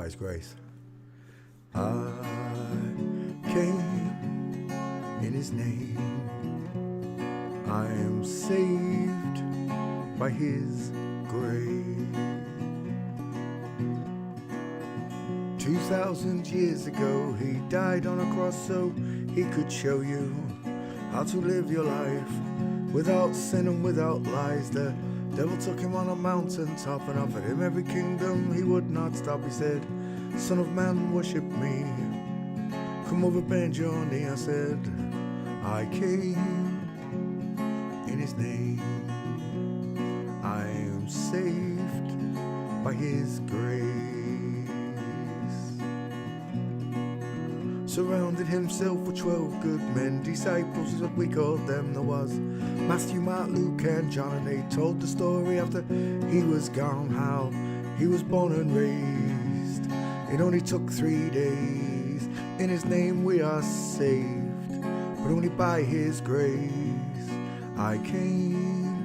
by His grace. I came in His name. I am saved by His grace. 2,000 years ago He died on a cross so He could show you how to live your life without sin and without lies. The devil took Him on a mountain top and offered Him every kingdom. He would not stop. He said, Son of man, worship me. Come over, bend your knee. I said, I came in His name. I am saved by His grace. Surrounded Himself with 12 good men, disciples is what we called them. There was Matthew, Mark, Luke and John, and they told the story after He was gone, how He was born and raised. It only took 3 days. In His name we are saved, but only by His grace. I came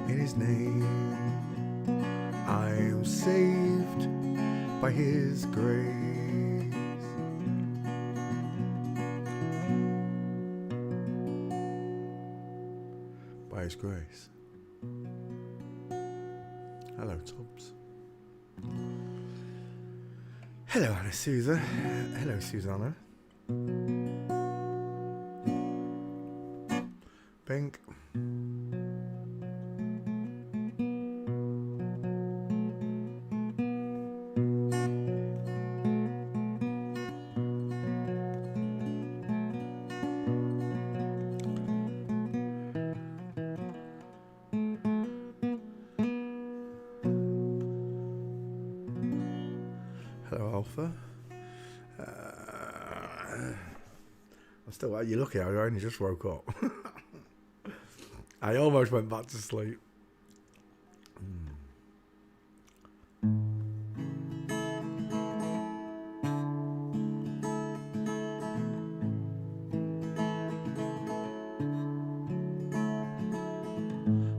in His name. I am saved by His grace. By His grace. Hello, Tubbs. Hello, Anna Susan. Hello, Susanna. Pink. Hello, Alpha. I'm still, you're lucky I only just woke up. I almost went back to sleep.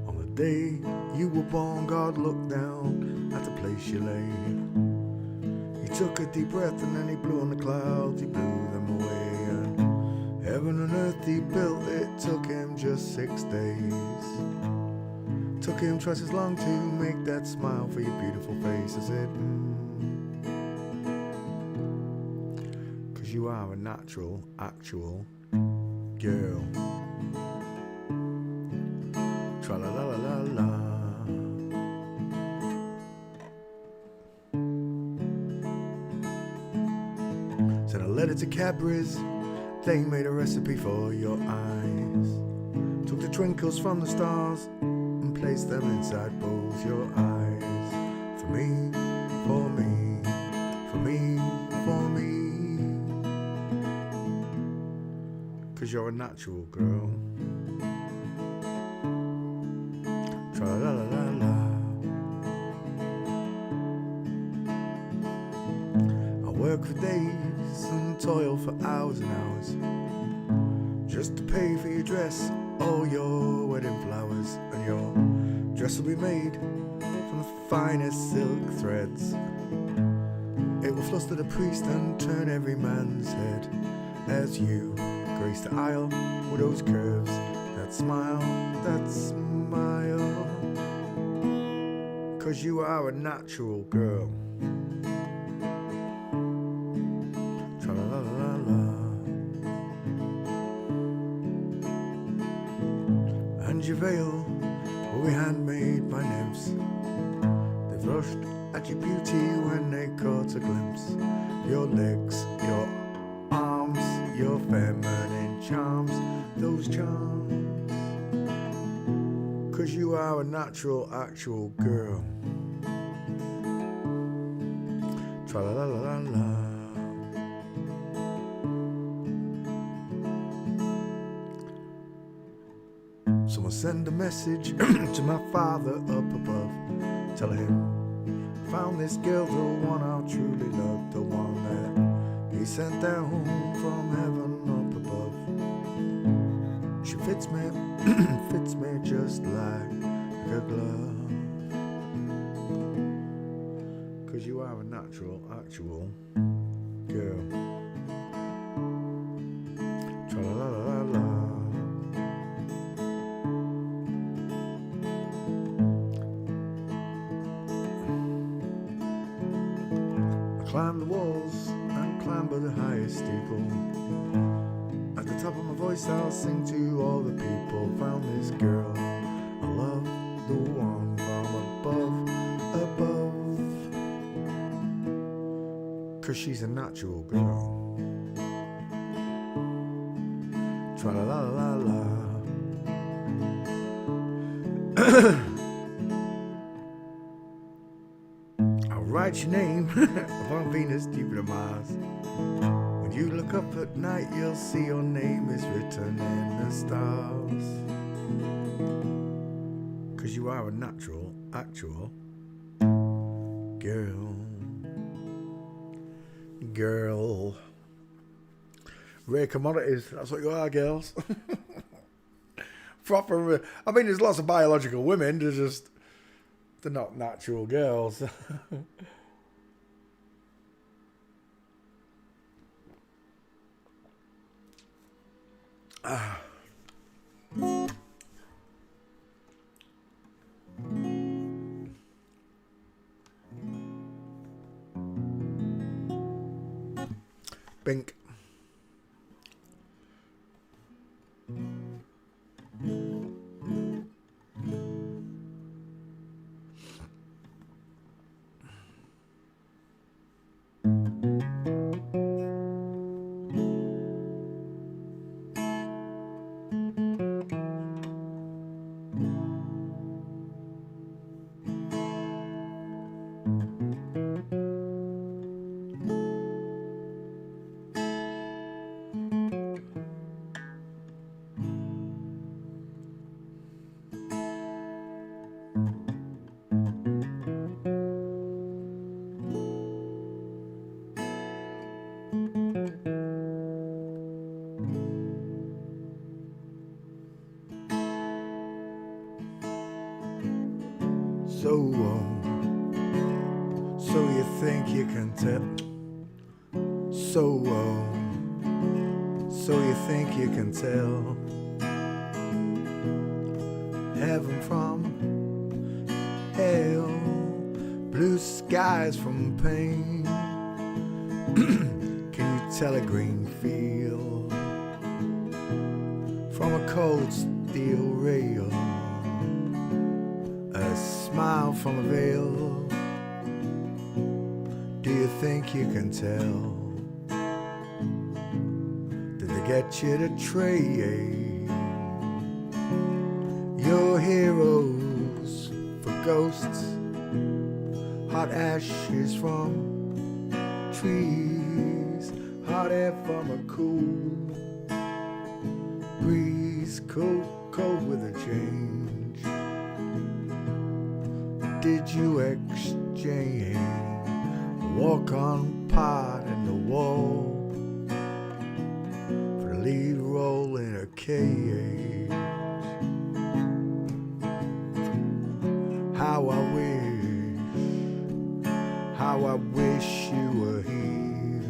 On the day you were born, God looked down at the place you lay. He took a deep breath and then He blew on the clouds, He blew them away. And heaven and earth He built, it took Him just 6 days. Took Him twice as long to make that smile for your beautiful face. I said, 'Cause you are a natural, actual girl. Tra-la-la-la-la-la. Sent a letter to Cadbury's, they made a recipe for your eyes. Took the twinkles from the stars and placed them inside both your eyes. For me, for me, for me, for me. 'Cause you're a natural girl. Tra-la-la-la-la. I work for days and toil for hours and hours just to pay for your dress, all your wedding flowers. And your dress will be made from the finest silk threads. It will fluster the priest and turn every man's head as you grace the aisle with those curves, that smile, that smile. 'Cause you are a natural girl. Tra-la-la-la-la. And your veil will be handmade by nymphs. They've rushed at your beauty when they caught a glimpse. Your legs, your arms, your feminine charms, those charms. 'Cause you are a natural, actual girl. Tra-la-la-la-la. Someone send a message to my Father up above. Tell him, found this girl, the one I truly love, the one that He sent down from heaven up above. She fits me, fits me just like a glove. 'Cause you are a natural, actual girl. Tra-la-la-la-la. I climbed the walls and clamber the highest steeple. At the top of my voice I'll sing to all the people. Found this girl, I love the one from above. 'Cause she's a natural girl. Tra-la-la-la-la. I'll write your name upon Venus, Jupiter, Mars. When you look up at night, you'll see your name is written in the stars. 'Cause you are a natural, actual girl. Girl. Rare commodities, that's what you are, girls. Proper, I mean, there's lots of biological women, they're not natural girls. Bink. So you think you can tell? So you think you can tell heaven from hell, blue skies from pain? Can you tell a green field from a cold steel rail? A smile from a veil. Do you think you can tell? Did they get you to trade your heroes for ghosts? Hot ashes from trees, hot air from a cool breeze, cold with a change. Did you exchange a walk-on part in the wall for the lead role in a cage? How I wish you were here,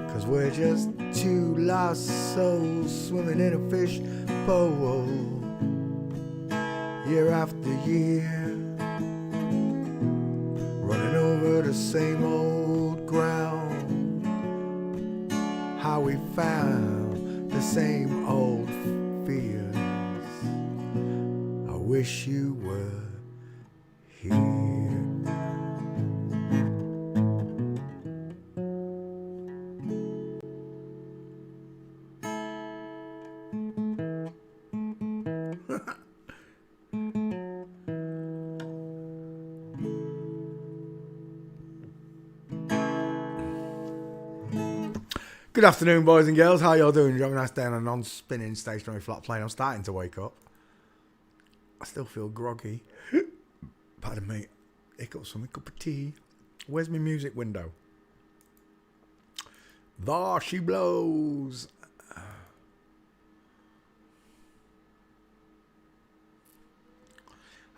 'cause we're just two lost souls swimming in a fish bowl, year after year, running over the same old ground. How we found the same old fears. I wish you were here. Good afternoon, boys and girls. How y'all doing? You're having a nice day on a non-spinning stationary flat plane. I'm starting to wake up. I still feel groggy. Pardon me. Hiccups from a cup of tea. Where's my music window? There she blows.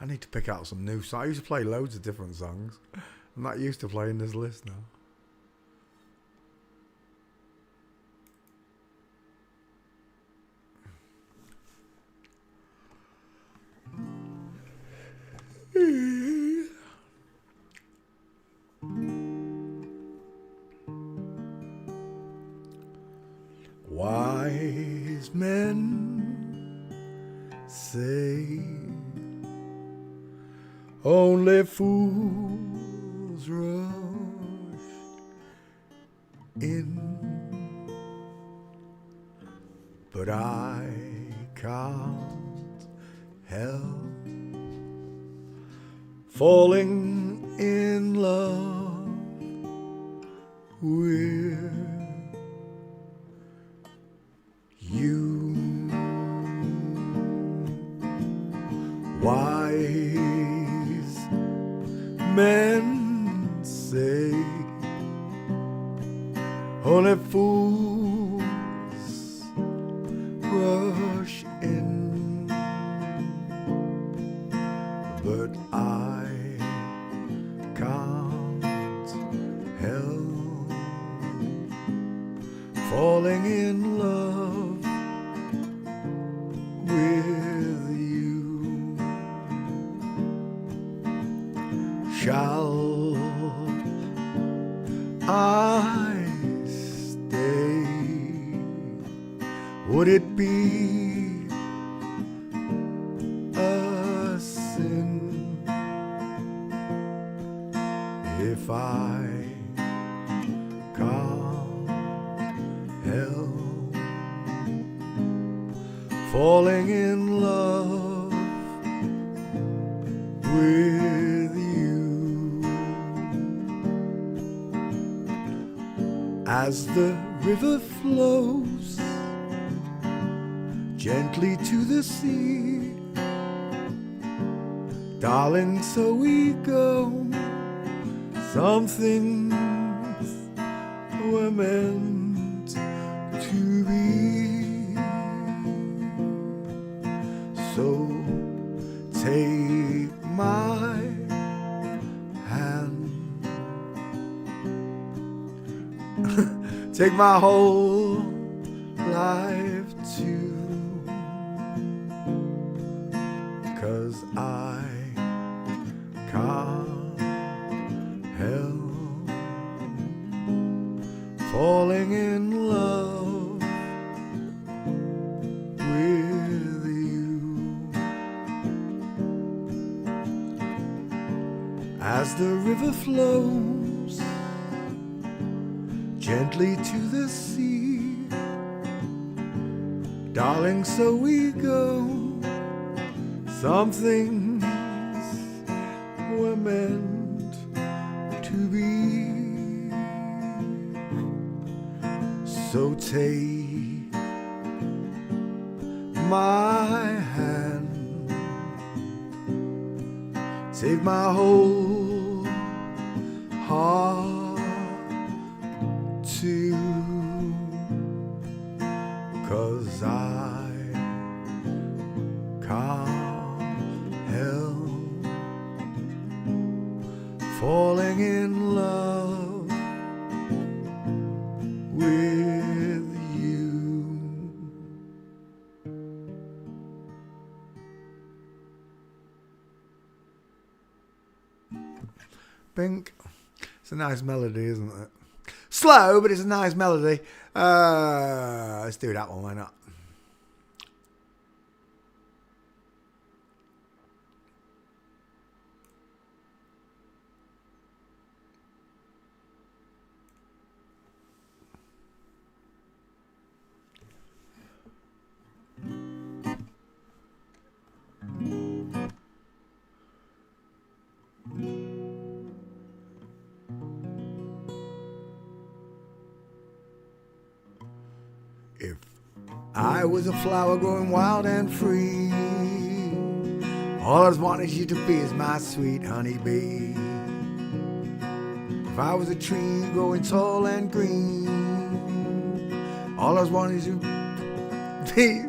I need to pick out some new songs. I used to play loads of different songs. I'm not used to playing this list now. Wise men say only fools rush in, but I can't help falling in love with you. Wise men say only fools rush in, but I can't help falling in love with you. Shall I stay? Would it be a sin if I can't help falling in love with you? As the river flows gently to the sea, darling, so we go. Some things were meant to be. So take my hand, take my whole life too, 'cause I can't help falling in love with you. As the river flows gently to the sea, darling, so we go. Some things were meant to be. So take my hand, take my whole heart too, 'cause I can't help falling in love with you. Pink. It's a nice melody, isn't it? Slow, but it's a nice melody. Let's do that one, why not? If I was a flower growing wild and free, all I wanted you to be is my sweet honeybee. If I was a tree growing tall and green, all I wanted you to be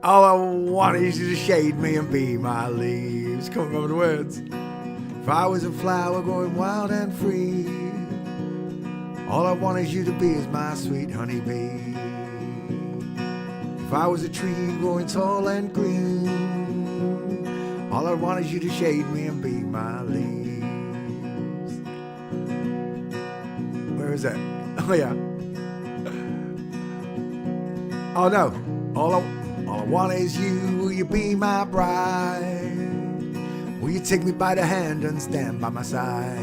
All I want is you to shade me and be my leaves. Can't remember the words. If I was a flower growing wild and free, all I want is you to be is my sweet honeybee. If I was a tree growing tall and green, all I want is you to shade me and be my leaves. Where is that? Oh yeah. Oh no. All I want is you. Will you be my bride? Will you take me by the hand and stand by my side?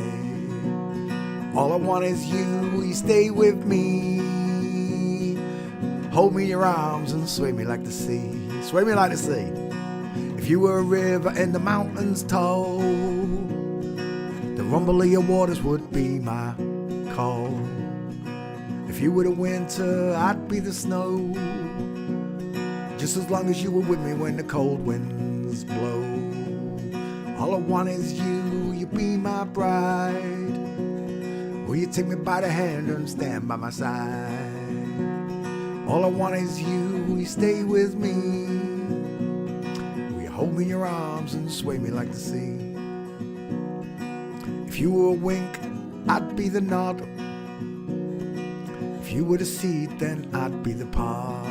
All I want is you. Will you stay with me? Hold me in your arms and sway me like the sea. Sway me like the sea. If you were a river and the mountains told, the rumble of your waters would be my call. If you were the winter, I'd be the snow. Just as long as you were with me when the cold winds blow. All I want is you. Will you be my bride? Will you take me by the hand and stand by my side? All I want is you. Will you stay with me? Will you hold me in your arms and sway me like the sea? If you were a wink, I'd be the nod. If you were the seed, then I'd be the pod.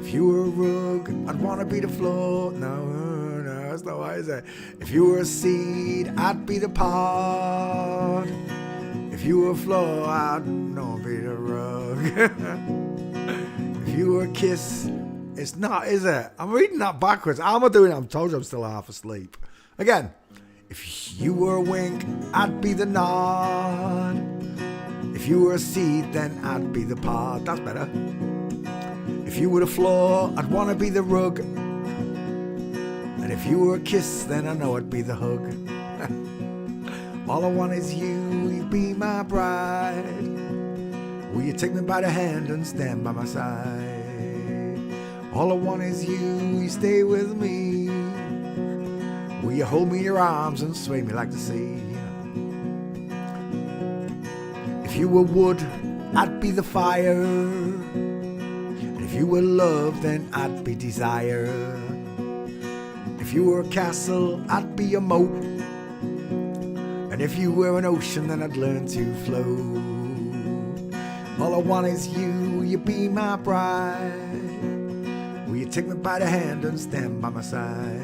If you were a rug, I'd want to be the floor. No, that's not right, is it? If you were a seed, I'd be the pod. If you were a floor, I'd be the rug. If you were a kiss, it's not, is it? I'm reading that backwards. How am I doing? I'm told you I'm still half asleep. Again. If you were a wink, I'd be the nod. If you were a seed, then I'd be the pod. That's better. If you were the floor, I'd want to be the rug. And if you were a kiss, then I know I'd be the hug. All I want is you. Will you be my bride? Will you take me by the hand and stand by my side? All I want is you. Will you stay with me? Will you hold me in your arms and sway me like the sea? If you were wood, I'd be the fire. And if you were love, then I'd be desire. If you were a castle, I'd be a moat. And if you were an ocean, then I'd learn to float. All I want is you. Will you be my bride? Will you take me by the hand and stand by my side?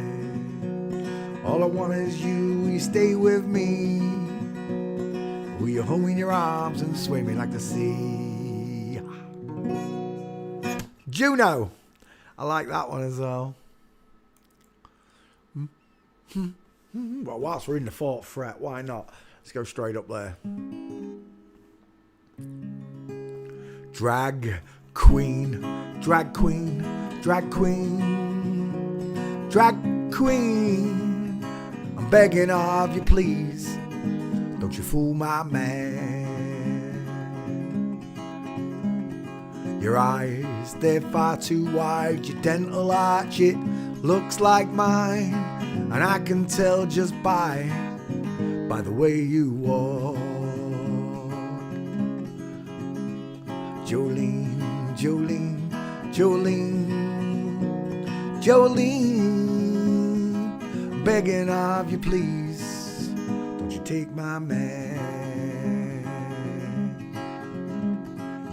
All I want is you. Will you stay with me? Will you hold me in your arms and sway me like the sea? Juno. I like that one as well. Well, whilst we're in the 4th fret, why not? Let's go straight up there. Drag queen, drag queen, drag queen, drag queen. I'm begging of you, please. Don't you fool my man. Your eyes, they're far too wide. Your dental arch, it looks like mine. And I can tell just by the way you walk. Jolene, Jolene, Jolene, Jolene, begging of you, please, don't you take my man.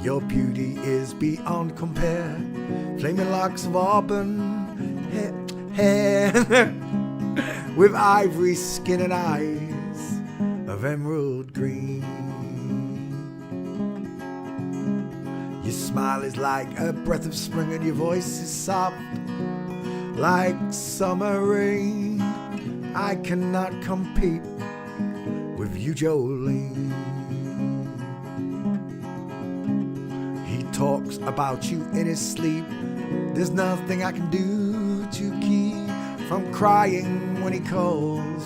Your beauty is beyond compare, flaming locks of auburn hair, with ivory skin and eyes of emerald green. Your smile is like a breath of spring and your voice is soft like summer rain. I cannot compete with you, Jolene. He talks about you in his sleep. There's nothing I can do to keep from crying when he calls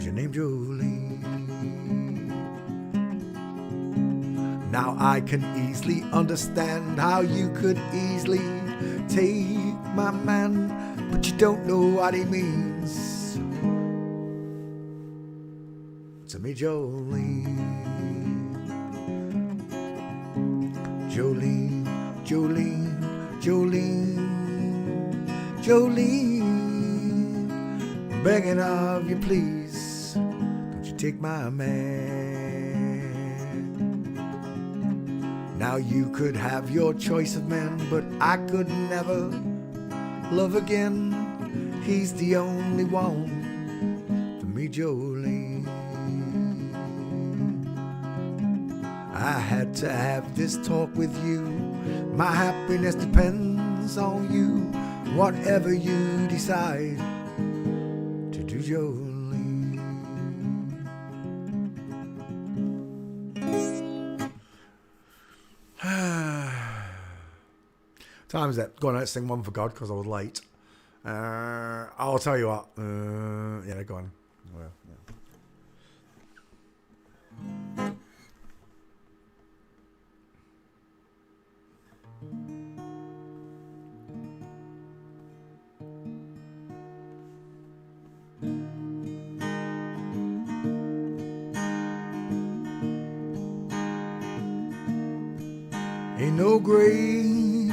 your name, Jolene. Now I can easily understand how you could easily take my man, but you don't know what he means to me, Jolene. Jolene, Jolene, Jolene. Jolene, I'm begging of you, please, don't you take my man. Now you could have your choice of men, but I could never love again. He's the only one for me, Jolene. I had to have this talk with you. My happiness depends on you. Whatever you decide to do, Jolene. Time is that? Go on, let's sing one for God because I was late. I'll tell you what. Yeah, go on. Well, yeah. Ain't no grave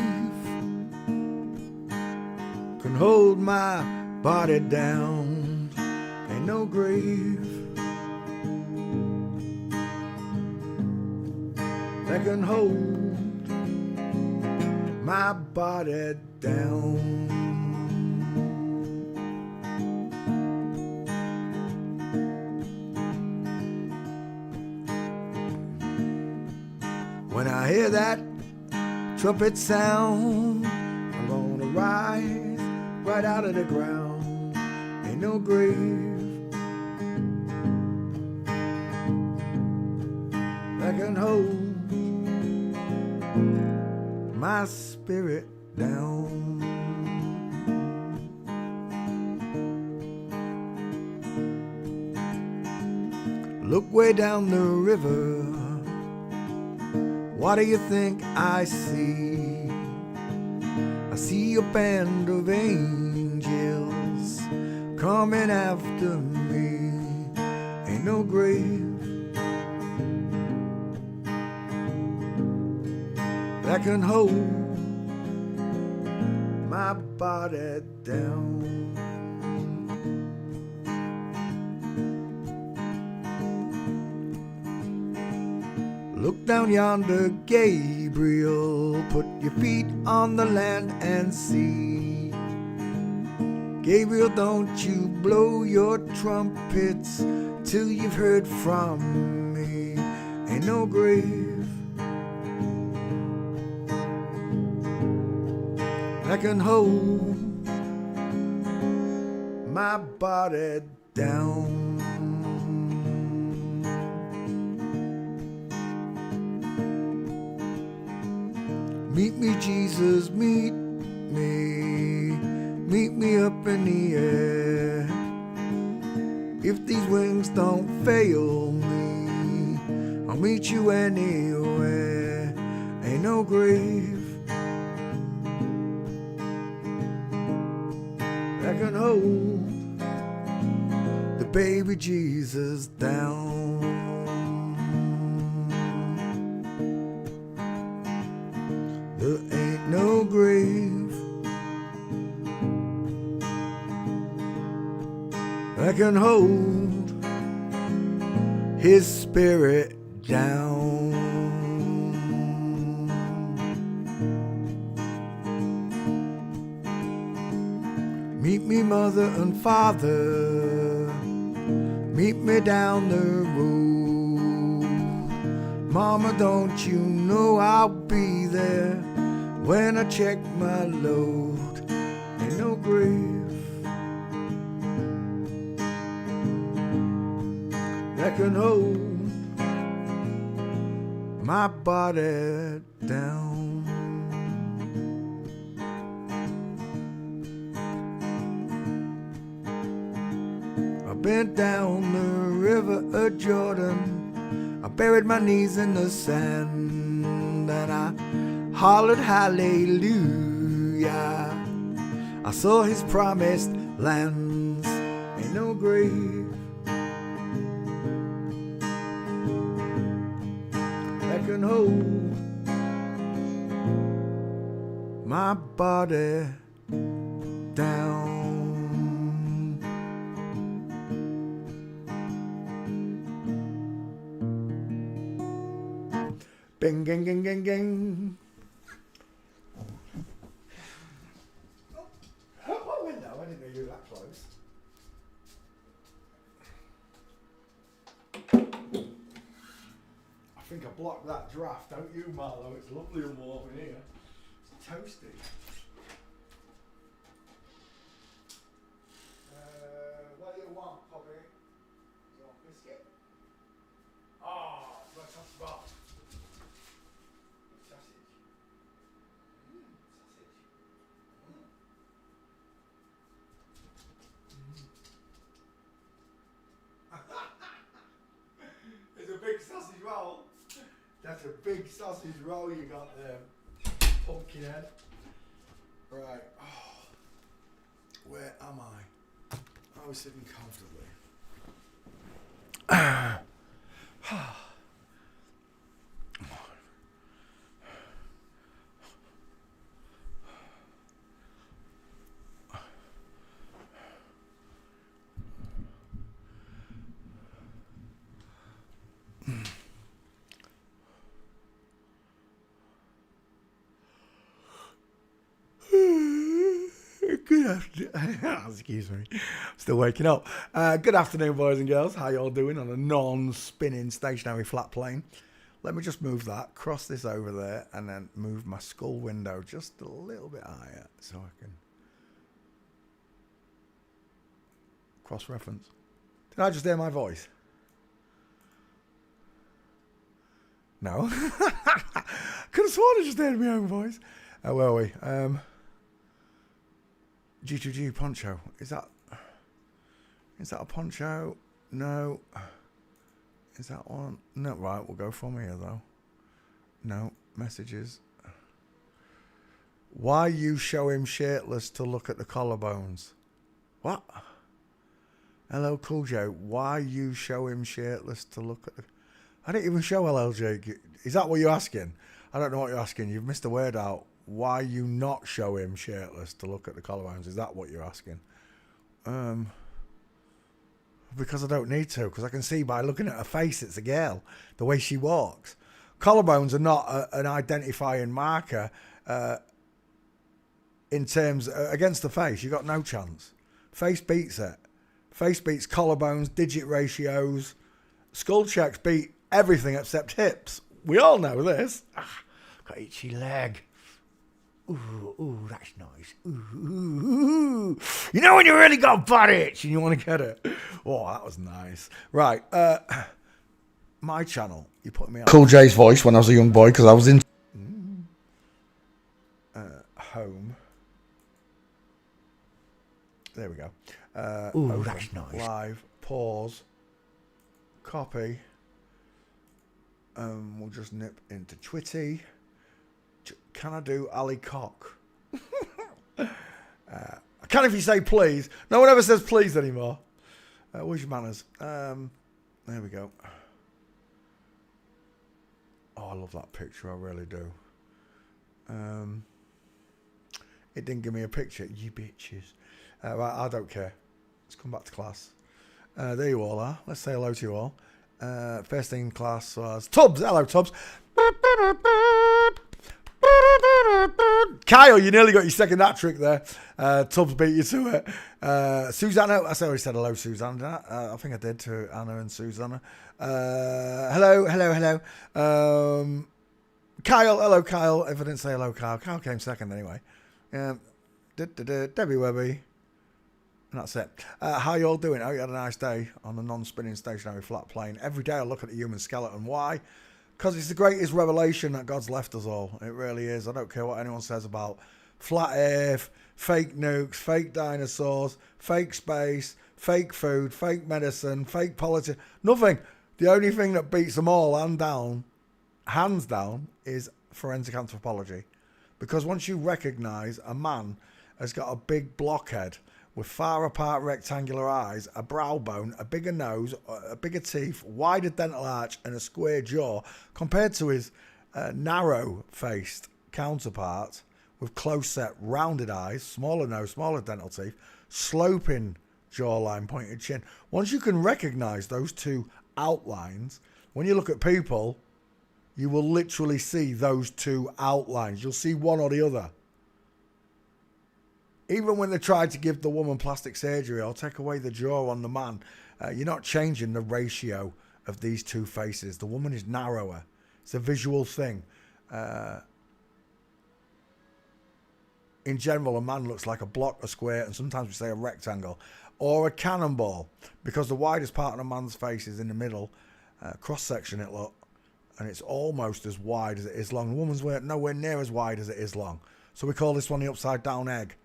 can hold my body down. Ain't no grave that can hold my body down. When I hear that trumpet sound, I'm gonna rise right out of the ground. Ain't no grave that can hold my spirit down. Look way down the river. What do you think I see? I see a band of angels coming after me. Ain't no grave that can hold my body down. Look down yonder, Gabriel, put your feet on the land and see. Gabriel, don't you blow your trumpets till you've heard from me. Ain't no grave that can hold my body down. Meet me, Jesus, meet me up in the air. If these wings don't fail me, I'll meet you anywhere. Ain't no grave that can hold the baby Jesus down. There ain't no grave that can hold his spirit down. Meet me, mother and father, meet me down the road. Mama, don't you know I'll be there when I check my load. Ain't no grave that can hold my body down. I bent down the river of Jordan, I buried my knees in the sand, and I hollered hallelujah. I saw his promised lands. Ain't no grave that can hold my body down. Bing, ging, ging, ging, ging. Out my window, I didn't know you were that close. I think I blocked that draft, don't you, Marlo? It's lovely and warm in here. It's toasty. What do you want, Poppy? You want biscuit? Oh, let's have spot. Sausage. Sausage. It's a big sausage roll. That's a big sausage roll you got there, pumpkin head. Right. Oh, where am I? I was sitting comfortably. Good afternoon. Excuse me. Still waking up. Good afternoon, boys and girls. How y'all doing on a non-spinning stationary flat plane? Let me just move that, cross this over there, and then move my skull window just a little bit higher so I can cross-reference. Did I just hear my voice? No. Could have sworn I just heard my own voice. Where are we? G2G poncho. Is that a poncho? No. Is that one? No, right, we'll go from here though. No, messages. Why you show him shirtless to look at the collarbones? What? Hello, Cool J. Why you show him shirtless to look at the... I didn't even show LLJ. Is that what you're asking? I don't know what you're asking. You've missed a word out. Why you not show him shirtless to look at the collarbones? Is that what you're asking? Because I don't need to. Because I can see by looking at her face, it's a girl. The way she walks. Collarbones are not an identifying marker in terms... against the face, you got no chance. Face beats it. Face beats collarbones, digit ratios. Skull checks beat everything except hips. We all know this. Got itchy leg. Ooh, that's nice. Ooh. You know when you really got butt itch and you want to get it? Oh, that was nice. Right. My channel. You put me on. Cool J's voice when I was a young boy because I was in... home. There we go. Ooh, open, that's nice. Live. Pause. Copy. We'll just nip into Twitty. Can I do Ali Cock? I can if you say please. No one ever says please anymore. Where's your manners? There we go. Oh, I love that picture. I really do. It didn't give me a picture. You bitches. Right, I don't care. Let's come back to class. There you all are. Let's say hello to you all. First thing in class was Tubbs. Hello, Tubbs. Kyle, you nearly got your second hat trick there. Tubbs beat you to it. Susanna, I already said hello, Susanna. I think I did to Anna and Susanna. Hello. Kyle, hello, Kyle. If I didn't say hello, Kyle came second anyway. Debbie Webby. And that's it. How you all doing? I hope you had a nice day on the non-spinning stationary flat plane. Every day I look at the human skeleton. Why? Because it's the greatest revelation that God's left us all. It really is. I don't care what anyone says about flat earth, fake nukes, fake dinosaurs, fake space, fake food, fake medicine, fake politics. Nothing. The only thing that beats them all hands down, is forensic anthropology. Because once you recognise a man has got a big blockhead with far apart rectangular eyes, a brow bone, a bigger nose, a bigger teeth, wider dental arch and a square jaw compared to his narrow-faced counterpart with close set, rounded eyes, smaller nose, smaller dental teeth, sloping jawline, pointed chin. Once you can recognise those two outlines, when you look at people, you will literally see those two outlines. You'll see one or the other. Even when they tried to give the woman plastic surgery or take away the jaw on the man, you're not changing the ratio of these two faces. The woman is narrower. It's a visual thing. In general, a man looks like a block, a square, and sometimes we say a rectangle, or a cannonball, because the widest part of a man's face is in the middle. Cross-section it look, and it's almost as wide as it is long. The woman's nowhere near as wide as it is long. So we call this one the upside-down egg.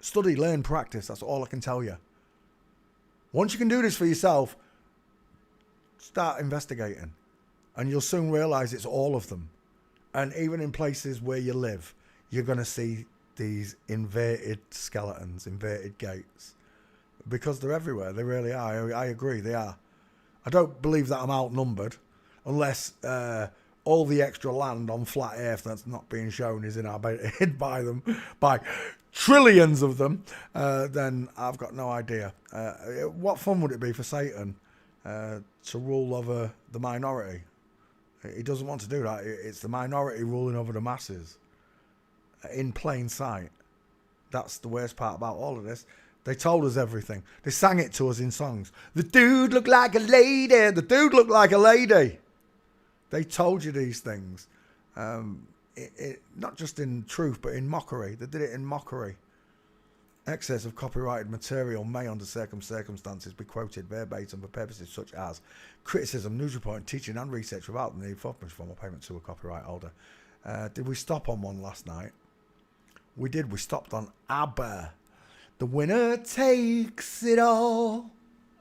Study, learn, practice. That's all I can tell you. Once you can do this for yourself, start investigating, and you'll soon realise it's all of them. And even in places where you live, you're going to see these inverted skeletons, inverted gates, because they're everywhere. They really are. I agree, they are. I don't believe that I'm outnumbered, unless all the extra land on flat Earth that's not being shown is inhabited by them, by trillions of them. Then I've got no idea. What fun would it be for Satan to rule over the minority? He doesn't want to do that. It's the minority ruling over the masses in plain sight. That's the worst part about all of this. They told us everything. They sang it to us in songs. The dude looked like a lady. The dude looked like a lady. They told you these things. Not just in truth, but in mockery. They did it in mockery. Excess of copyrighted material may, under certain circumstances, be quoted verbatim for purposes such as criticism, news reporting, teaching and research without the need for formal payment to a copyright holder. Did we stop on one last night? We did. We stopped on ABBA. The winner takes it all.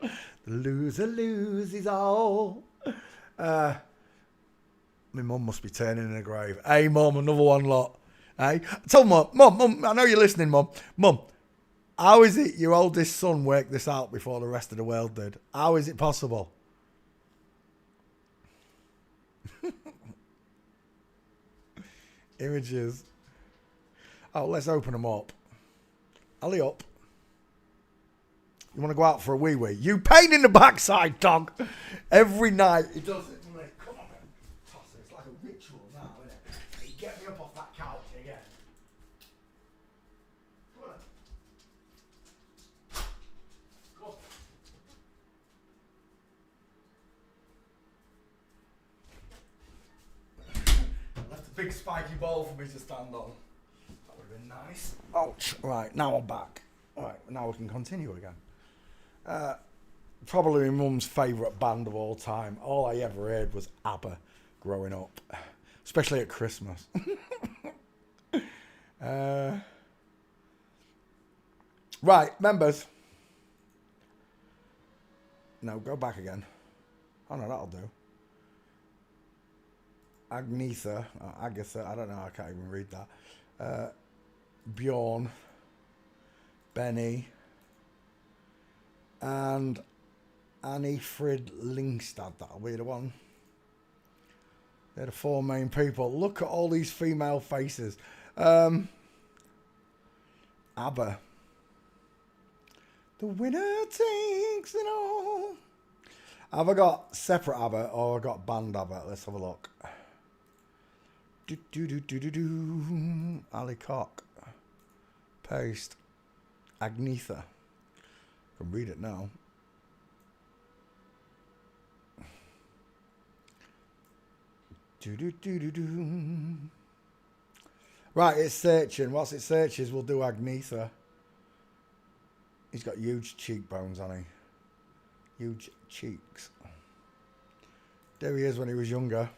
The loser loses all. My mum must be turning in a grave. Hey, mum, another one lot. Hey, tell mum, I know you're listening, mum. Mum, how is it your oldest son worked this out before the rest of the world did? How is it possible? Images. Oh, let's open them up. Alley up. You want to go out for a wee-wee? You pain in the backside, dog. Every night he does it. Come on, man. Toss it. It's like a ritual now, isn't it? Get me up off that couch again. Come on. Go on. Left a big spiky ball for me to stand on. That would have been nice. Ouch. Right, now I'm back. Alright, now we can continue again. Probably my mum's favourite band of all time. All I ever heard was ABBA growing up, especially at Christmas. Right, members. No, go back again. Oh no, that'll do. Agnetha, Agatha, I don't know, I can't even read that. Bjorn, Benny, and Annie Frid Lingstad. That'll be the one. They're the four main people. Look at all these female faces. ABBA. The winner takes it all. Have I got separate ABBA or I got band ABBA? Let's have a look. Ali Cock. Paste. Agnetha. I can read it now. Right, it's searching. Whilst it searches, we'll do Agnetha. He's got huge cheekbones, hasn't he? Huge cheeks. There he is when he was younger.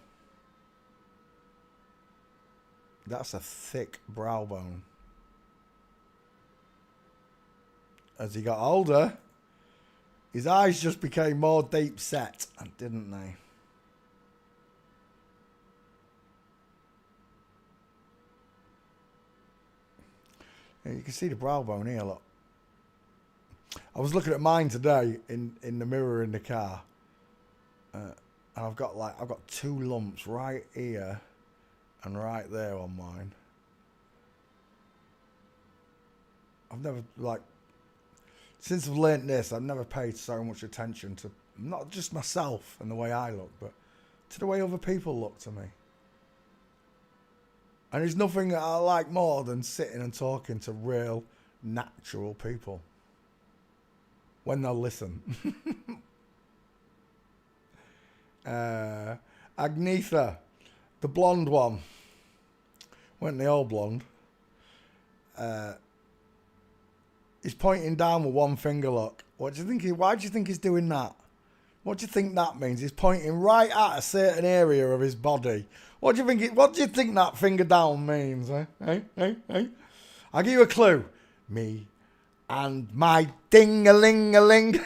That's a thick brow bone. As he got older, his eyes just became more deep set, didn't they? Yeah, you can see the brow bone here, look. I was looking at mine today in the mirror in the car. And I've got two lumps right here and right there on mine. I've never, like, since I've learnt this, I've never paid so much attention to not just myself and the way I look, but to the way other people look to me. And there's nothing that I like more than sitting and talking to real, natural people. When they'll listen. Agnetha, the blonde one. Weren't they all blonde? He's pointing down with one finger, look. What do you think? Why do you think he's doing that? What do you think that means? He's pointing right at a certain area of his body. What do you think that finger down means? Hey? I'll give you a clue. Me and my ding-a-ling-a-ling.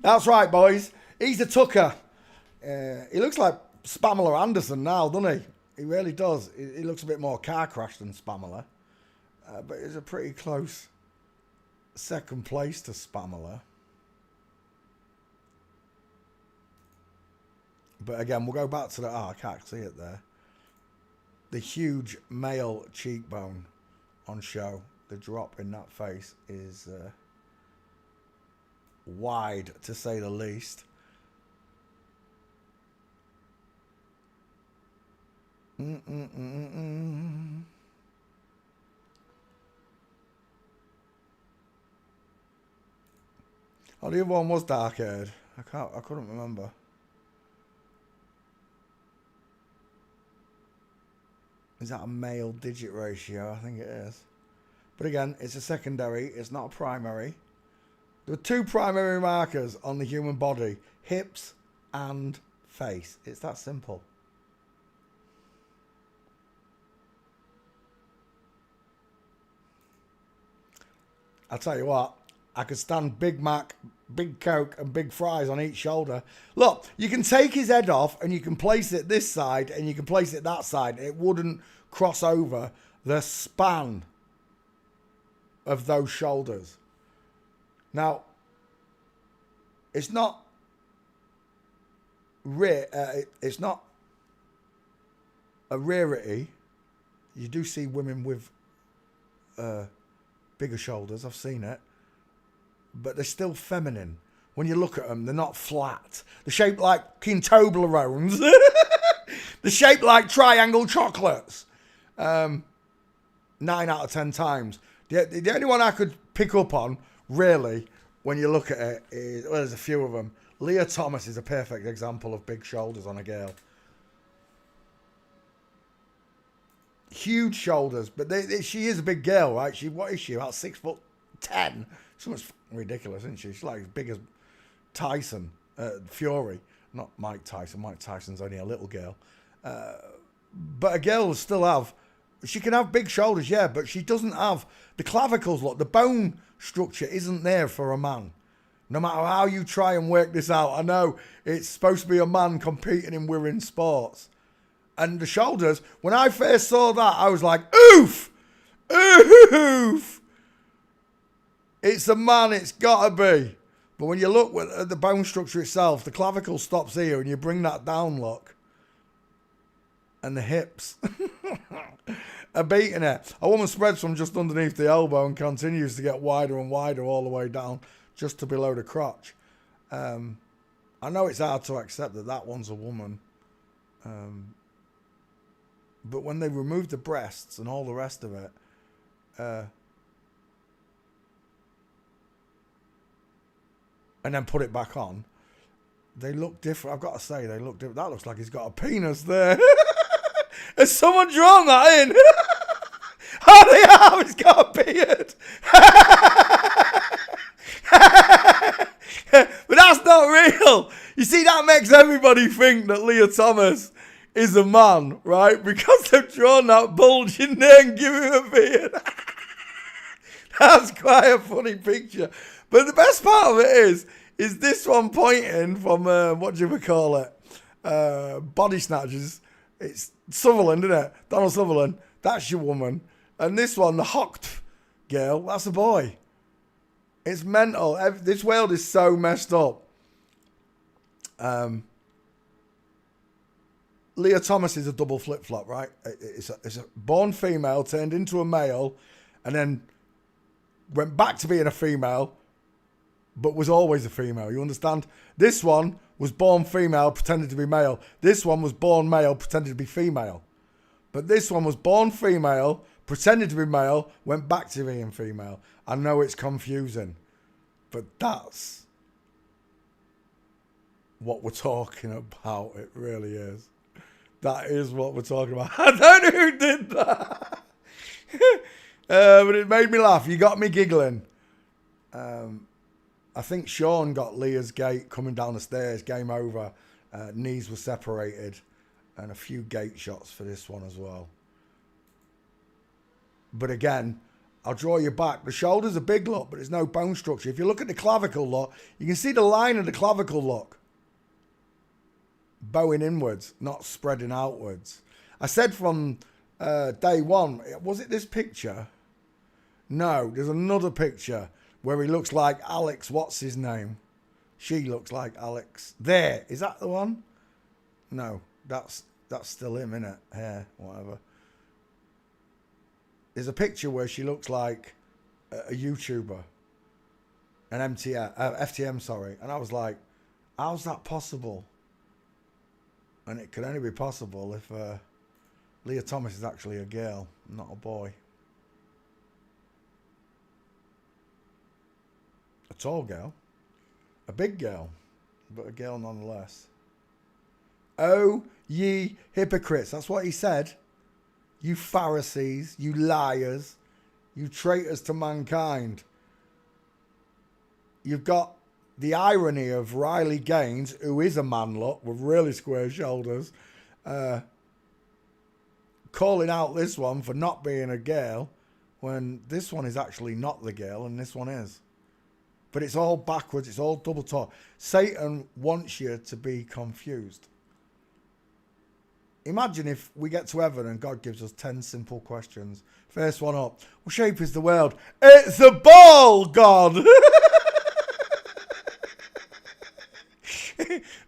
That's right, boys. He's a tucker. He looks like Pamela Anderson now, doesn't he? He really does. He looks a bit more car crash than Pamela. But he's a pretty close second place to Pamela. But again, we'll go back to the... Oh, I can't see it there. The huge male cheekbone on show. The drop in that face is wide, to say the least. Oh, the other one was dark-haired. I couldn't remember. Is that a male digit ratio? I think it is. But again, it's a secondary. It's not a primary. There are two primary markers on the human body. Hips and face. It's that simple. I'll tell you what. I could stand Big Mac, Big Coke and big fries on each shoulder. Look, you can take his head off and you can place it this side and you can place it that side. It wouldn't cross over the span of those shoulders. Now, it's not rare. It's not a rarity. You do see women with bigger shoulders. I've seen it. But they're still feminine. When you look at them, they're not flat. They're shaped like King Toblerones. They're shaped like triangle chocolates. 9 out of 10 times. The only one I could pick up on, really, when you look at it, is, well, there's a few of them. Leah Thomas is a perfect example of big shoulders on a girl. Huge shoulders, but she is a big girl, right? What is she? About 6'10". Something's ridiculous, isn't she? She's like as big as Tyson, Fury. Not Mike Tyson. Mike Tyson's only a little girl. But a girl will still have... She can have big shoulders, yeah, but she doesn't have... The clavicles, look, the bone structure isn't there for a man. No matter how you try and work this out. I know it's supposed to be a man competing in women's sports. And the shoulders, when I first saw that, I was like, oof! Oof! It's a man, it's got to be. But when you look at the bone structure itself, the clavicle stops here and you bring that down, look. And the hips are beating it. A woman spreads from just underneath the elbow and continues to get wider and wider all the way down just to below the crotch. I know it's hard to accept that one's a woman. But when they remove the breasts and all the rest of it, and then put it back on, they look different. I've got to say, they look different. That looks like he's got a penis there. Has someone drawn that in? Oh, they have. He's got a beard. But that's not real. You see, that makes everybody think that Leah Thomas is a man, right? Because they've drawn that bulge in there and given him a beard. That's quite a funny picture. But the best part of it is this one pointing from, what do you call it? Body Snatchers. It's Sutherland, isn't it? Donald Sutherland. That's your woman. And this one, the Hocked girl, that's a boy. It's mental. This world is so messed up. Leah Thomas is a double flip-flop, right? It's a born female turned into a male, and then went back to being a female, but was always a female. You understand? This one was born female, pretended to be male. This one was born male, pretended to be female. But this one was born female, pretended to be male, went back to being female. I know it's confusing, but that's what we're talking about. It really is. That is what we're talking about. I don't know who did that. But it made me laugh. You got me giggling. I think Sean got Leah's gate coming down the stairs. Game over. Knees were separated. And a few gate shots for this one as well. But again, I'll draw you back. The shoulder's a big look, but there's no bone structure. If you look at the clavicle look, you can see the line of the clavicle look. Bowing inwards, not spreading outwards. I said from day one, was it this picture? No, there's another picture where he looks like Alex, what's his name? She looks like Alex. There, is that the one? No, that's still him, innit? Hair, whatever. There's a picture where she looks like a YouTuber. An FTM, sorry. And I was like, how's that possible? And it can only be possible if Leah Thomas is actually a girl, not a boy. A tall girl. A big girl. But a girl nonetheless. Oh, ye hypocrites. That's what he said. You Pharisees, you liars, you traitors to mankind. You've got the irony of Riley Gaines, who is a man look with really square shoulders, calling out this one for not being a girl when this one is actually not the girl and this one is. But it's all backwards, it's all double talk. Satan wants you to be confused. Imagine if we get to heaven and God gives us 10 simple questions. First one up. What shape is the world? It's a ball, God.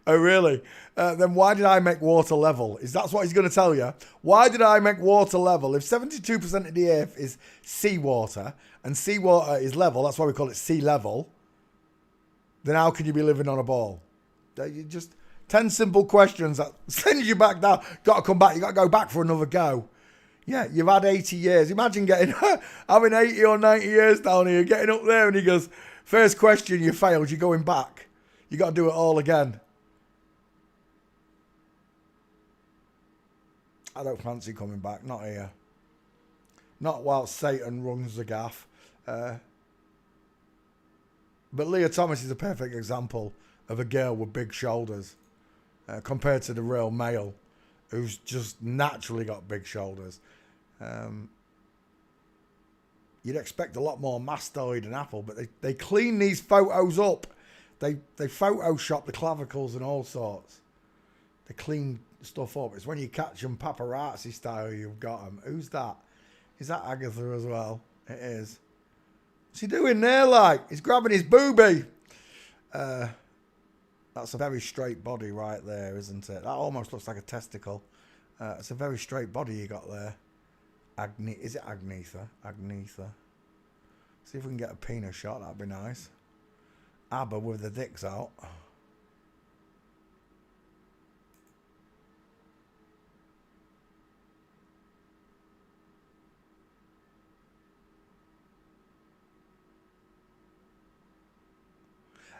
Oh, really? Then why did I make water level? Is that what he's going to tell you? Why did I make water level? If 72% of the earth is seawater and seawater is level, that's why we call it sea level, then how can you be living on a ball? You just... 10 simple questions that send you back down. Got to come back. You got to go back for another go. Yeah, you've had 80 years. Imagine having 80 or 90 years down here, getting up there, and he goes, first question, you failed. You're going back. You got to do it all again. I don't fancy coming back. Not here. Not while Satan runs the gaff. But Leah Thomas is a perfect example of a girl with big shoulders. Compared to the real male who's just naturally got big shoulders. You'd expect a lot more mastoid and apple, but they clean these photos up. They Photoshop the clavicles and all sorts. They clean stuff up. It's when you catch them paparazzi style you've got them. Who's that? Is that Agatha as well? It is. What's he doing there like? He's grabbing his boobie. That's a very straight body right there, isn't it? That almost looks like a testicle. It's a very straight body you got there. Is it Agnetha? Agnetha. See if we can get a penis shot. That'd be nice. ABBA with the dicks out.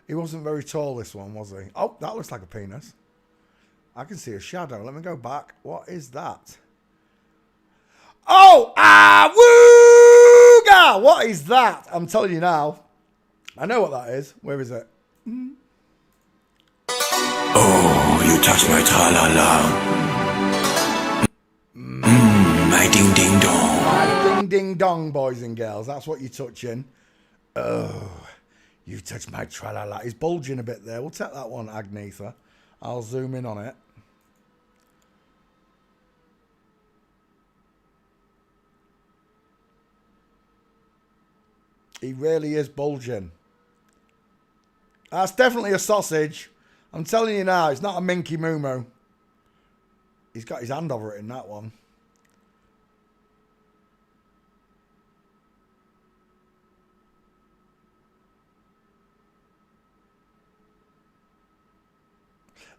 He wasn't very tall, this one, was he? Oh, that looks like a penis. I can see a shadow. Let me go back. What is that? Oh, wooga! What is that? I'm telling you now. I know what that is. Where is it? Oh, you touch my tra-la-la. My ding-ding-dong. My ding-ding-dong, boys and girls. That's what you're touching. Oh. You touch my tra-la-la. He's bulging a bit there. We'll take that one, Agnetha. I'll zoom in on it. He really is bulging. That's definitely a sausage. I'm telling you now, it's not a Minky Moo. He's got his hand over it in that one.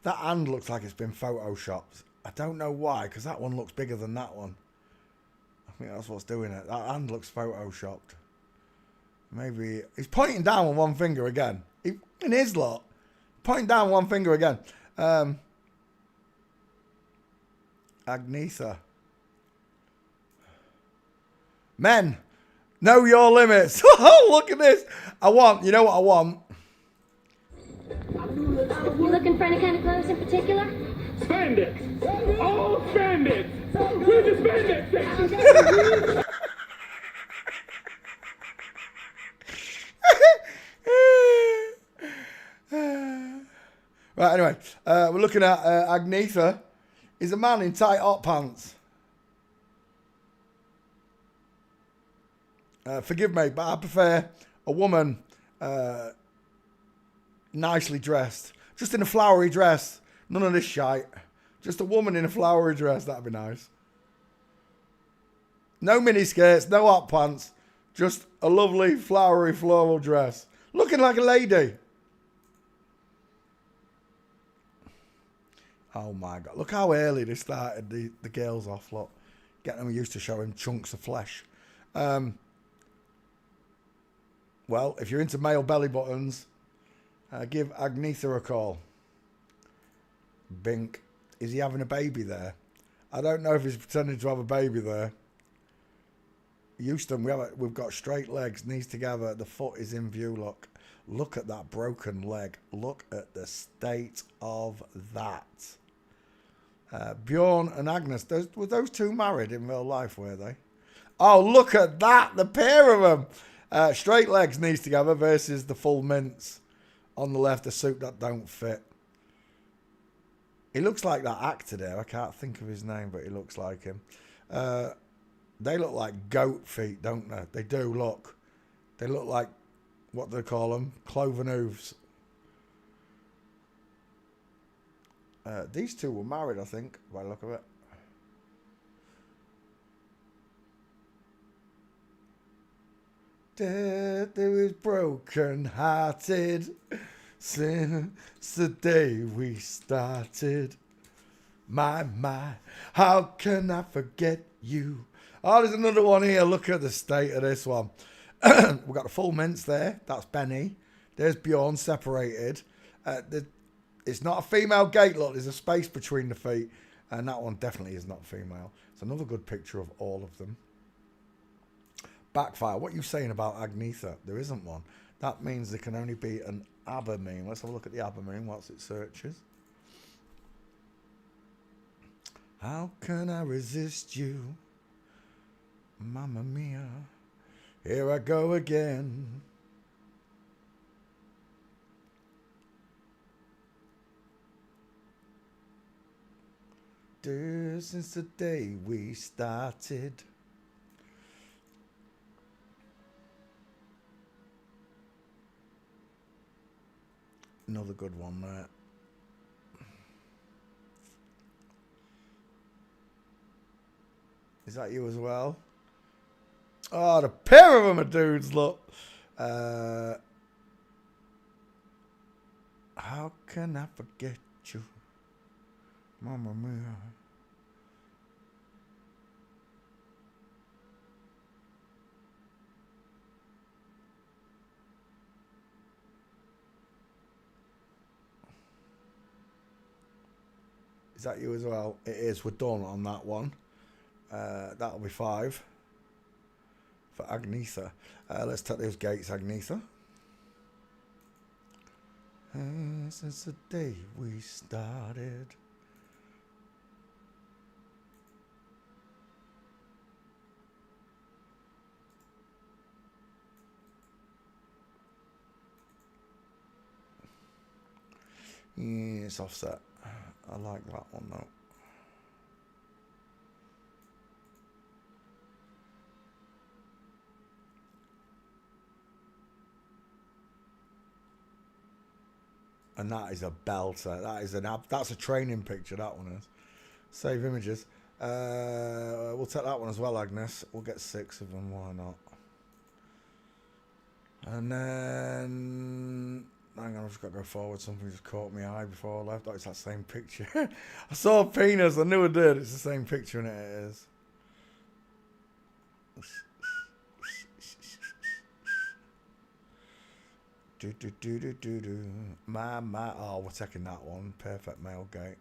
That hand looks like it's been photoshopped. I don't know why, because that one looks bigger than that one. I think that's what's doing it. That hand looks photoshopped. Maybe he's pointing down with one finger again. In his lot, pointing down one finger again. Agnetha. Men, know your limits. Oh, look at this. You know what I want? You looking for any kind of clothes in particular? Spandex! All spandex! Where's the spandex section? Right, anyway, we're looking at Agnetha. Is a man in tight hot pants. Forgive me, but I prefer a woman nicely dressed. Just in a flowery dress. None of this shite. Just a woman in a flowery dress. That'd be nice. No mini skirts, no hot pants. Just a lovely flowery floral dress. Looking like a lady. Oh my God. Look how early they started the girls off. Look. Getting them used to showing chunks of flesh. Well, if you're into male belly buttons, give Agnetha a call. Bink. Is he having a baby there? I don't know if he's pretending to have a baby there. Houston, we've got straight legs, knees together, the foot is in view. Look at that broken leg. Look at the state of that. Bjorn and Agnes, were those two married in real life, were they? Oh, look at that, the pair of them. Straight legs, knees together versus the full mints. On the left, a suit that don't fit. He looks like that actor there. I can't think of his name, but he looks like him. They look like goat feet, don't they? They do look. They look like, what do they call them? Cloven hooves. These two were married, I think, by the look of it. Death is broken hearted since the day we started. My, how can I forget you? Oh, there's another one here. Look at the state of this one. We've got the full mints there. That's Benny. There's Bjorn separated. It's not a female gate, look. There's a space between the feet. And that one definitely is not female. It's another good picture of all of them. Backfire. What are you saying about Agnetha? There isn't one. That means there can only be an ABBA meme. Let's have a look at the ABBA meme whilst it searches. How can I resist you? Mamma mia. Here I go again. Since the day we started. Another good one there. Is that you as well? Oh, the pair of them are dudes, look. How can I forget you? Mamma mia. Is that you as well? It is. We're done on that one. That'll be 5 for Agnetha. Let's take those gates, Agnetha. Since the day we started. Yes, offset. I like that one though. And that is a belter. That is that's a training picture, that one is. Save images. We'll take that one as well, Agnes. We'll get 6 of them, why not? And then Hang on, I've just got to go forward. Something just caught my eye before I left. Oh, it's that same picture. I saw a penis. I knew I did. It's the same picture, and it is. Oh, we're taking that one. Perfect male gate.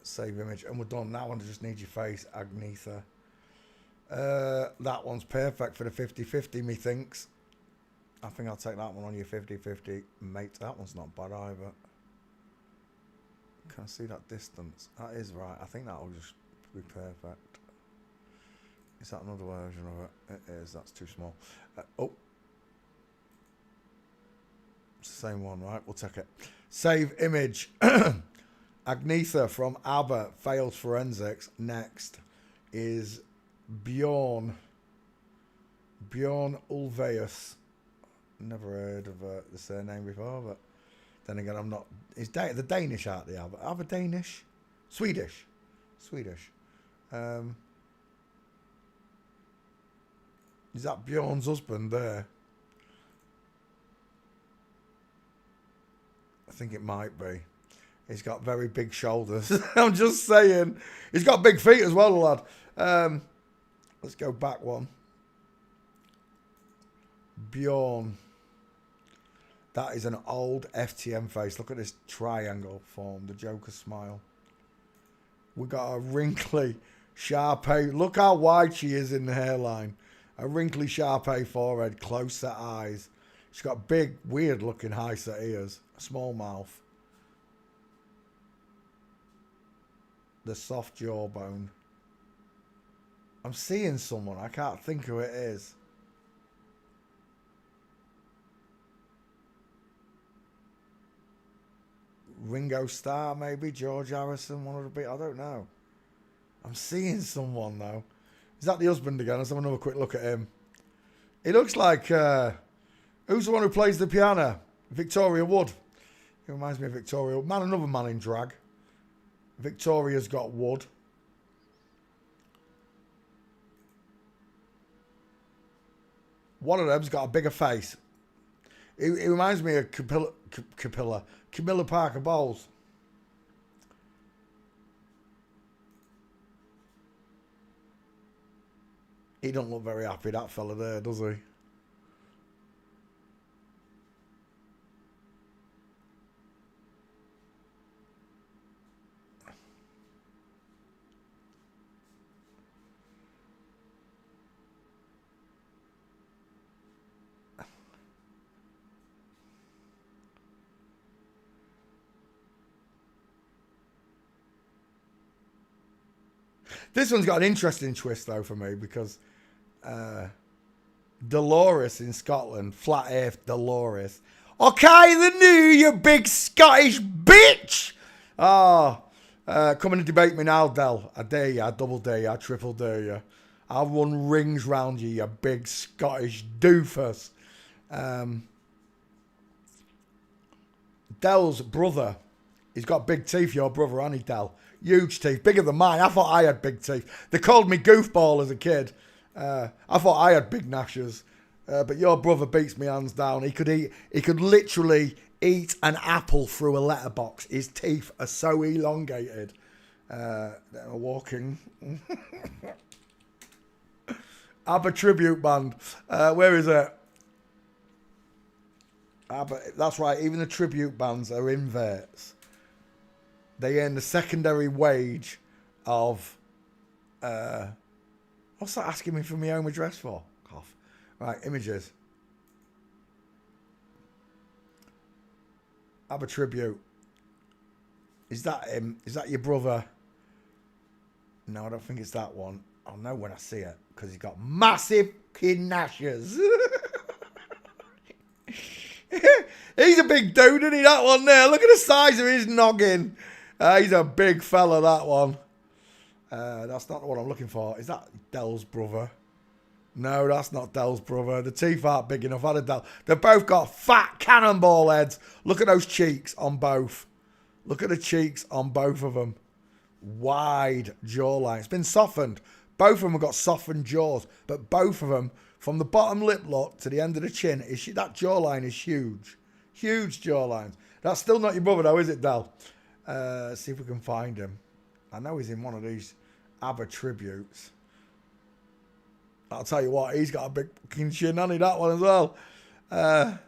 Save image. And we're done. That one just needs your face, Agnetha. That one's perfect for the 50-50, methinks. I think I'll take that one on your 50-50, mate. That one's not bad either. Can I see that distance? That is right. I think that will just be perfect. Is that another version of it? It is. That's too small. Oh. It's the same one, right? We'll take it. Save image. Agnetha from ABBA fails forensics. Next is Bjorn. Bjorn Ulvaeus. Never heard of the surname before, but then again, I'm not. Is the Danish out there? ABBA Danish? Swedish. Swedish. Is that Bjorn's husband there? I think it might be. He's got very big shoulders. I'm just saying. He's got big feet as well, lad. Let's go back one. Bjorn. That is an old FTM face. Look at this triangle form. The Joker smile. We got a wrinkly Sharpay. Look how wide she is in the hairline. A wrinkly Sharpay forehead. Close set eyes. She's got big, weird looking high set ears. A small mouth. The soft jawbone. I'm seeing someone. I can't think who it is. Ringo Starr, maybe? George Harrison, one of the big... I don't know. I'm seeing someone, though. Is that the husband again? Let's have another quick look at him. He looks like... who's the one who plays the piano? Victoria Wood. He reminds me of Victoria Wood. Another man in drag. Victoria's got Wood. One of them's got a bigger face. He reminds me of Camilla Parker Bowles. He don't look very happy, that fella there, does he? This one's got an interesting twist, though, for me, because Dolores in Scotland, Flat Earth Dolores. Okay, the new, you big Scottish bitch! Come and debate me now, Del. I dare you, I double dare you, I triple dare you. I'll run rings round you, you big Scottish doofus. Del's brother, he's got big teeth, your brother, hasn't he, Del? Huge teeth, bigger than mine. I thought I had big teeth. They called me goofball as a kid. I thought I had big gnashes. But your brother beats me hands down. He could literally eat an apple through a letterbox. His teeth are so elongated. They're walking. ABBA tribute band. Where is it? ABBA, that's right. Even the tribute bands are inverts. They earn the secondary wage of... what's that asking me for my home address for? Cough. Right, images. ABBA tribute. Is that him? Is that your brother? No, I don't think it's that one. I'll know when I see it, because he's got massive gnashes. He's a big dude, isn't he, that one there? Look at the size of his noggin. He's a big fella, that one. That's not what I'm looking for. Is that Del's brother? No, that's not Del's brother. The teeth aren't big enough. They've both got fat cannonball heads. Look at those cheeks on both. Look at the cheeks on both of them. Wide jawline. It's been softened. Both of them have got softened jaws. But both of them, from the bottom lip lock to the end of the chin, that jawline is huge. Huge jawlines. That's still not your brother though, is it, Del? See if we can find him. I know he's in one of these ABBA tributes. I'll tell you what, he's got a big fucking chin, hasn't he, that one as well. I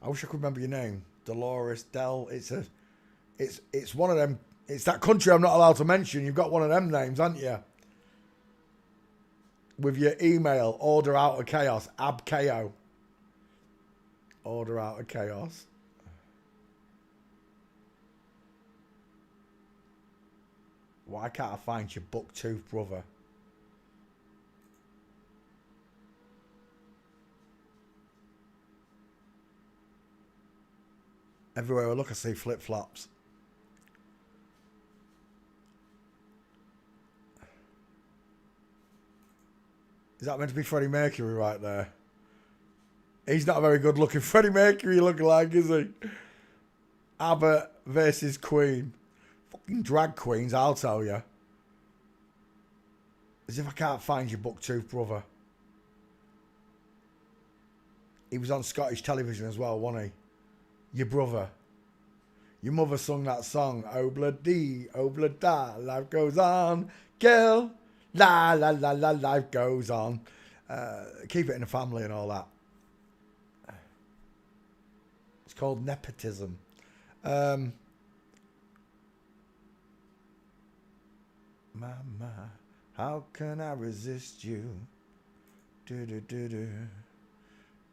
wish I could remember your name. Dolores, Del. It's one of them. It's that country I'm not allowed to mention. You've got one of them names, haven't you? With your email, order out of chaos, abko. Order out of chaos. Why can't I find your bucktooth brother? Everywhere I look, I see flip-flops. Is that meant to be Freddie Mercury right there? He's not a very good looking Freddie Mercury looking like, is he? ABBA versus Queen. Fucking drag queens, I'll tell you. As if I can't find your bucktooth brother. He was on Scottish television as well, wasn't he? Your brother. Your mother sung that song. Obla dee, obla da, life goes on. Girl, la la la la, life goes on. Keep it in the family and all that. It's called nepotism. Mama, how can I resist you? Do do do do.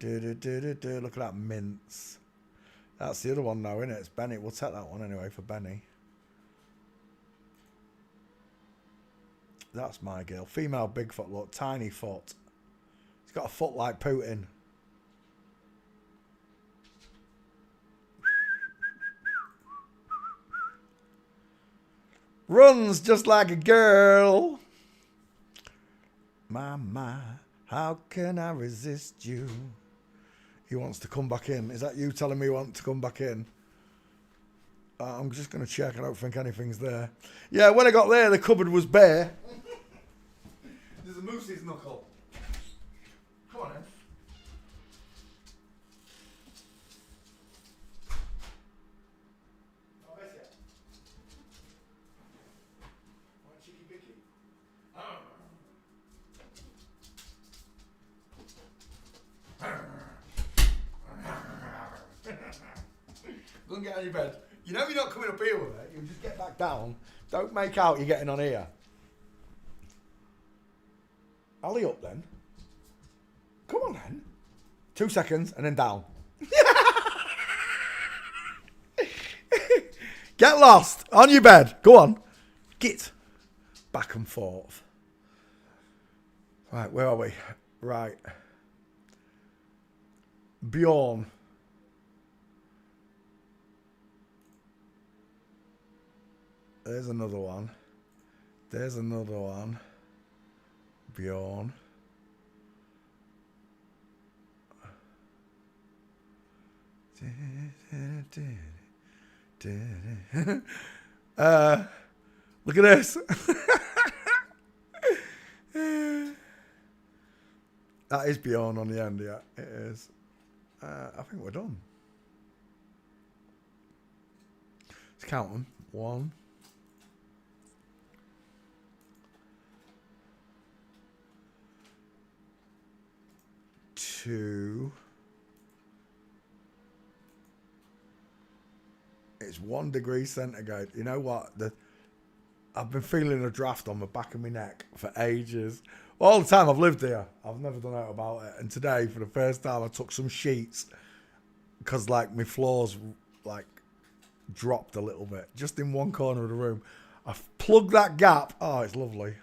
Do do do do do. Look at that mince. That's the other one now, isn't it? It's Benny. We'll take that one anyway for Benny. That's my girl. Female Bigfoot, look. Tiny foot. He's got a foot like Putin. Runs just like a girl. Mama, how can I resist you? He wants to come back in. Is that you telling me you want to come back in? I'm just going to check. I don't think anything's there. Yeah, when I got there, the cupboard was bare. There's a moose's knuckle. Come on, then. Oh, there's it. What, Chicky Bicky? Go and get on your bed. You know you're not coming up here with it. You just get back down. Don't make out you're getting on here. Alley up then. Come on then. 2 seconds and then down. Get lost. On your bed. Go on. Get back and forth. Right, where are we? Right. Bjorn. There's another one. There's another one. Bjorn. Look at this. That is Bjorn on the end, yeah, it is. I think we're done. Let's count them. 1, 2. It's 1 degree centigrade. You know what? I've been feeling a draft on the back of my neck for ages. All the time I've lived here, I've never done out about it. And today, for the first time, I took some sheets because, like, my floors, like, dropped a little bit. Just in one corner of the room. I've plugged that gap. Oh, it's lovely.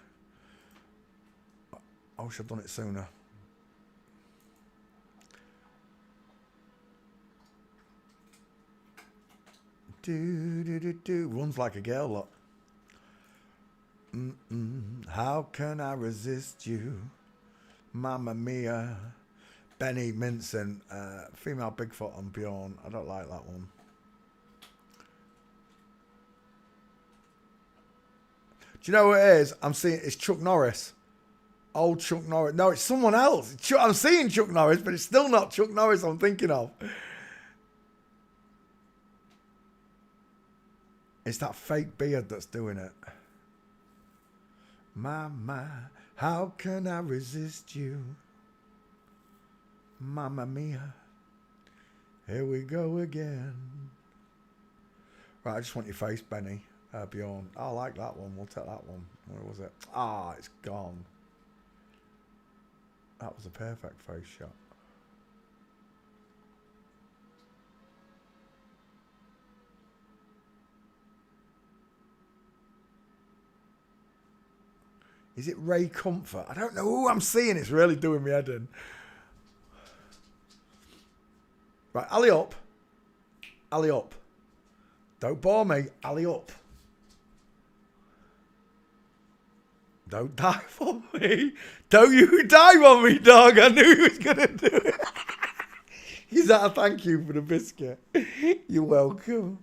I wish I'd done it sooner. Do. Runs like a girl, look. How can I resist you? Mamma mia. Benny Minson. Female Bigfoot on Bjorn. I don't like that one. Do you know what it is? I'm seeing it's Chuck Norris. Old Chuck Norris. No, it's someone else. I'm seeing Chuck Norris, but it's still not Chuck Norris I'm thinking of. It's that fake beard that's doing it. Mama, how can I resist you? Mamma mia. Here we go again. Right, I just want your face, Benny. Bjorn. I like that one. We'll take that one. Where was it? Ah, it's gone. That was a perfect face shot. Is it Ray Comfort? I don't know who I'm seeing. It's really doing me head in. Right, alley up. Alley up. Don't bore me. Alley up. Don't dive on me. Don't you dive on me, dog. I knew he was going to do it. Is that a thank you for the biscuit? You're welcome.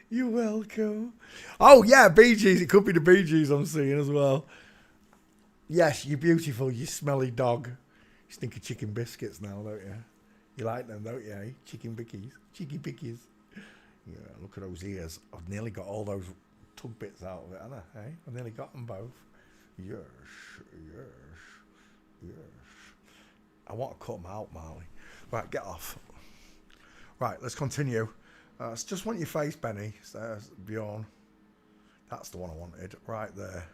You're welcome. Oh, yeah, Bee Gees. It could be the Bee Gees I'm seeing as well. Yes, you're beautiful, you smelly dog. You stink of chicken biscuits now, don't you? You like them, don't you? Eh? Chicken bickies. Cheeky bickies. Yeah, look at those ears. I've nearly got all those tug bits out of it, haven't I? Eh? I've nearly got them both. Yes, yes, yes. I want to cut them out, Marley. Right, get off. Right, let's continue. I just want your face, Benny. Bjorn. That's the one I wanted. Right there.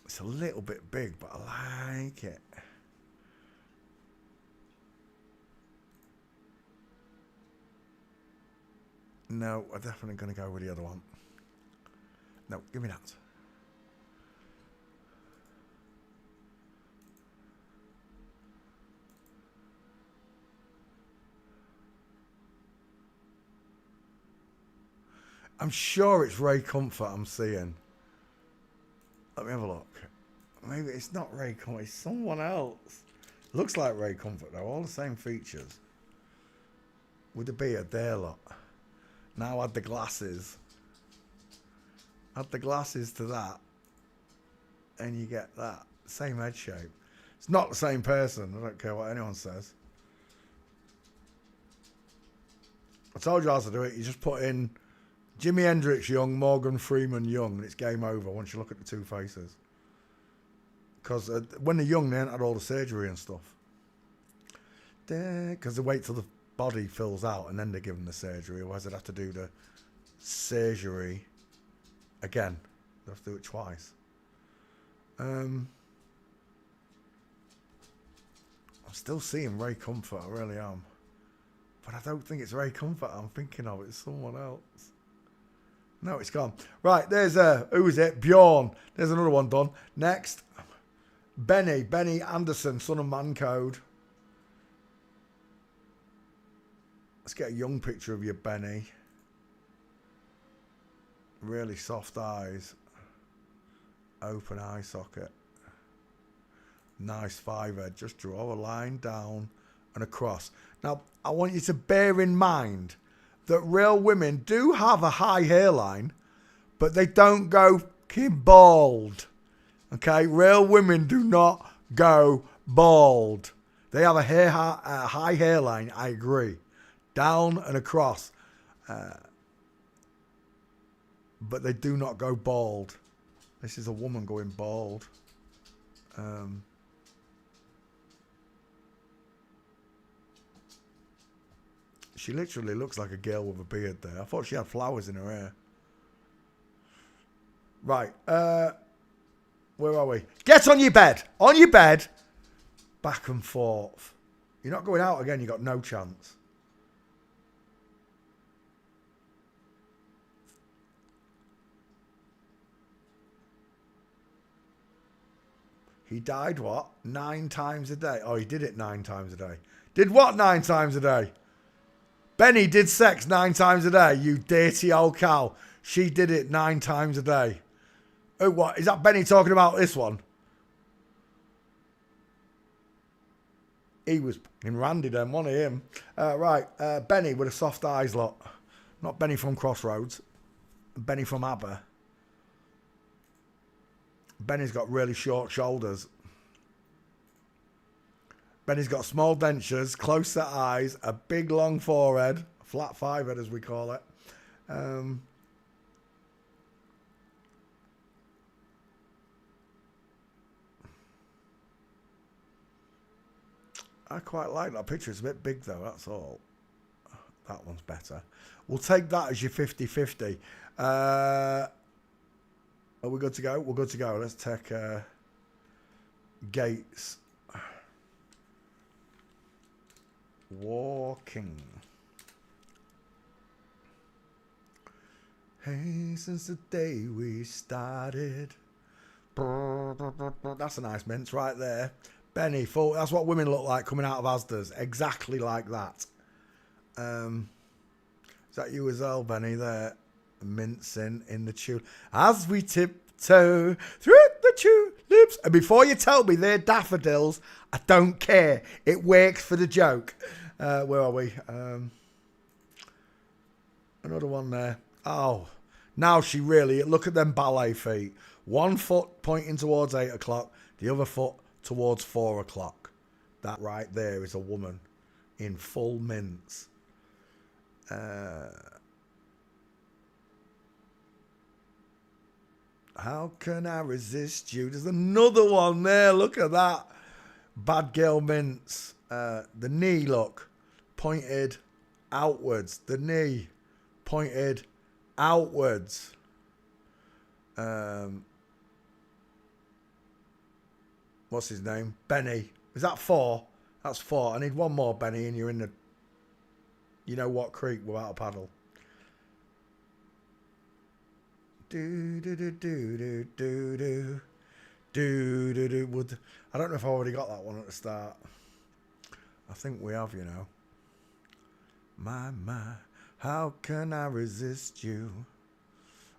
It's a little bit big, but I like it. No, I'm definitely going to go with the other one. No, give me that. I'm sure it's Ray Comfort I'm seeing. Let me have a look. Maybe it's not Ray Comfort, it's someone else. Looks like Ray Comfort though, all the same features. With the beard there, look. Now add the glasses. Add the glasses to that. And you get that. Same head shape. It's not the same person, I don't care what anyone says. I told you how to do it, you just put in Jimi Hendrix young, Morgan Freeman young, and it's game over once you look at the two faces. Because when they're young, they ain't had all the surgery and stuff. Because they wait till the body fills out and then they give them the surgery. Otherwise, they'd have to do the surgery again. They have to do it twice. I'm still seeing Ray Comfort, I really am. But I don't think it's Ray Comfort I'm thinking of. It's someone else. No, it's gone. Right, there's who is it? Bjorn. There's another one done. Next, Benny Anderson, son of Man Code. Let's get a young picture of you, Benny. Really soft eyes. Open eye socket. Nice five-head. Just draw a line down and across. Now, I want you to bear in mind that real women do have a high hairline, but they don't go bald. Okay? Real women do not go bald. They have a high hairline, I agree. Down and across. But they do not go bald. This is a woman going bald. She literally looks like a girl with a beard there. I thought she had flowers in her hair. Right. Where are we? Get on your bed. On your bed. Back and forth. You're not going out again. You got no chance. He died what? 9 times a day. Oh, he did it 9 times a day. Did what 9 times a day? Benny did sex 9 times a day, you dirty old cow. She did it 9 times a day. Oh, what? Is that Benny talking about this one? He was in Randy then, one of him. Right, Benny with a soft eyes lot. Not Benny from Crossroads. Benny from ABBA. Benny's got really short shoulders. Benny's got small dentures, close set eyes, a big long forehead, flat five head as we call it. I quite like that picture. It's a bit big though, that's all. That one's better. We'll take that as your 50-50. Are we good to go? We're good to go. Let's take Gates. Walking. Hey, since the day we started. That's a nice mince right there. Benny, full. That's what women look like coming out of Asda's. Exactly like that. Is that you as well, Benny? There, mincing in the tune as we tiptoe through the tulips. And before you tell me they're daffodils, I don't care. It works for the joke. Where are we? Another one there. Oh, now she really, look at them ballet feet. One foot pointing towards 8 o'clock, the other foot towards 4 o'clock. That right there is a woman in full mince. How can I resist you? There's another one there. Look at that. Bad girl mince. The knee, look. Pointed outwards. The knee pointed outwards. What's his name? Benny. Is that 4? That's 4. I need one more, Benny, and you're in the... You know what creek without a paddle. Do do do do do do do do do do. Would I don't know if I already got that one at the start. I think we have, you know. My, how can I resist you?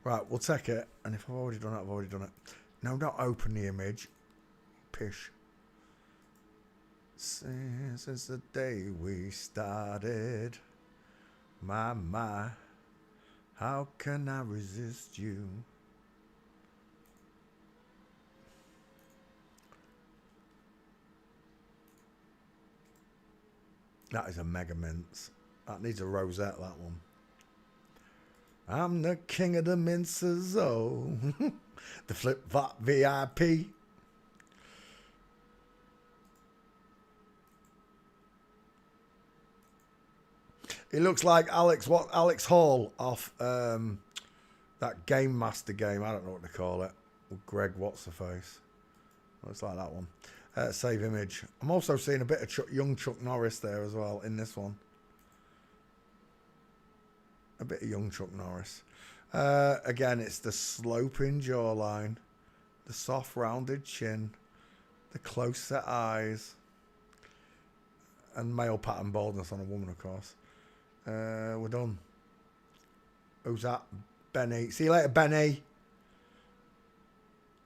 Right, we'll take it. And if I've already done it, I've already done it. No, not open the image. Pish. Since the day we started. My, how can I resist you? That is a mega mince. That needs a rosette, that one. I'm the king of the minces, oh. The flip-flop VIP. It looks like Alex Hall off that Game Master game. I don't know what to call it. Greg, what's the face? Looks like that one. Save image. I'm also seeing a bit of young Chuck Norris there as well in this one. A bit of young Chuck Norris. Again, it's the sloping jawline, the soft rounded chin, the close set eyes, and male pattern baldness on a woman, of course. We're done. Who's that? Benny. See you later, Benny.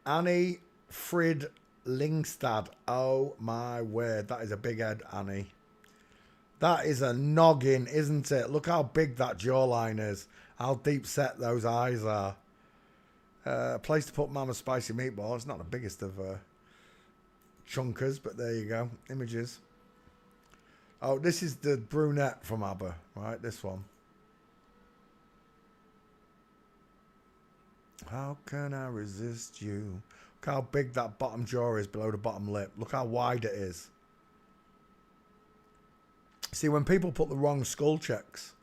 Annie Frid Lingstad. Oh my word. That is a big head, Annie. That is a noggin, isn't it? Look how big that jawline is. How deep set those eyes are. Place to put Mama's Spicy Meatball. It's not the biggest of chunkers, but there you go. Images. Oh, this is the brunette from ABBA, right? This one. How can I resist you? Look how big that bottom jaw is below the bottom lip. Look how wide it is. See, when people put the wrong skull checks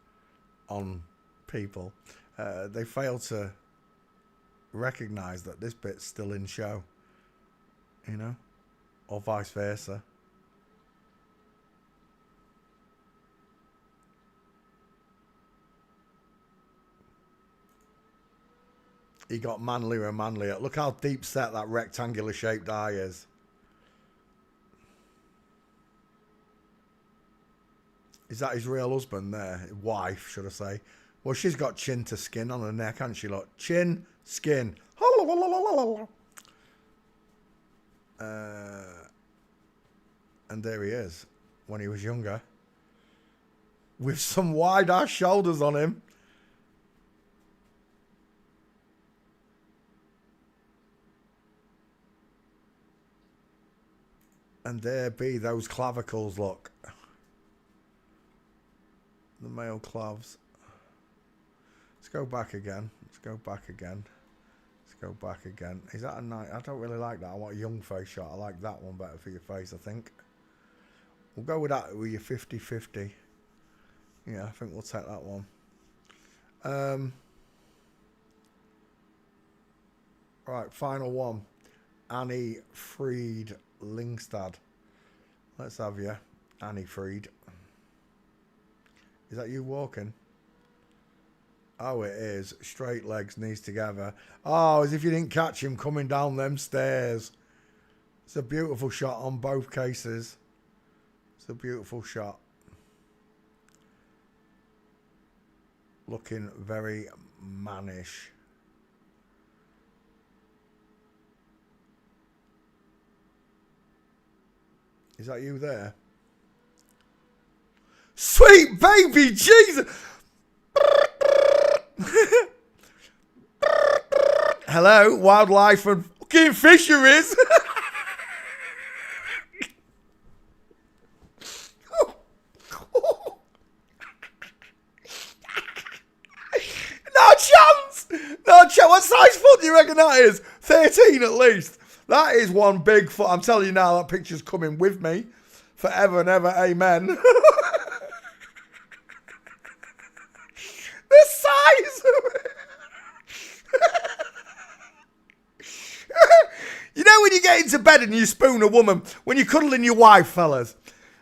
on people, they fail to recognise that this bit's still in show. You know? Or vice versa. He got manlier and manlier. Look how deep set that rectangular shaped eye is. Is that his real husband there? Wife, should I say. Well, she's got chin to skin on her neck, hasn't she? Look, chin, skin. And there he is, when he was younger. With some wide-ass shoulders on him. And there be those clavicles, look. The male clavs. Let's go back again. Let's go back again. Let's go back again. Is that a nice? I don't really like that. I want a young face shot. I like that one better for your face, I think. We'll go with that with your 50-50. Yeah, I think we'll take that one. Right, final one. Annie Fried Lingstad. Let's have you. Annie Fried. Is that you walking? Oh, it is. Straight legs, knees together. Oh, as if you didn't catch him coming down them stairs. It's a beautiful shot on both cases. It's a beautiful shot. Looking very mannish. Is that you there? Sweet baby Jesus! Hello, wildlife and fucking fisheries. No chance! No chance. What size foot do you reckon that is? 13 at least. That is one big foot. I'm telling you now, that picture's coming with me forever and ever. Amen. The size of it. You know when you get into bed and you spoon a woman, when you're cuddling your wife, fellas,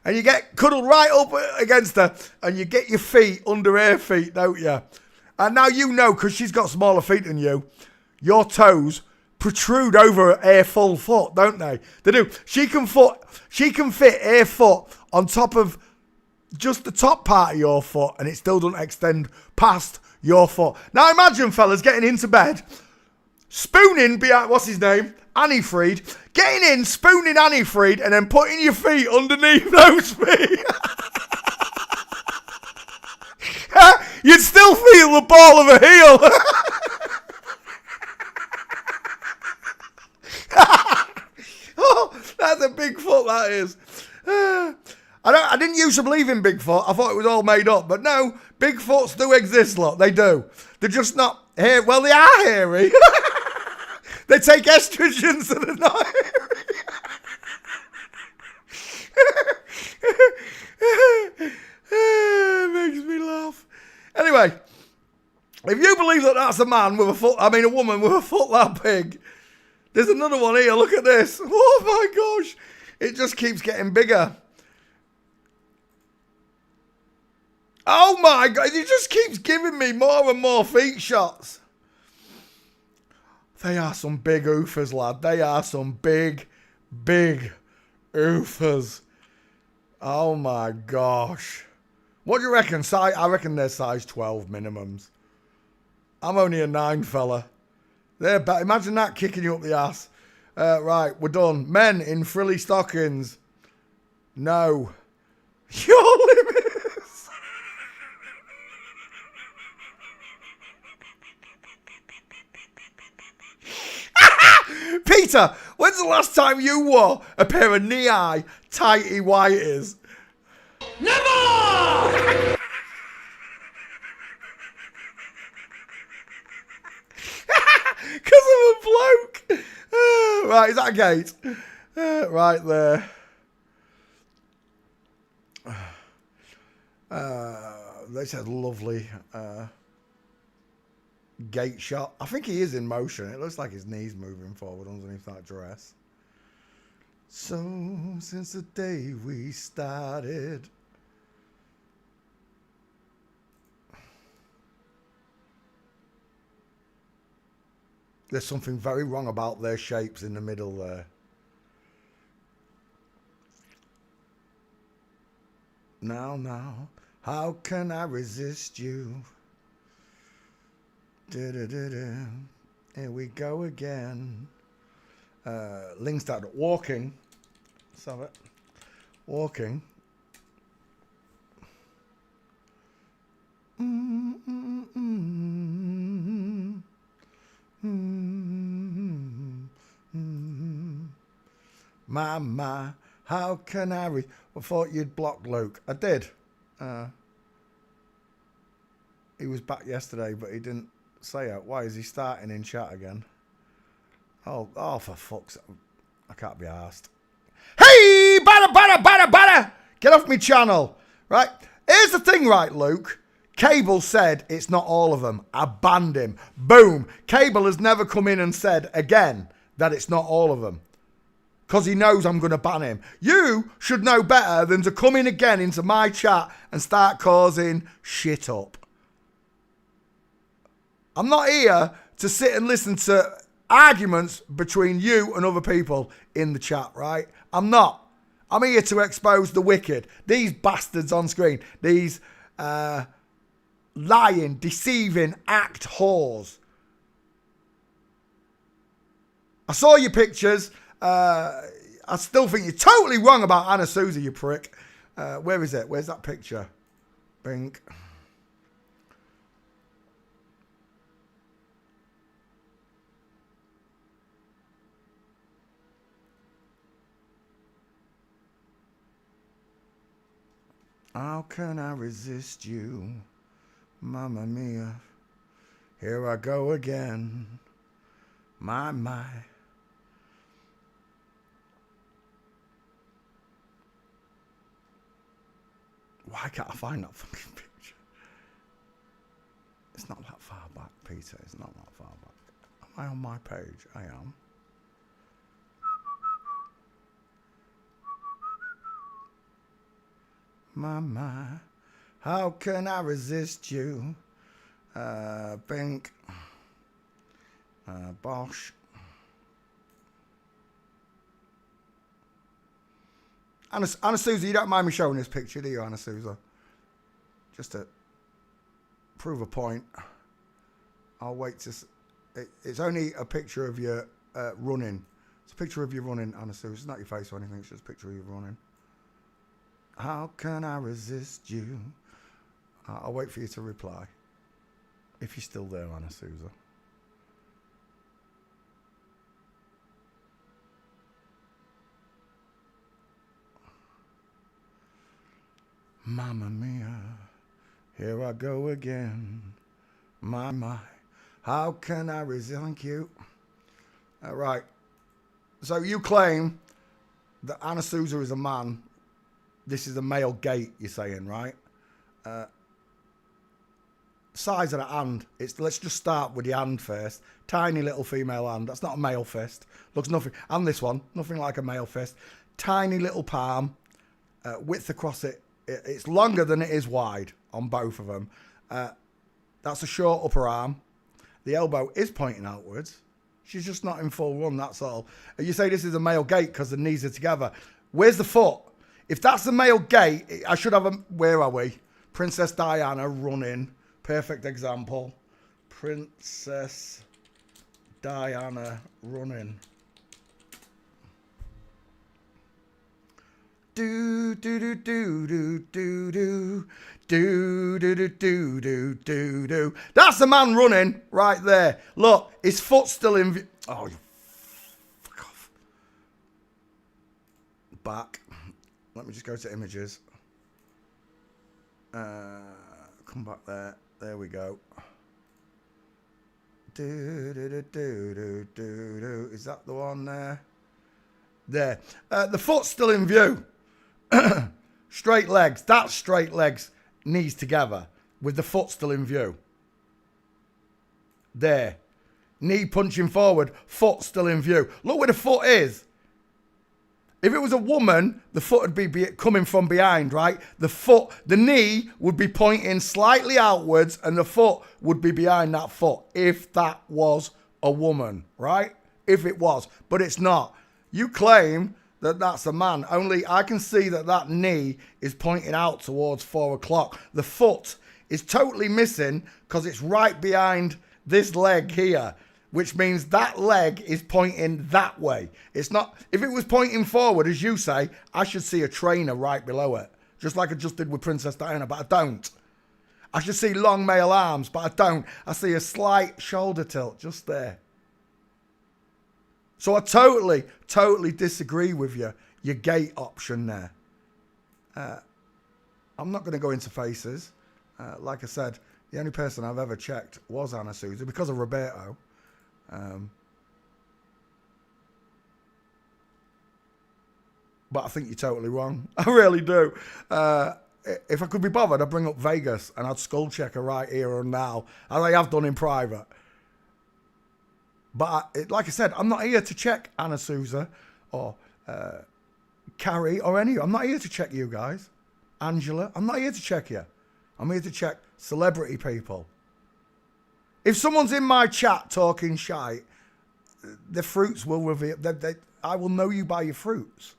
and you get cuddled right up against her and you get your feet under her feet, don't you? And now you know, because she's got smaller feet than you, your toes protrude over her full foot, don't they? They do. She can fit her foot on top of just the top part of your foot, and it still doesn't extend past your foot. Now imagine, fellas, getting into bed, spooning behind, what's his name? Annie Fried. Getting in, spooning Annie Fried, and then putting your feet underneath those feet. You'd still feel the ball of a heel. Oh, that's a Bigfoot, that is. I didn't used to believe in Bigfoot. I thought it was all made up. But no, Bigfoots do exist, look. They do. They're just not hairy. Well, they are hairy. They take estrogens so they're not hairy. It makes me laugh. Anyway, if you believe that that's a man with a foot, I mean a woman with a foot that big, there's another one here. Look at this. Oh my gosh. It just keeps getting bigger. Oh my God. It just keeps giving me more and more feet shots. They are some big oofers, lad. They are some big, big oofers. Oh my gosh. What do you reckon? I reckon they're size 12 minimums. I'm only a 9 fella. They're bad. Imagine that kicking you up the ass. Right, we're done. Men in frilly stockings. No. Your limits. Peter, when's the last time you wore a pair of knee-high, tighty whities? Never! Because I'm a bloke. Right, is that a gate? Right there. They said lovely gate shot. I think he is in motion. It looks like his knees moving forward underneath that dress. So, since the day we started. There's something very wrong about their shapes in the middle there. Now, how can I resist you? Here we go again. Lingstad, walking. Let's have it. Walking. My, How can I thought you'd block Luke. I did. He was back yesterday, but he didn't say it. Why is he starting in chat again? Oh, for fuck's sake. I can't be arsed. Hey, butter! Get off me channel. Right? Here's the thing, right, Luke? Cable said it's not all of them. I banned him. Boom. Cable has never come in and said again that it's not all of them. Because he knows I'm going to ban him. You should know better than to come in again into my chat and start causing shit up. I'm not here to sit and listen to arguments between you and other people in the chat, right? I'm not. I'm here to expose the wicked. These bastards on screen. These lying, deceiving, act whores. I saw your pictures. I still think you're totally wrong about Anna Souza, you prick. Where is it? Where's that picture? Bink. How can I resist you? Mamma mia. Here I go again. My. Why can't I find that fucking picture? It's not that far back, Peter. It's not that far back. Am I on my page? I am. My. How can I resist you? Bink. Bosh. Anna Souza, you don't mind me showing this picture, do you, Anna Souza? Just to prove a point. I'll wait to... It's only a picture of you running. It's a picture of you running, Anna Souza. It's not your face or anything. It's just a picture of you running. How can I resist you? I'll wait for you to reply. If you're still there, Anna Souza. Mamma mia, here I go again. My. How can I resist? Thank you. All right. So you claim that Anna Souza is a man. This is a male gate, you're saying, right? Size of the hand. Let's just start with the hand first. Tiny little female hand. That's not a male fist. Looks nothing. And this one, nothing like a male fist. Tiny little palm. Width across it. It's longer than it is wide on both of them. That's a short upper arm. The elbow is pointing outwards. She's just not in full run, that's all. You say this is a male gait because the knees are together. Where's the foot? If that's the male gait, I should have a... Where are we? Princess Diana running. Perfect example. Princess Diana running. Do do do do do do do do do do do do do do. That's the man running right there. Look, his foot's still in view. Oh, you fuck off. Back. Let me just go to images. Come back there. There we go. Do do do do do do do. Is that the one there? There. The foot's still in view. Straight legs. That's straight legs. Knees together. With the foot still in view. There. Knee punching forward. Foot still in view. Look where the foot is. If it was a woman, the foot would be coming from behind, right? The knee would be pointing slightly outwards and the foot would be behind that foot. If that was a woman, right? If it was. But it's not. You claim that that's a man. Only I can see that knee is pointing out towards 4 o'clock. The foot is totally missing because it's right behind this leg here, which means that leg is pointing that way. It's not, if it was pointing forward, as you say, I should see a trainer right below it, just like I just did with Princess Diana, but I don't. I should see long male arms, but I don't. I see a slight shoulder tilt just there. So I totally disagree with you. your gate option there. I'm not going to go into faces. Like I said, the only person I've ever checked was Anna Sousa because of Roberto. But I think you're totally wrong. I really do. If I could be bothered, I'd bring up Vegas and I'd skull check her right here and now, as I have done in private. But like I said, I'm not here to check Anna Sousa or Carrie or any. I'm not here to check you guys. Angela, I'm not here to check you. I'm here to check celebrity people. If someone's in my chat talking shite, the fruits will reveal. I will know you by your fruits.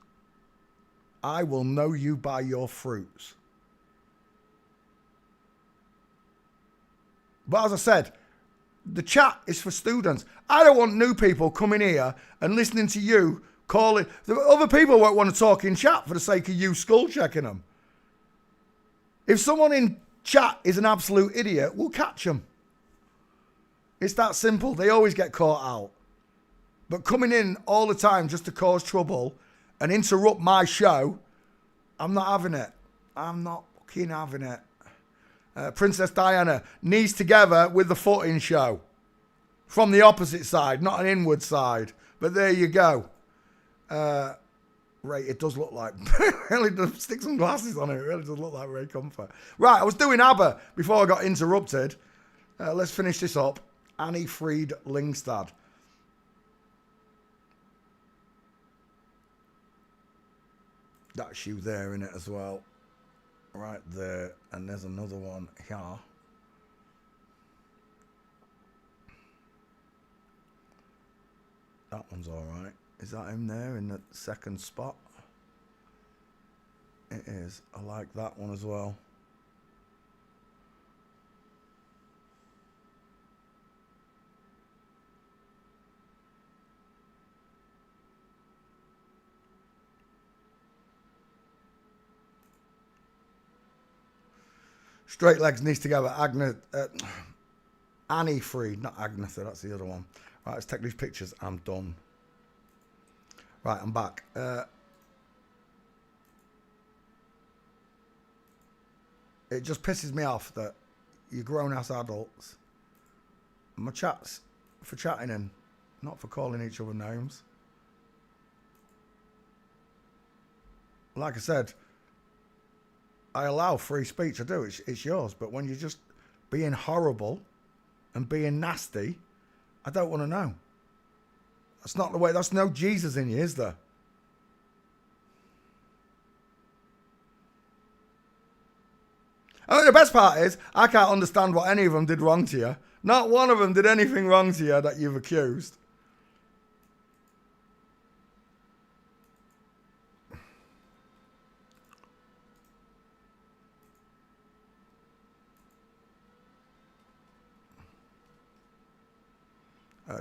I will know you by your fruits. But as I said, the chat is for students. I don't want new people coming here and listening to you calling. The other people won't want to talk in chat for the sake of you skull checking them. If someone in chat is an absolute idiot, we'll catch them. It's that simple. They always get caught out. But coming in all the time just to cause trouble and interrupt my show, I'm not having it. I'm not fucking having it. Princess Diana, knees together with the footing show. From the opposite side, not an inward side. But there you go. Right, it does look like, really does stick some glasses on it. It really does look like Ray Comfort. Right, I was doing ABBA before I got interrupted. Let's finish this up. Annie Fried Lyngstad. That's you there in it as well. Right there. And there's another one here. That one's all right. Is that him there in the second spot? It is. I like that one as well. Straight legs, knees together. Annie Fried, not Agnetha, that's the other one. Right, let's take these pictures. I'm done. Right, I'm back. It just pisses me off that you're grown-ass adults. My chat's for chatting in, not for calling each other names. Like I said, I allow free speech. I do. It's yours. But when you're just being horrible and being nasty, I don't want to know. That's not the way. That's no Jesus in you, is there? I mean, the best part is I can't understand what any of them did wrong to you. Not one of them did anything wrong to you that you've accused.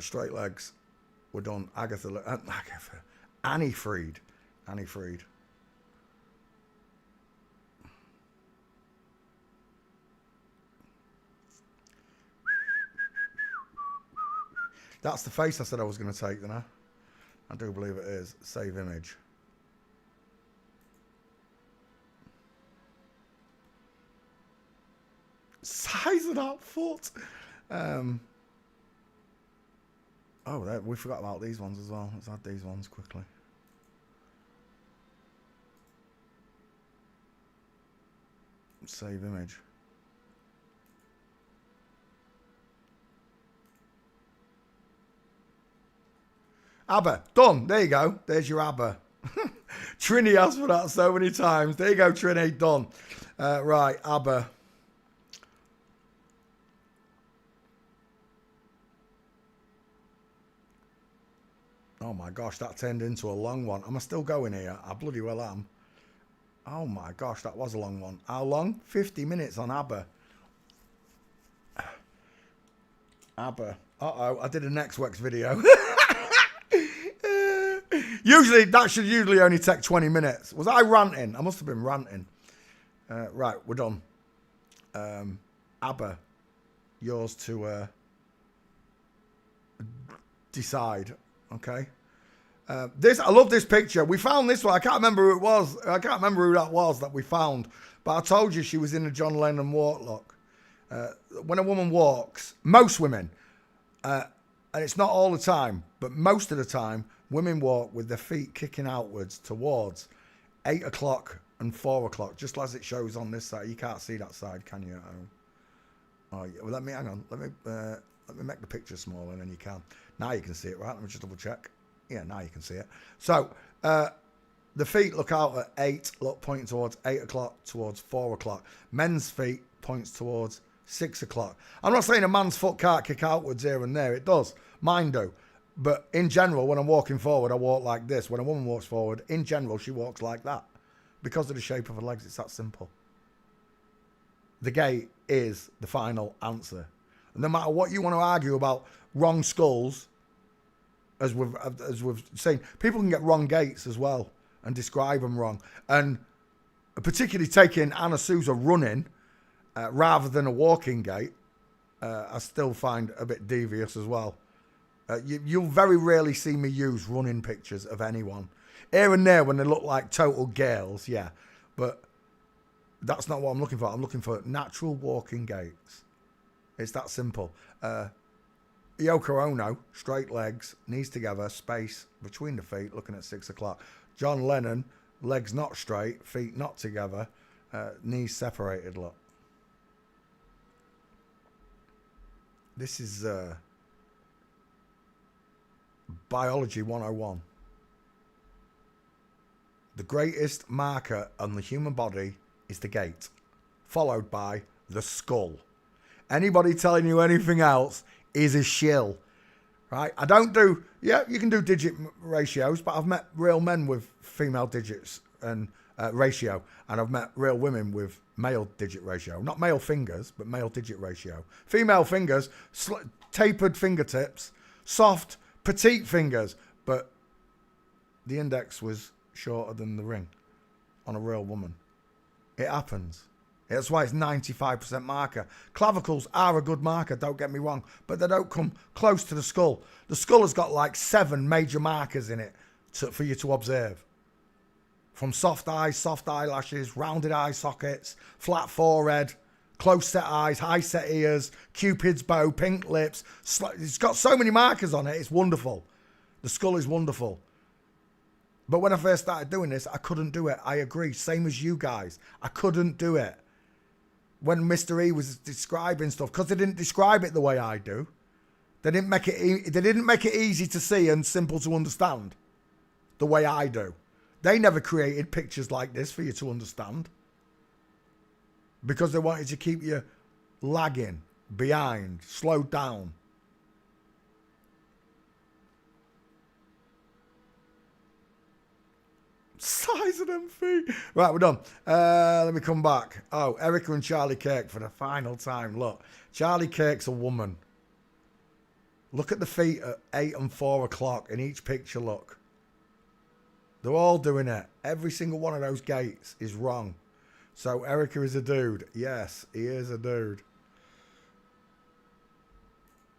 Straight legs. We're done. Annie Fried. Annie Fried. That's the face I said I was going to take, didn't I? I do believe it is. Save image. Size of that foot. Oh, we forgot about these ones as well. Let's add these ones quickly. Save image. ABBA. Done. There you go. There's your ABBA. Trini asked for that so many times. There you go, Trini. Done. Right, ABBA. Oh my gosh, that turned into a long one. Am I still going here? I bloody well am. Oh my gosh, that was a long one. How long? 50 minutes on ABBA. ABBA. Uh-oh, I did a Next Wex video. Usually, that should usually only take 20 minutes. Was I ranting? I must have been ranting. Right, we're done. ABBA. Yours to decide. Okay. I love this picture. We found this one. I can't remember who it was. I can't remember who that was that we found. But I told you she was in a John Lennon walk look. When a woman walks, most women, and it's not all the time, but most of the time, women walk with their feet kicking outwards towards 8 o'clock and 4 o'clock, just as it shows on this side. You can't see that side, can you? Oh, yeah. Well, hang on. Let me make the picture smaller, and then you can. Now you can see it, right? Let me just double check. Yeah, now you can see it. So the feet look out at 8, look pointing towards 8 o'clock, towards 4 o'clock. Men's feet points towards 6 o'clock. I'm not saying a man's foot can't kick outwards here and there. It does. Mine do. But in general, when I'm walking forward, I walk like this. When a woman walks forward, in general, she walks like that. Because of the shape of her legs, it's that simple. The gate is the final answer. And no matter what you want to argue about wrong skulls, as we've seen, people can get wrong gaits as well and describe them wrong. And particularly taking Anna Sousa running rather than a walking gait, I still find a bit devious as well. You'll very rarely see me use running pictures of anyone. Here and there when they look like total girls, yeah. But that's not what I'm looking for. I'm looking for natural walking gaits. It's that simple. Yoko Ono, straight legs, knees together, space between the feet, looking at 6 o'clock. John Lennon, legs not straight, feet not together, knees separated, look. This is Biology 101. The greatest marker on the human body is the gait, followed by the skull. Anybody telling you anything else is a shill, right? I don't do, yeah, you can do digit ratios, but I've met real men with female digits and ratio, and I've met real women with male digit ratio. Not male fingers, but male digit ratio. Female fingers, tapered fingertips, soft, petite fingers, but the index was shorter than the ring on a real woman. It happens. That's why it's 95% marker. Clavicles are a good marker, don't get me wrong, but they don't come close to the skull. The skull has got like 7 major markers in it for you to observe. From soft eyes, soft eyelashes, rounded eye sockets, flat forehead, close set eyes, high set ears, Cupid's bow, pink lips. It's got so many markers on it, it's wonderful. The skull is wonderful. But when I first started doing this, I couldn't do it. I agree. Same as you guys. I couldn't do it. When Mr. E was describing stuff, because they didn't describe it the way I do. They didn't make it easy to see and simple to understand the way I do. They never created pictures like this for you to understand. Because they wanted to keep you lagging, behind, slowed down. Size of them feet. Right, we're done. Let me come back. Oh, Erica and Charlie Kirk for the final time. Look, Charlie Kirk's a woman. Look at the feet at 8 and 4 o'clock in each picture, look. They're all doing it. Every single one of those gates is wrong. So Erica is a dude. Yes, he is a dude.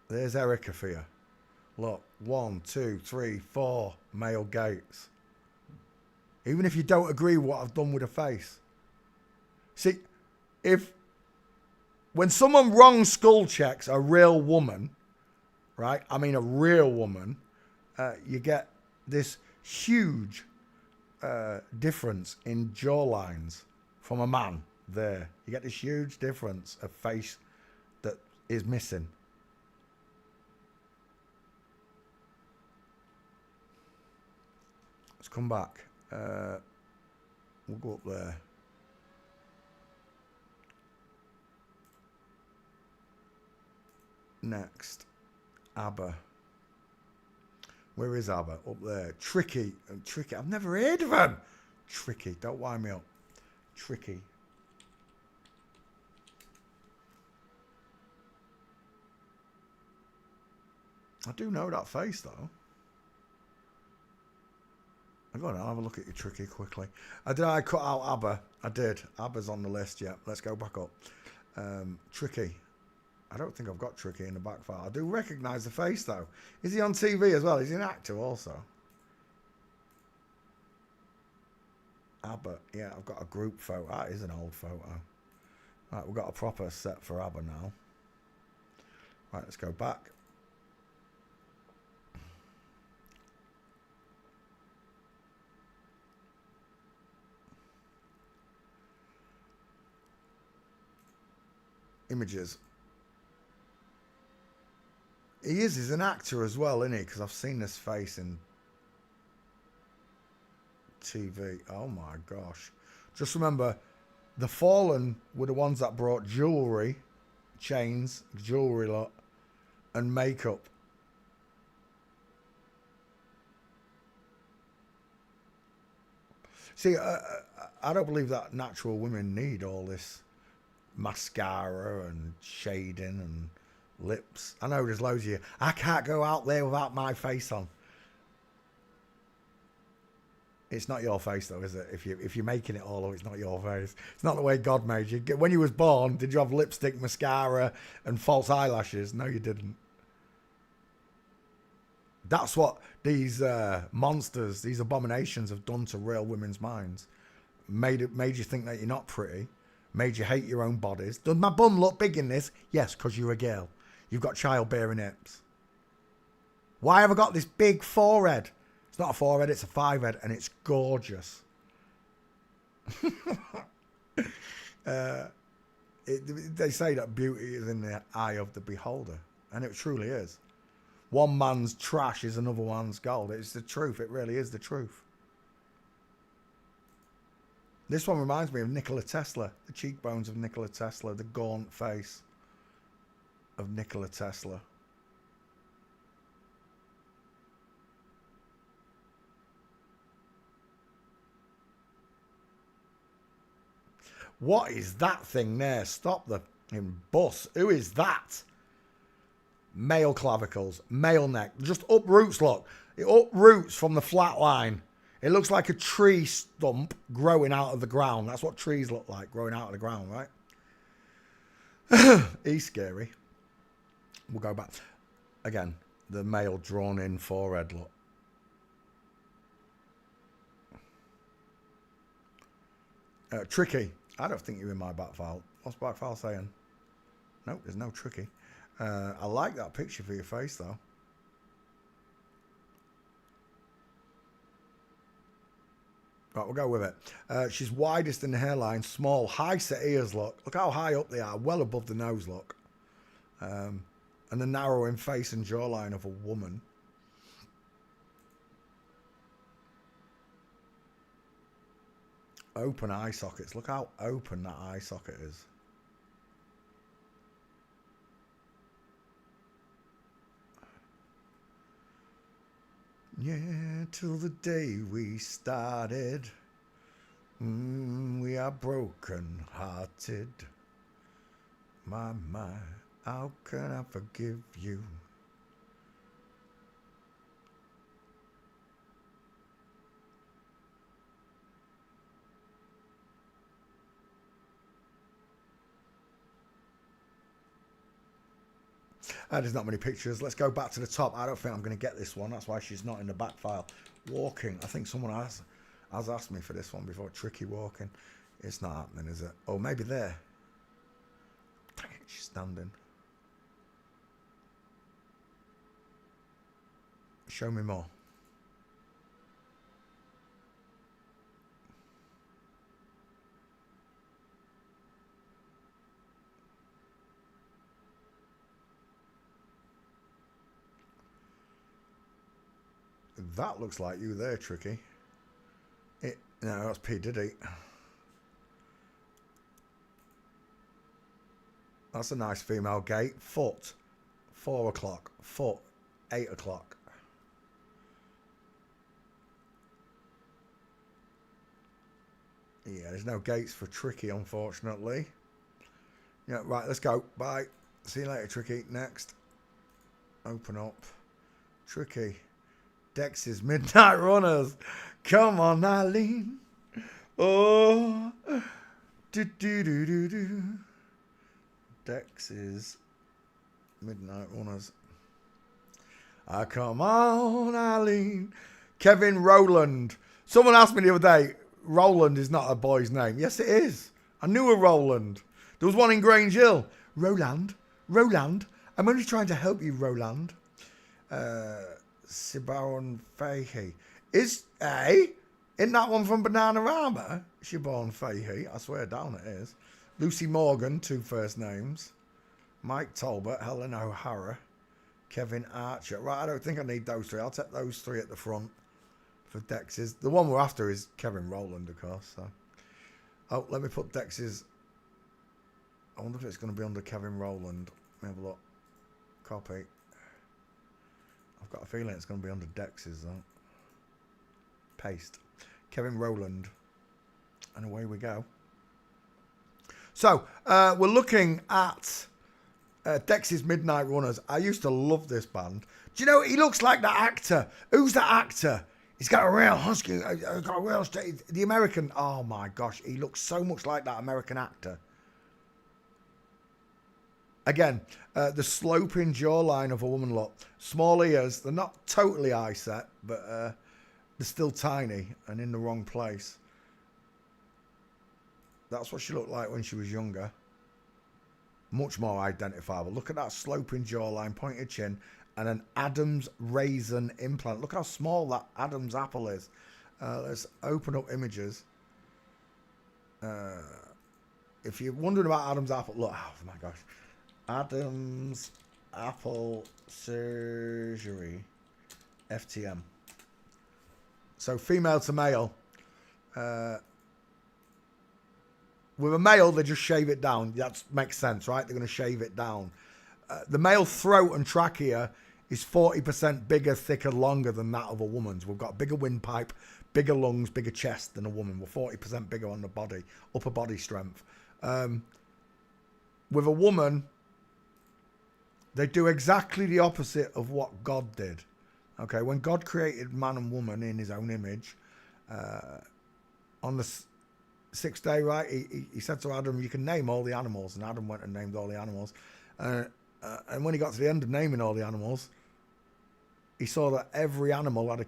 There's Erica for you. Look, 1, 2, 3, 4 male gates. Even if you don't agree with what I've done with her face. See, when someone wrong skull checks a real woman, right? I mean a real woman, you get this huge difference in jawlines from a man there. You get this huge difference of face that is missing. Let's come back. We'll go up there. Next, ABBA. Where is ABBA? Up there. Tricky. Tricky. I've never heard of him. Tricky. Don't wind me up. Tricky. I do know that face though. I'll have a look at you, Tricky, quickly. Did I cut out ABBA? I did. ABBA's on the list, yeah. Let's go back up. Tricky. I don't think I've got Tricky in the back file. I do recognise the face, though. Is he on TV as well? Is he an actor also? ABBA. Yeah, I've got a group photo. That is an old photo. Right, we've got a proper set for ABBA now. Right, let's go back. Images. He's an actor as well, isn't he? Because I've seen this face in TV. Oh my gosh. Just remember, the Fallen were the ones that brought jewellery, chains, jewellery lot, and makeup. See, I don't believe that natural women need all this mascara and shading and lips. I know there's loads of you. I can't go out there without my face on. It's not your face though, is it? If you're making it all up, it's not your face. It's not the way God made you. When you was born, did you have lipstick, mascara, and false eyelashes? No, you didn't. That's what these monsters, these abominations have done to real women's minds. Made you think that you're not pretty. Made you hate your own bodies. Does my bum look big in this? Yes, because you're a girl. You've got childbearing hips. Why have I got this big forehead? It's not a forehead, it's a fivehead, and it's gorgeous. They say that beauty is in the eye of the beholder, and it truly is. One man's trash is another man's gold. It's the truth. It really is the truth. This one reminds me of Nikola Tesla. The cheekbones of Nikola Tesla. The gaunt face of Nikola Tesla. What is that thing there? Stop the bus. Who is that? Male clavicles, male neck. Just uproots, look. It uproots from the flat line. It looks like a tree stump growing out of the ground. That's what trees look like, growing out of the ground, right? He's scary. We'll go back. Again, the male drawn in forehead look. Tricky. I don't think you're in my back file. What's back file saying? Nope, there's no Tricky. I like that picture for your face, though. Right, we'll go with it. She's widest in the hairline, small, high set ears, look. Look how high up they are, well above the nose, look. And the narrowing face and jawline of a woman. Open eye sockets. Look how open that eye socket is. Yeah, till the day we started, we are broken hearted. My, how can I forgive you? There's not many pictures. Let's go back to the top. I don't think I'm going to get this one. That's why she's not in the back file. Walking. I think someone has asked me for this one before. Tricky walking. It's not happening, is it? Oh, maybe there. Dang it, she's standing. Show me more. That looks like you there, Tricky. No, that's P. Diddy. That's a nice female gait. Foot, 4 o'clock. Foot, 8 o'clock. Yeah, there's no gates for Tricky, unfortunately. Yeah, right, let's go. Bye. See you later, Tricky. Next. Open up. Tricky. Dex's Midnight Runners. Come on, Eileen. Oh. Do. Dex's Midnight Runners. Come on, Eileen. Kevin Rowland. Someone asked me the other day, Roland is not a boy's name. Yes, it is. I knew a Roland. There was one in Grange Hill. Roland. I'm only trying to help you, Roland. Siobhan Fahey. Isn't that one from Bananarama? Siobhan Fahey. I swear down it is. Lucy Morgan, 2 first names. Mike Talbot, Helen O'Hara, Kevin Archer. Right, I don't think I need those 3. I'll take those 3 at the front for Dex's. The one we're after is Kevin Rowland, of course. So. Oh, let me put Dex's. I wonder if it's going to be under Kevin Rowland. Let me have a look. Copy. I've got a feeling it's going to be under Dex's, though. Paste. Kevin Rowland. And away we go. So, we're looking at Dex's Midnight Runners. I used to love this band. Do you know, he looks like the actor. Who's the actor? He's got a real husky, got a real, the American, oh my gosh, he looks so much like that American actor. Again, the sloping jawline of a woman look. Small ears, they're not totally eye set, but they're still tiny and in the wrong place. That's what she looked like when she was younger. Much more identifiable. Look at that sloping jawline, pointed chin, and an Adam's raisin implant. Look how small that Adam's apple is. Let's open up images. If you're wondering about Adam's apple, look, oh my gosh. Adam's apple surgery. FTM. So female to male. With a male, they just shave it down. That makes sense, right? They're going to shave it down. The male throat and trachea is 40% bigger, thicker, longer than that of a woman's. We've got bigger windpipe, bigger lungs, bigger chest than a woman. We're 40% bigger on the body, upper body strength. With a woman, they do exactly the opposite of what God did. Okay, when God created man and woman in his own image, on the 6th day, right, he said to Adam, you can name all the animals. And Adam went and named all the animals. And when he got to the end of naming all the animals, he saw that every animal had a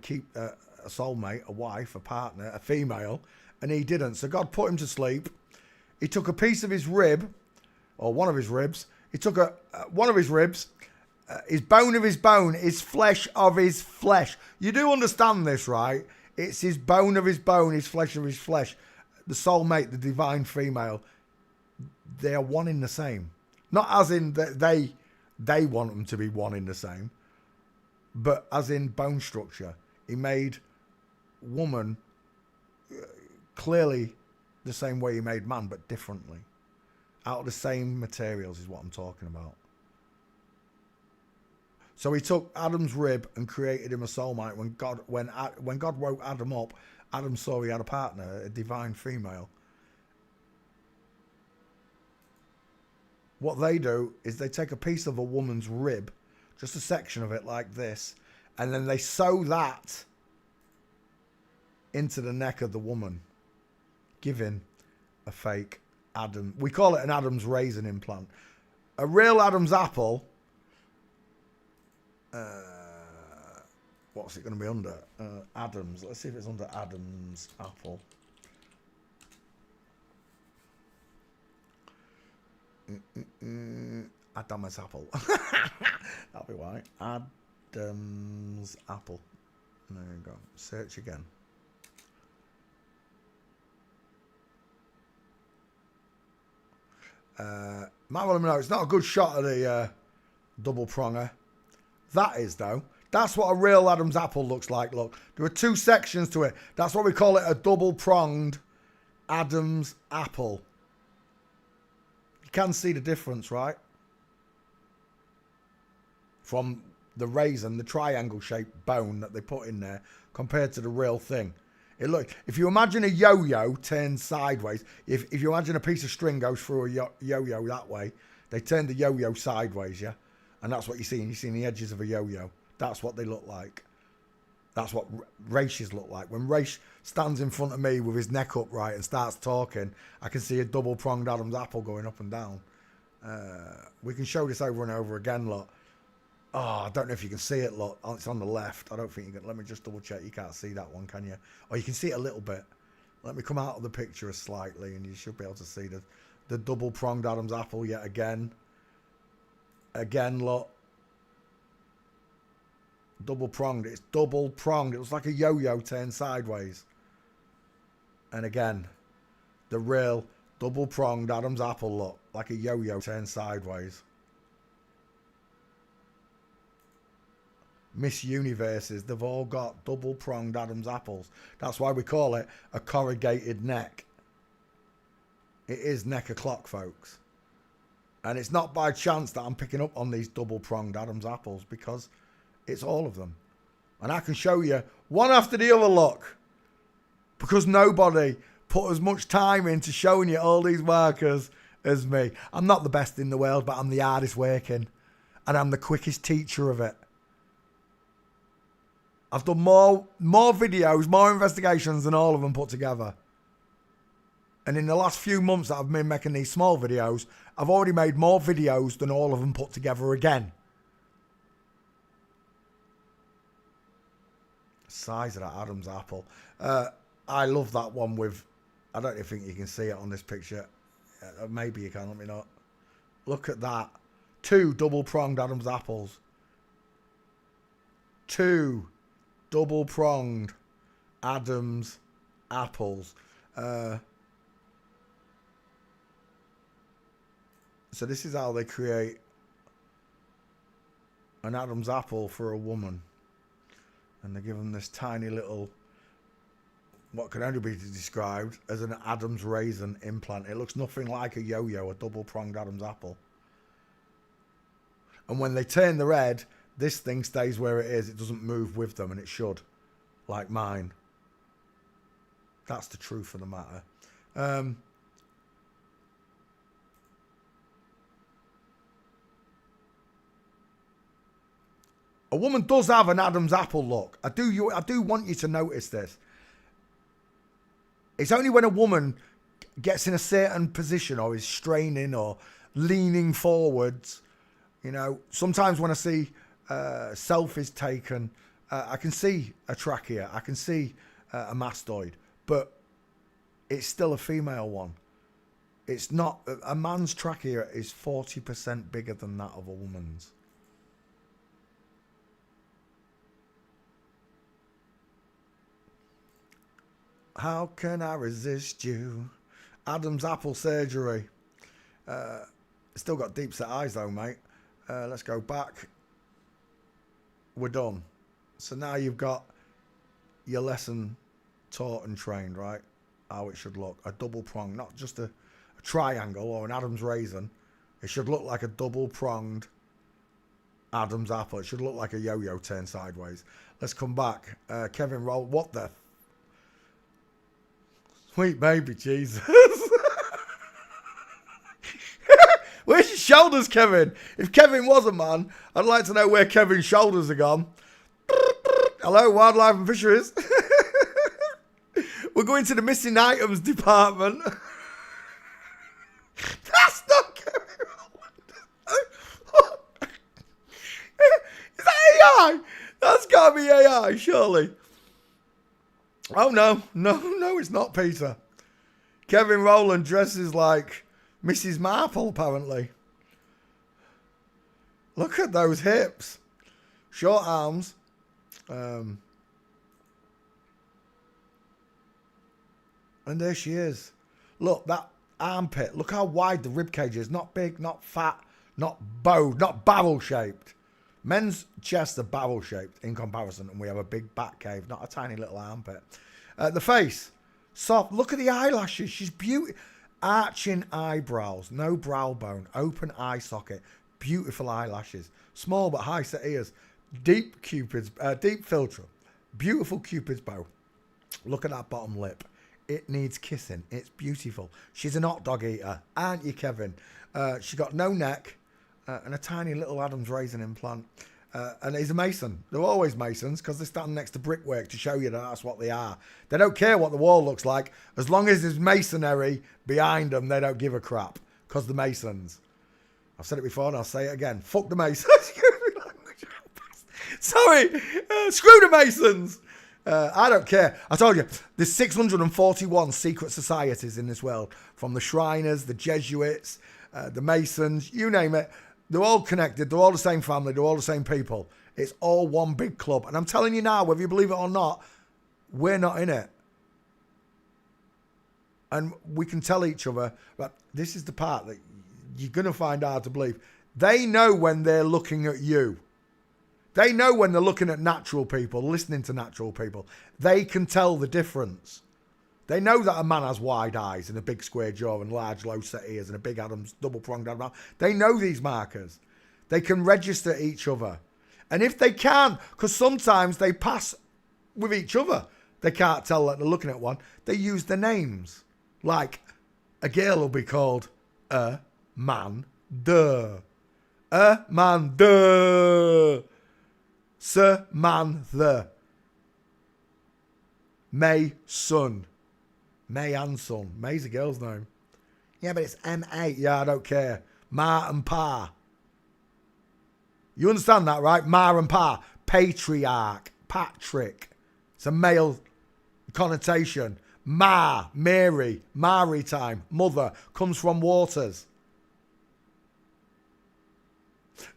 soulmate, a wife, a partner, a female, and he didn't. So God put him to sleep. He took a piece of his rib, or one of his ribs. He took one of his ribs, his bone of his bone, his flesh of his flesh. You do understand this, right? It's his bone of his bone, his flesh of his flesh. The soulmate, the divine female, they are one in the same. Not as in that they want them to be one in the same, but as in bone structure. He made woman clearly the same way he made man, but differently. Out of the same materials is what I'm talking about. So he took Adam's rib and created him a soulmate. When God woke Adam up, Adam saw he had a partner, a divine female. What they do is they take a piece of a woman's rib, just a section of it like this, and then they sew that into the neck of the woman, giving a fake Adam. We call it an Adam's raisin implant. A real Adam's apple, what's it going to be under? Adam's. Let's see if it's under Adam's apple. Adam's apple. That'll be right. Adam's apple. There you go. Search again. Might want to know, it's not a good shot of the double pronger. That is, though. That's what a real Adam's apple looks like. Look, there are 2 sections to it. That's why we call it a double-pronged Adam's apple. You can see the difference, right? From the raisin, the triangle-shaped bone that they put in there, compared to the real thing. If you imagine a yo-yo turned sideways, if you imagine a piece of string goes through a yo-yo that way, they turn the yo-yo sideways, yeah? And that's what you see. And you see the edges of a yo-yo. That's what they look like. That's what Raish look like. When Raish stands in front of me with his neck upright and starts talking, I can see a double-pronged Adam's apple going up and down. We can show this over and over again, look. Oh, I don't know if you can see it, look. It's on the left. I don't think you can. Let me just double check. You can't see that one, can you? Or you can see it a little bit. Let me come out of the picture slightly and you should be able to see the double-pronged Adam's apple yet again. Again, look. Double-pronged. It's double-pronged. It was like a yo-yo turned sideways. And again, the real double-pronged Adam's apple look. Like a yo-yo turned sideways. Miss Universes, they've all got double-pronged Adam's apples. That's why we call it a corrugated neck. It is neck o'clock, folks. And it's not by chance that I'm picking up on these double-pronged Adam's apples, because it's all of them. And I can show you one after the other, look. Because nobody put as much time into showing you all these markers as me. I'm not the best in the world, but I'm the hardest working. And I'm the quickest teacher of it. I've done more videos, more investigations than all of them put together. And in the last few months that I've been making these small videos, I've already made more videos than all of them put together again. Size of that Adam's apple. I love that one with, I don't even think you can see it on this picture. Maybe you can, let me know. Look at that. 2 double-pronged Adam's apples. 2 double-pronged Adam's apples. So this is how they create an Adam's apple for a woman. And they give them this tiny little, what can only be described as an Adam's raisin implant. It looks nothing like a yo-yo, a double-pronged Adam's apple. And when they turn the head, this thing stays where it is. It doesn't move with them, and it should, like mine. That's the truth of the matter. A woman does have an Adam's apple look. I do want you to notice this. It's only when a woman gets in a certain position or is straining or leaning forwards. You know, sometimes when I see selfies taken, I can see a trachea, I can see a mastoid, but it's still a female one. It's not, a man's trachea is 40% bigger than that of a woman's. How can I resist you? Adam's apple surgery. Still got deep set eyes though, mate. Let's go back. We're done. So now you've got your lesson taught and trained, right? How it should look. A double prong, not just a triangle or an Adam's raisin. It should look like a double pronged Adam's apple. It should look like a yo-yo turned sideways. Let's come back. Kevin Roll. What the? Sweet baby Jesus. Where's your shoulders, Kevin? If Kevin was a man, I'd like to know where Kevin's shoulders are gone. Hello, Wildlife and Fisheries. We're going to the missing items department. That's not Kevin Rowland. Is that AI? That's got to be AI, surely. Oh, no, it's not, Peter. Kevin Rowland dresses like Mrs. Marple, apparently. Look at those hips. Short arms. And there she is. Look, that armpit. Look how wide the rib cage is. Not big, not fat, not bowed, not barrel-shaped. Men's chests are barrel-shaped in comparison, and we have a big back cave, not a tiny little armpit. The face, soft. Look at the eyelashes. She's beautiful. Arching eyebrows, no brow bone, open eye socket, beautiful eyelashes, small but high set ears, deep filter, beautiful Cupid's bow. Look at that bottom lip. It needs kissing. It's beautiful. She's an hot dog eater, aren't you, Kevin? She got no neck and a tiny little Adam's raisin implant. And he's a mason. They're always masons because they stand next to brickwork to show you that that's what they are. They don't care what the wall looks like. As long as there's masonry behind them, they don't give a crap because the masons. I've said it before and I'll say it again. Fuck the masons. Sorry. Screw the masons. I don't care. I told you, there's 641 secret societies in this world. From the Shriners, the Jesuits, the Masons, you name it. They're all connected. They're all the same family. They're all the same people. It's all one big club. And I'm telling you now, whether you believe it or not, we're not in it. And we can tell each other, but this is the part that you're going to find hard to believe. They know when they're looking at you. They know when they're looking at natural people, listening to natural people. They can tell the difference. They know that a man has wide eyes and a big square jaw and large low set ears and a big Adam's double-pronged Adam's. They know these markers. They can register each other. And if they can, because sometimes they pass with each other, they can't tell that they're looking at one, they use their names. Like, a girl will be called a man, duh. A man, duh. Samantha. May, son. May and son. May's a girl's name. Yeah, but it's M-A. Yeah, I don't care. Ma and Pa. You understand that, right? Ma and Pa. Patriarch. Patrick. It's a male connotation. Ma, Mary, maritime, mother, comes from waters.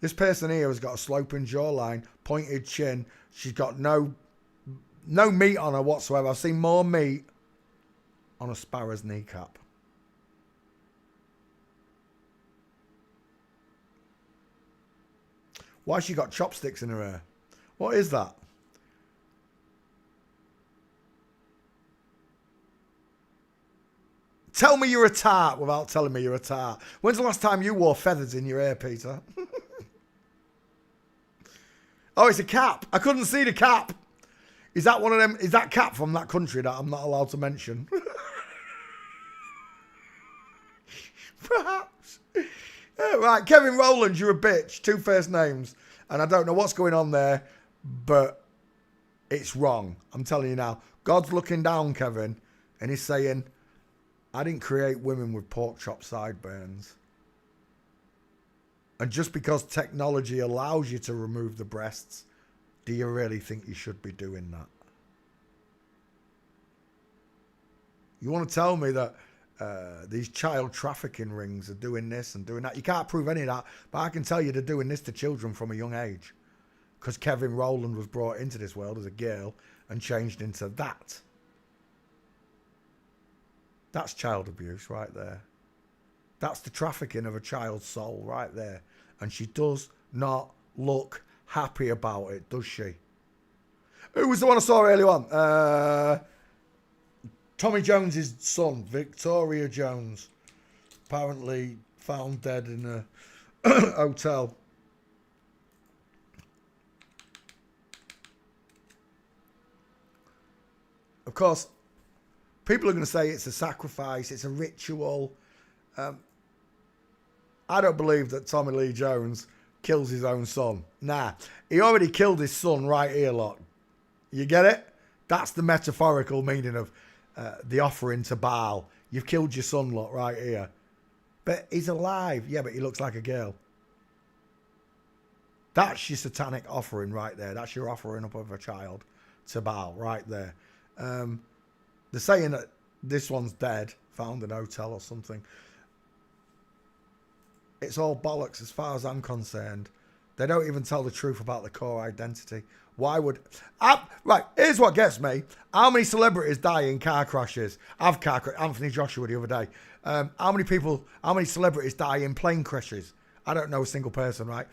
This person here has got a sloping jawline, pointed chin. She's got no meat on her whatsoever. I've seen more meat on a sparrow's kneecap. Why has she got chopsticks in her hair? What is that? Tell me you're a tart without telling me you're a tart. When's the last time you wore feathers in your hair, Peter? Oh, it's a cap. I couldn't see the cap. Is that one of them? Is that cap from that country that I'm not allowed to mention? Perhaps. Right, Kevin Rowland, you're a bitch. 2 first names. And I don't know what's going on there, but it's wrong. I'm telling you now. God's looking down, Kevin, and he's saying, I didn't create women with pork chop sideburns. And just because technology allows you to remove the breasts, do you really think you should be doing that? You want to tell me that these child trafficking rings are doing this and doing that? You can't prove any of that, but I can tell you they're doing this to children from a young age. Because Kevin Rowland was brought into this world as a girl and changed into that. That's child abuse right there. That's the trafficking of a child's soul right there. And she does not look happy about it, does she? Who was the one I saw earlier on? Tommy Jones's son, Victoria Jones. Apparently found dead in a hotel. Of course, people are going to say it's a sacrifice, it's a ritual. I don't believe that Tommy Lee Jones kills his own son. Nah, he already killed his son right here, lot. You get it? That's the metaphorical meaning of the offering to Baal. You've killed your son, lot, right here. But he's alive. Yeah, but he looks like a girl. That's your satanic offering right there. That's your offering up of a child to Baal right there. They're saying that this one's dead, found in a hotel or something. It's all bollocks as far as I'm concerned. They don't even tell the truth about the core identity. Why would... right, here's what gets me. How many celebrities die in car crashes? Anthony Joshua the other day. How many celebrities die in plane crashes? I don't know a single person, right?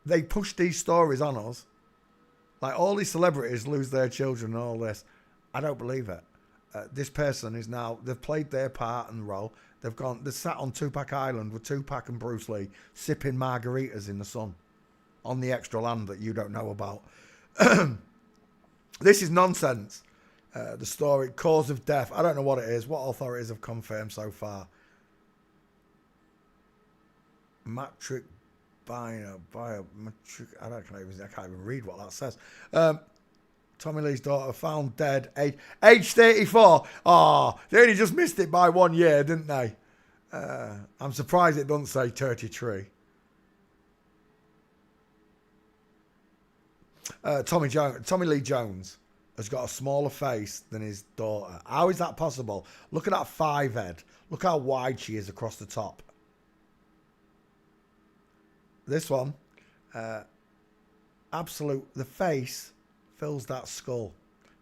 They push these stories on us. Like, all these celebrities lose their children and all this. I don't believe it. This person is now... They've played their part and role. They've sat on Tupac Island with Tupac and Bruce Lee, sipping margaritas in the sun on the extra land that you don't know about. This is nonsense. The story, cause of death. I don't know what it is. What authorities have confirmed so far? Matric biometric. I can't even read what that says. Tommy Lee's daughter found dead, age 34. Oh, they only just missed it by 1 year, didn't they? I'm surprised it doesn't say 33. Tommy Lee Jones has got a smaller face than his daughter. How is that possible? Look at that 5 head. Look how wide she is across the top. This one, the face fills that skull.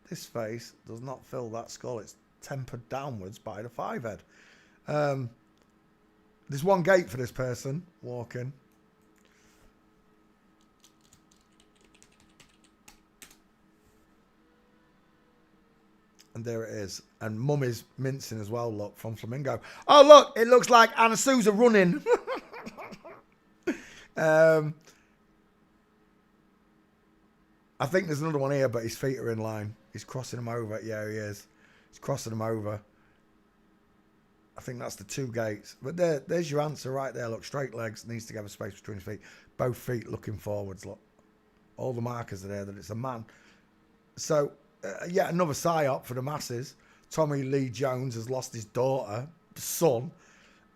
This face does not fill that skull. It's tempered downwards by the 5 head. There's one gate for this person walking. And there it is. And Mummy's mincing as well, look, from Flamingo. Oh, look, it looks like Anna Sousa running. I think there's another one here, but his feet are in line. He's crossing them over. Yeah, he is. He's crossing them over. I think that's the 2 gates. But there's your answer right there. Look, straight legs, needs to have a space between his feet. Both feet looking forwards, look. All the markers are there that it's a man. So, yet another psyop for the masses. Tommy Lee Jones has lost his daughter, son.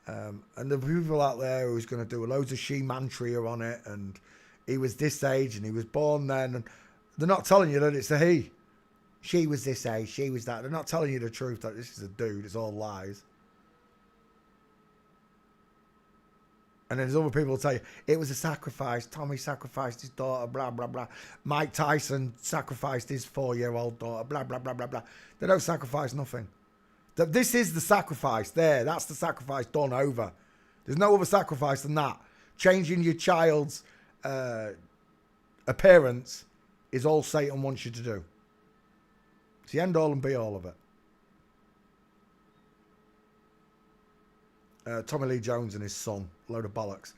And the people out there who's going to do loads of she-mantria on it. And he was this age and he was born then. And they're not telling you that it's a he. She was this age, she was that. They're not telling you the truth that this is a dude. It's all lies. And then there's other people who tell you, it was a sacrifice. Tommy sacrificed his daughter, blah, blah, blah. Mike Tyson sacrificed his 4-year-old daughter, blah, blah, blah, blah, blah. They don't sacrifice nothing. This is the sacrifice there. That's the sacrifice done over. There's no other sacrifice than that. Changing your child's appearance is all Satan wants you to do. It's the end all and be all of it. Tommy Lee Jones and his son. Load of bollocks.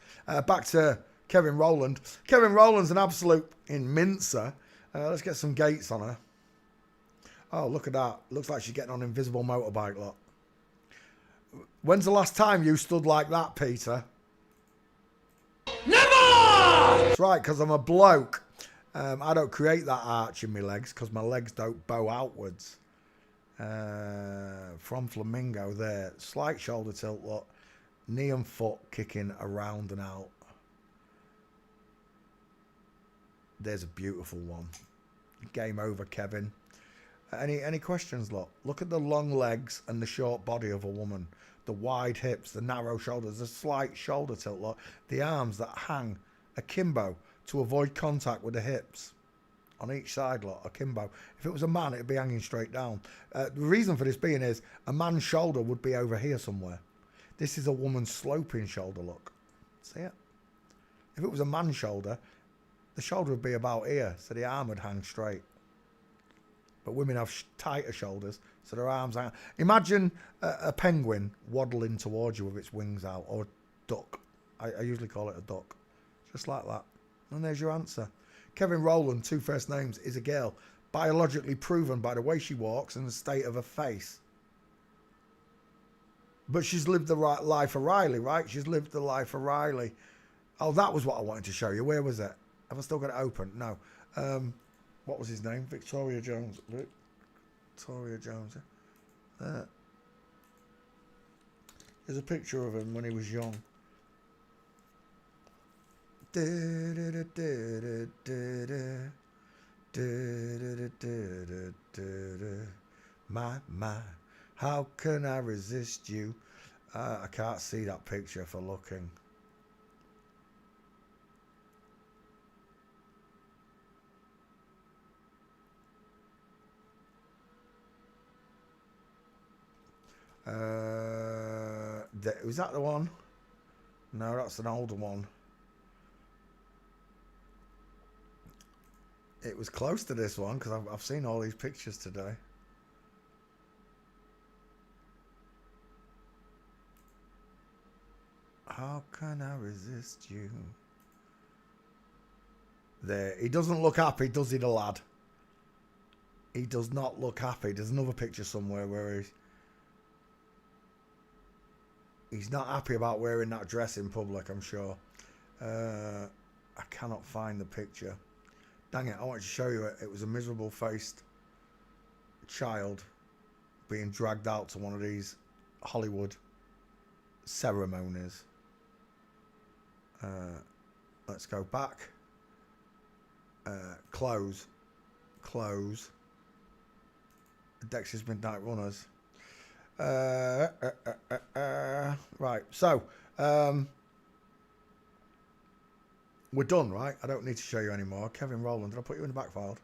Back to Kevin Rowland. Kevin Rowland's an absolute mincer. Let's get some gates on her. Oh, look at that. Looks like she's getting on an invisible motorbike, look. When's the last time you stood like that, Peter? Never! That's right, because I'm a bloke. I don't create that arch in my legs because my legs don't bow outwards. From Flamingo there. Slight shoulder tilt, look. Knee and foot kicking around and out. There's a beautiful one. Game over, Kevin. Any questions, look? Look at the long legs and the short body of a woman. The wide hips, the narrow shoulders, the slight shoulder tilt, look. The arms that hang akimbo to avoid contact with the hips. On each side, look, akimbo. If it was a man, it'd be hanging straight down. The reason for this being is a man's shoulder would be over here somewhere. This is a woman's sloping shoulder, look. See it? If it was a man's shoulder, the shoulder would be about here, so the arm would hang straight. But women have tighter shoulders, so their arms hang. Imagine a penguin waddling towards you with its wings out, or a duck. I usually call it a duck. Just like that. And there's your answer. Kevin Rowland, 2 first names, is a girl. Biologically proven by the way she walks and the state of her face. But she's lived the right life of Riley, right? She's lived the life of Riley. Oh, that was what I wanted to show you. Where was it? Have I still got it open? No. What was his name? Victoria Jones. Victoria Jones. There's a picture of him when he was young. My, how can I resist you? I can't see that picture for looking. Was that the one? No, that's an older one. It was close to this one because I've seen all these pictures today. How can I resist you? There. He doesn't look happy, does he, the lad? He does not look happy. There's another picture somewhere where he's not happy about wearing that dress in public, I'm sure. I cannot find the picture. Dang it, I wanted to show you it. It was a miserable-faced child being dragged out to one of these Hollywood ceremonies. Let's go back. Close. Dex's Midnight Runners. Right, so we're done, right? I don't need to show you anymore. Kevin Rowland, did I put you in the back file?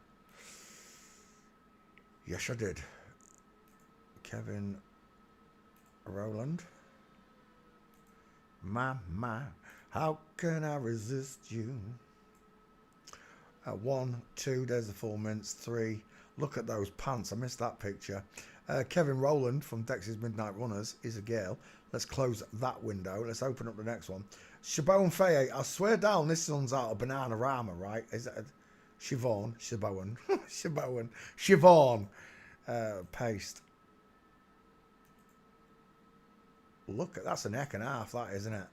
Yes, I did. Kevin Rowland. My, how can I resist you? 1, 2, there's the full mints. 3, look at those pants. I missed that picture. Kevin Rowland from Dex's Midnight Runners is a girl. Let's close that window. Let's open up the next one. Siobhan Faye. I swear down this one's out of Bananarama, right? Is that Siobhan? Siobhan. Paste. Look, that's a neck and a half, that, isn't it?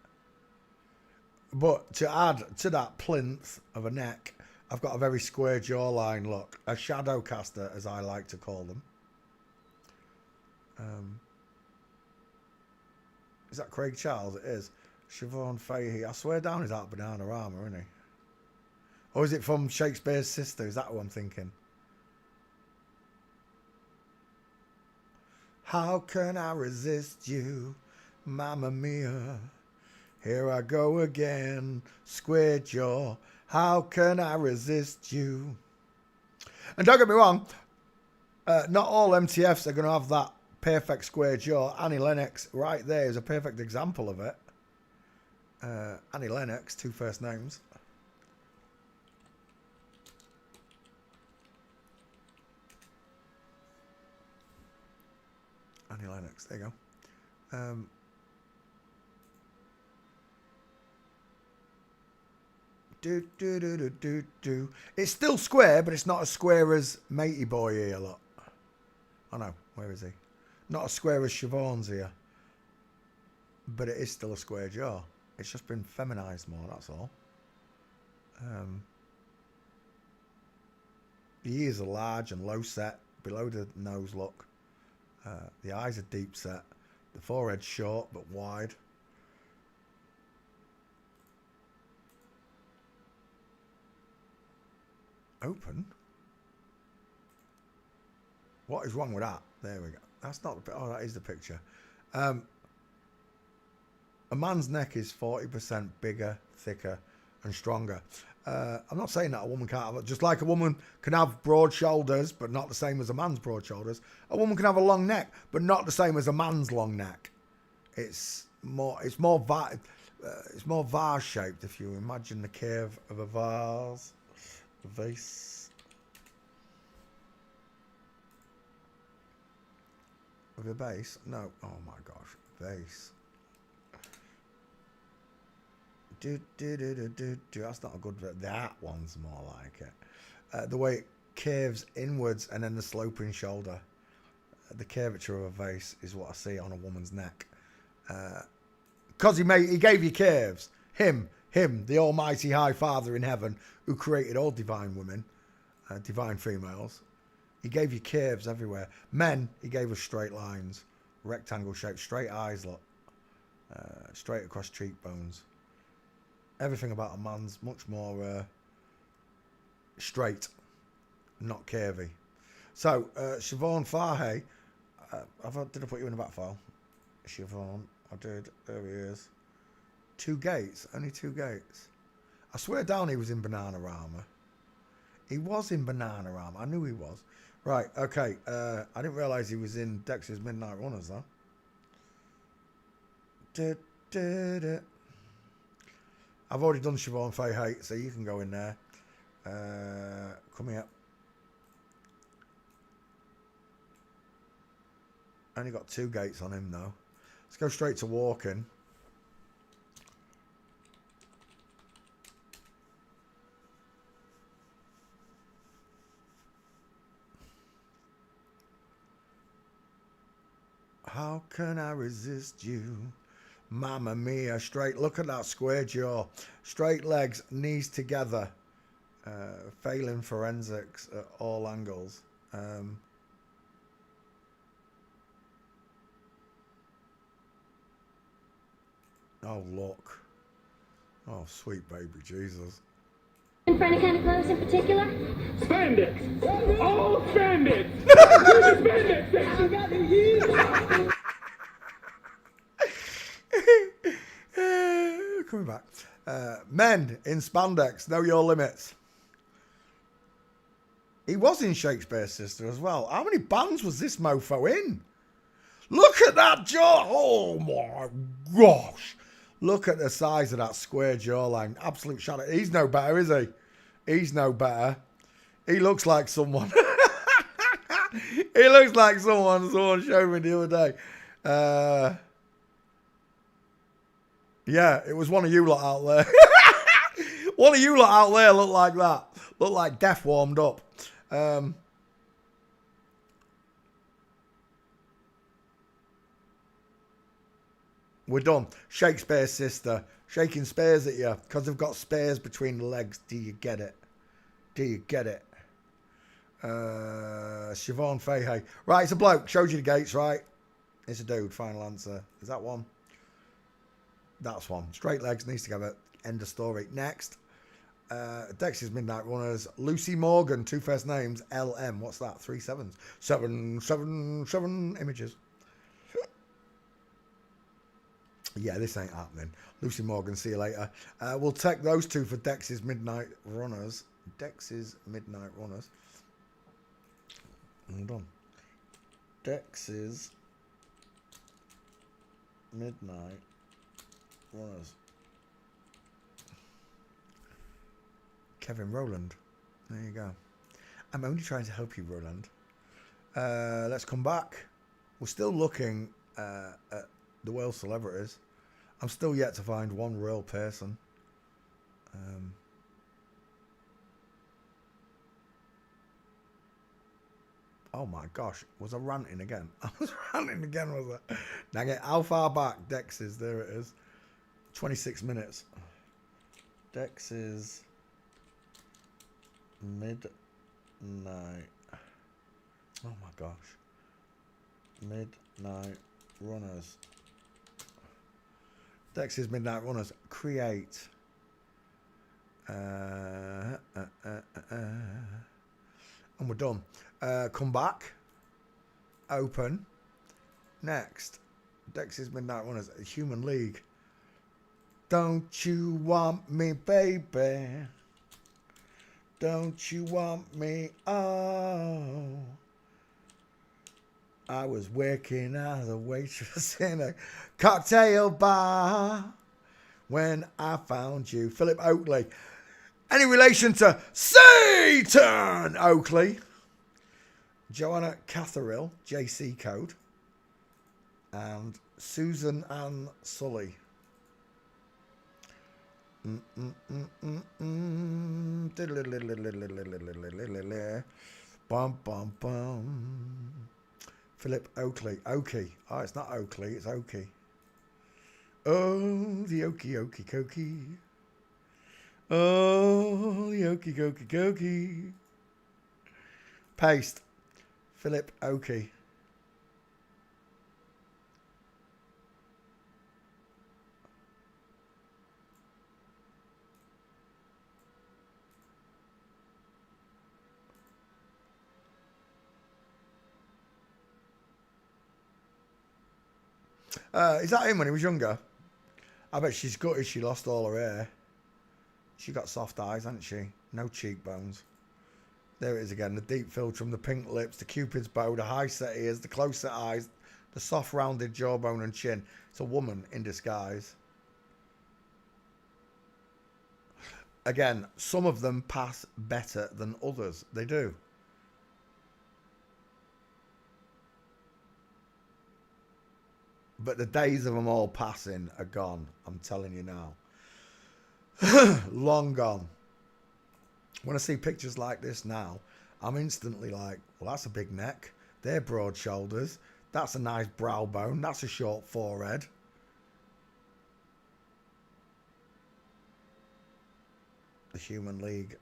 But to add to that plinth of a neck, I've got a very square jawline look. A shadow caster, as I like to call them. Is that Craig Charles? It is. Siobhan Fahey. I swear down he's out of Bananarama, isn't he? Or is it from Shakespeare's Sister? Is that what I'm thinking? How can I resist you, Mamma Mia? Here I go again, square jaw. How can I resist you? And don't get me wrong, not all MTFs are going to have that perfect square jaw. Annie Lennox right there is a perfect example of it. Annie Lennox, 2 first names. Annie Lennox, there you go. It's still square, but it's not as square as Matey Boy here, look. Oh no, where is he? Not as square as Siobhan's here. But it is still a square jaw. It's just been feminized more, that's all. The ears are large and low set, below the nose look. The eyes are deep set. The forehead's short but wide. Open? What is wrong with that? There we go. That's not the... Oh, that is the picture. A man's neck is 40% bigger, thicker and stronger. I'm not saying that a woman can't have it. Just like a woman can have broad shoulders, but not the same as a man's broad shoulders. A woman can have a long neck, but not the same as a man's long neck. It's more vase shaped. If you imagine the curve of a vase, a vase, with a base. No, oh my gosh, vase. That's not a good bit. That one's more like it. The way it curves inwards and then the sloping shoulder. The curvature of a vase is what I see on a woman's neck. Because he gave you curves. Him, the almighty high father in heaven who created all divine women, divine females. He gave you curves everywhere. Men, he gave us straight lines, rectangle shaped, straight eyes, look, straight across cheekbones. Everything about a man's much more straight, not curvy. So, Siobhan Fahey, did I put you in the back file? Siobhan, I did. There he is. 2 gates, only 2 gates. I swear down he was in Bananarama. He was in Bananarama. I knew he was. Right, okay. I didn't realise he was in Dex's Midnight Runners, though. I've already done Siobhan Fahey, so you can go in there. Come here. Only got 2 gates on him, though. Let's go straight to walking. How can I resist you? Mamma mia, straight. Look at that square jaw. Straight legs, knees together. Failing forensics at all angles. Oh, look. Oh, sweet baby Jesus. looking for any kind of clothes in particular? Spandex. All spandex. We're the spandex section. Coming back. Men in spandex, know your limits. He was in Shakespeare's Sister as well. How many bands was this mofo in? Look at that jaw. Oh my gosh. Look at the size of that square jawline. Absolute shadow. He's no better, is he? He's no better. He looks like someone. He looks like someone showed me the other day. Yeah, it was one of you lot out there. One of you lot out there looked like that. Looked like death warmed up. We're done. Shakespeare's Sister. Shaking spears at you because they've got spears between the legs. Do you get it? Do you get it? Siobhan Fahey. Right, it's a bloke. Showed you the gates, right? It's a dude. Final answer. Is that one? That's one. Straight legs. Needs to go. End of story. Next. Dexys Midnight Runners. Lucy Morgan. 2 first names. LM. What's that? 3 sevens. 7 images. Yeah, this ain't happening. Lucy Morgan, see you later. We'll take those 2 for Dex's Midnight Runners. Dex's Midnight Runners. Hold on. Dex's Midnight Runners. Kevin Rowland. There you go. I'm only trying to help you, Rowland. Let's come back. We're still looking at the world celebrities. I'm still yet to find one real person. Oh my gosh, was I ranting again? I was ranting again, was I? Dang it, how far back? Dex is, there it is. 26 minutes. Dex is Midnight. Oh my gosh. Midnight Runners. Dex's Midnight Runners. Create. And we're done. Come back. Open. Next. Dex's Midnight Runners. Human League. Don't you want me, baby? Don't you want me? Oh. I was working as a waitress in a cocktail bar when I found you. Philip Oakley. Any relation to Satan Oakley? Joanna Catherall, JC code. And Susan Ann Sully. Bum, bum, bum. Philip Oakley. Oakley. Oh, it's not Oakley, it's Oakley. Oh, the Oakley, Oakley, Cokey. Oh, the Oakley, Oakley, Cokey. Paste. Philip Oakley. Is that him when he was younger? I bet she's gutted she lost all her hair. She got soft eyes, hasn't she? No cheekbones. There it is again. The deep philtrum, the pink lips, the cupid's bow, the high set ears, the close set eyes, the soft rounded jawbone and chin. It's a woman in disguise. Again, some of them pass better than others. They do. But the days of them all passing are gone. I'm telling you now. Long gone. When I see pictures like this now, I'm instantly like, well, that's a big neck. They're broad shoulders. That's a nice brow bone. That's a short forehead. The Human League.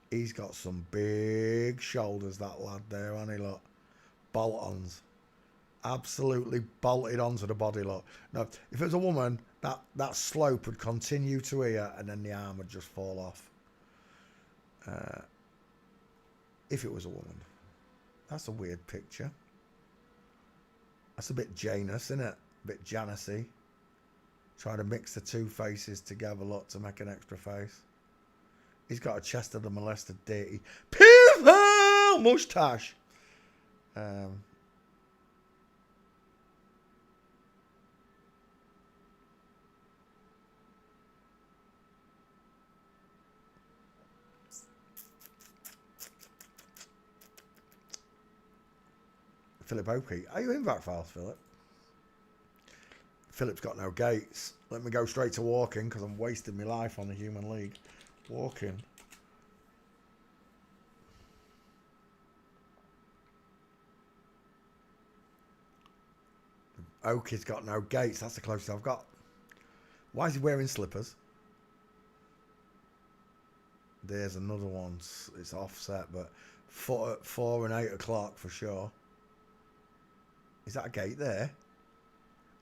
He's got some big shoulders, that lad there, hasn't he? Look. Bolt-ons. Absolutely bolted onto the body, look. No, if it was a woman, that slope would continue to here and then the arm would just fall off. If it was a woman. That's a weird picture. That's a bit Janus, isn't it? A bit Janusy. Try to mix the two faces together, look, to make an extra face. He's got a chest of the molested deity. Piffle moustache. Philip Oakey. Are you in back files, Philip? Philip's got no gates. Let me go straight to walking because I'm wasting my life on the Human League. Walking. Oakey's got no gates. That's the closest I've got. Why is he wearing slippers? There's another one. It's offset, but 4 and 8 o'clock for sure. Is that a gate there?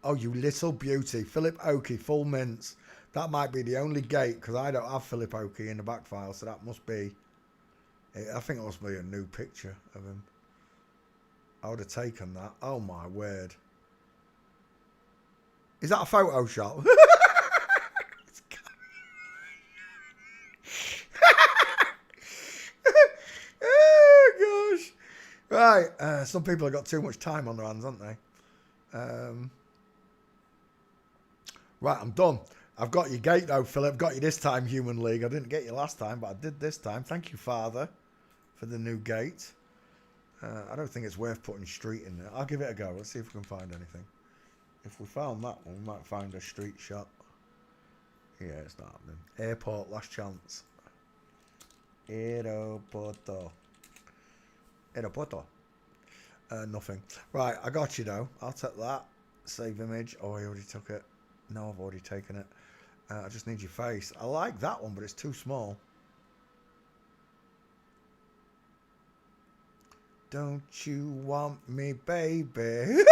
Oh, you little beauty. Philip Oakey, full mints. That might be the only gate because I don't have Philip Oakey in the back file, so that must be... I think it must be a new picture of him. I would have taken that. Oh, my word. Is that a Photoshop? Oh, gosh. Right, some people have got too much time on their hands, haven't they? Right, I'm done. I've got your gate though, Philip. Got you this time, Human League. I didn't get you last time, but I did this time. Thank you, Father, for the new gate. I don't think it's worth putting street in there. I'll give it a go. Let's see if we can find anything. If we found that one, we might find a street shot. Yeah, it's not happening. Airport, last chance. Aeroporto. Aeroporto. Nothing. Right, I got you though. I'll take that. Save image. Oh, I already took it. No, I've already taken it. I just need your face. I like that one, but it's too small. Don't you want me, baby?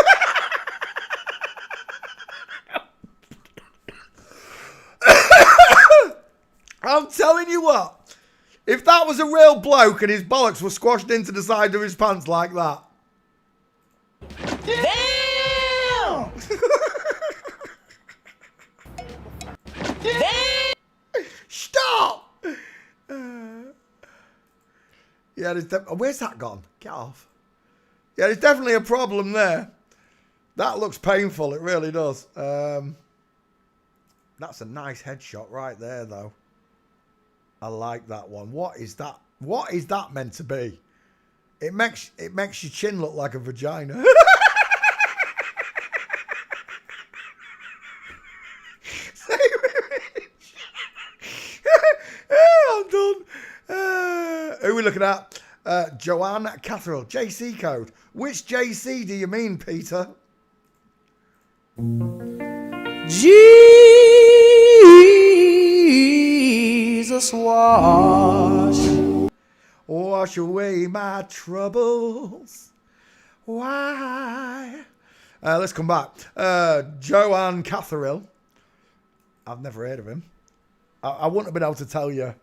I'm telling you what. If that was a real bloke and his bollocks were squashed into the side of his pants like that. Damn! Stop! Yeah, there's where's that gone? Get off. Yeah, there's definitely a problem there. That looks painful. It really does. That's a nice headshot right there, though. I like that one. What is that? What is that meant to be? It makes your chin look like a vagina. I'm done. Who are we looking at? Joanne Catherall. JC code. Which JC do you mean, Peter? Jesus wash away my troubles. Why? Let's come back. Joanne Catherall. I've never heard of him. I wouldn't have been able to tell you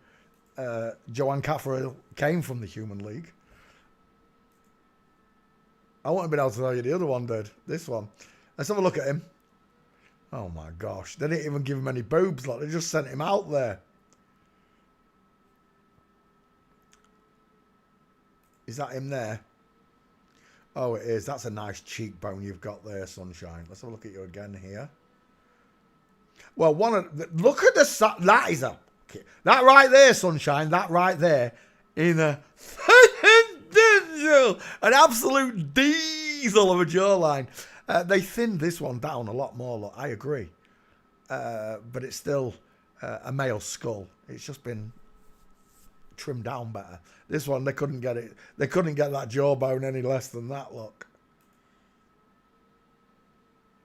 Joanne Catherall came from the Human League. I wouldn't have been able to tell you the other one did. This one. Let's have a look at him. Oh my gosh. They didn't even give him any boobs. Like, they just sent him out there. Is that him there? Oh, it is. That's a nice cheekbone you've got there, Sunshine. Let's have a look at you again here. Well, look at the... That is a... That right there, Sunshine. That right there. In a... An absolute diesel of a jawline. They thinned this one down a lot more. Look, I agree. But it's still a male skull. It's just been trimmed down better. This one, they couldn't get it. They couldn't get that jawbone any less than that.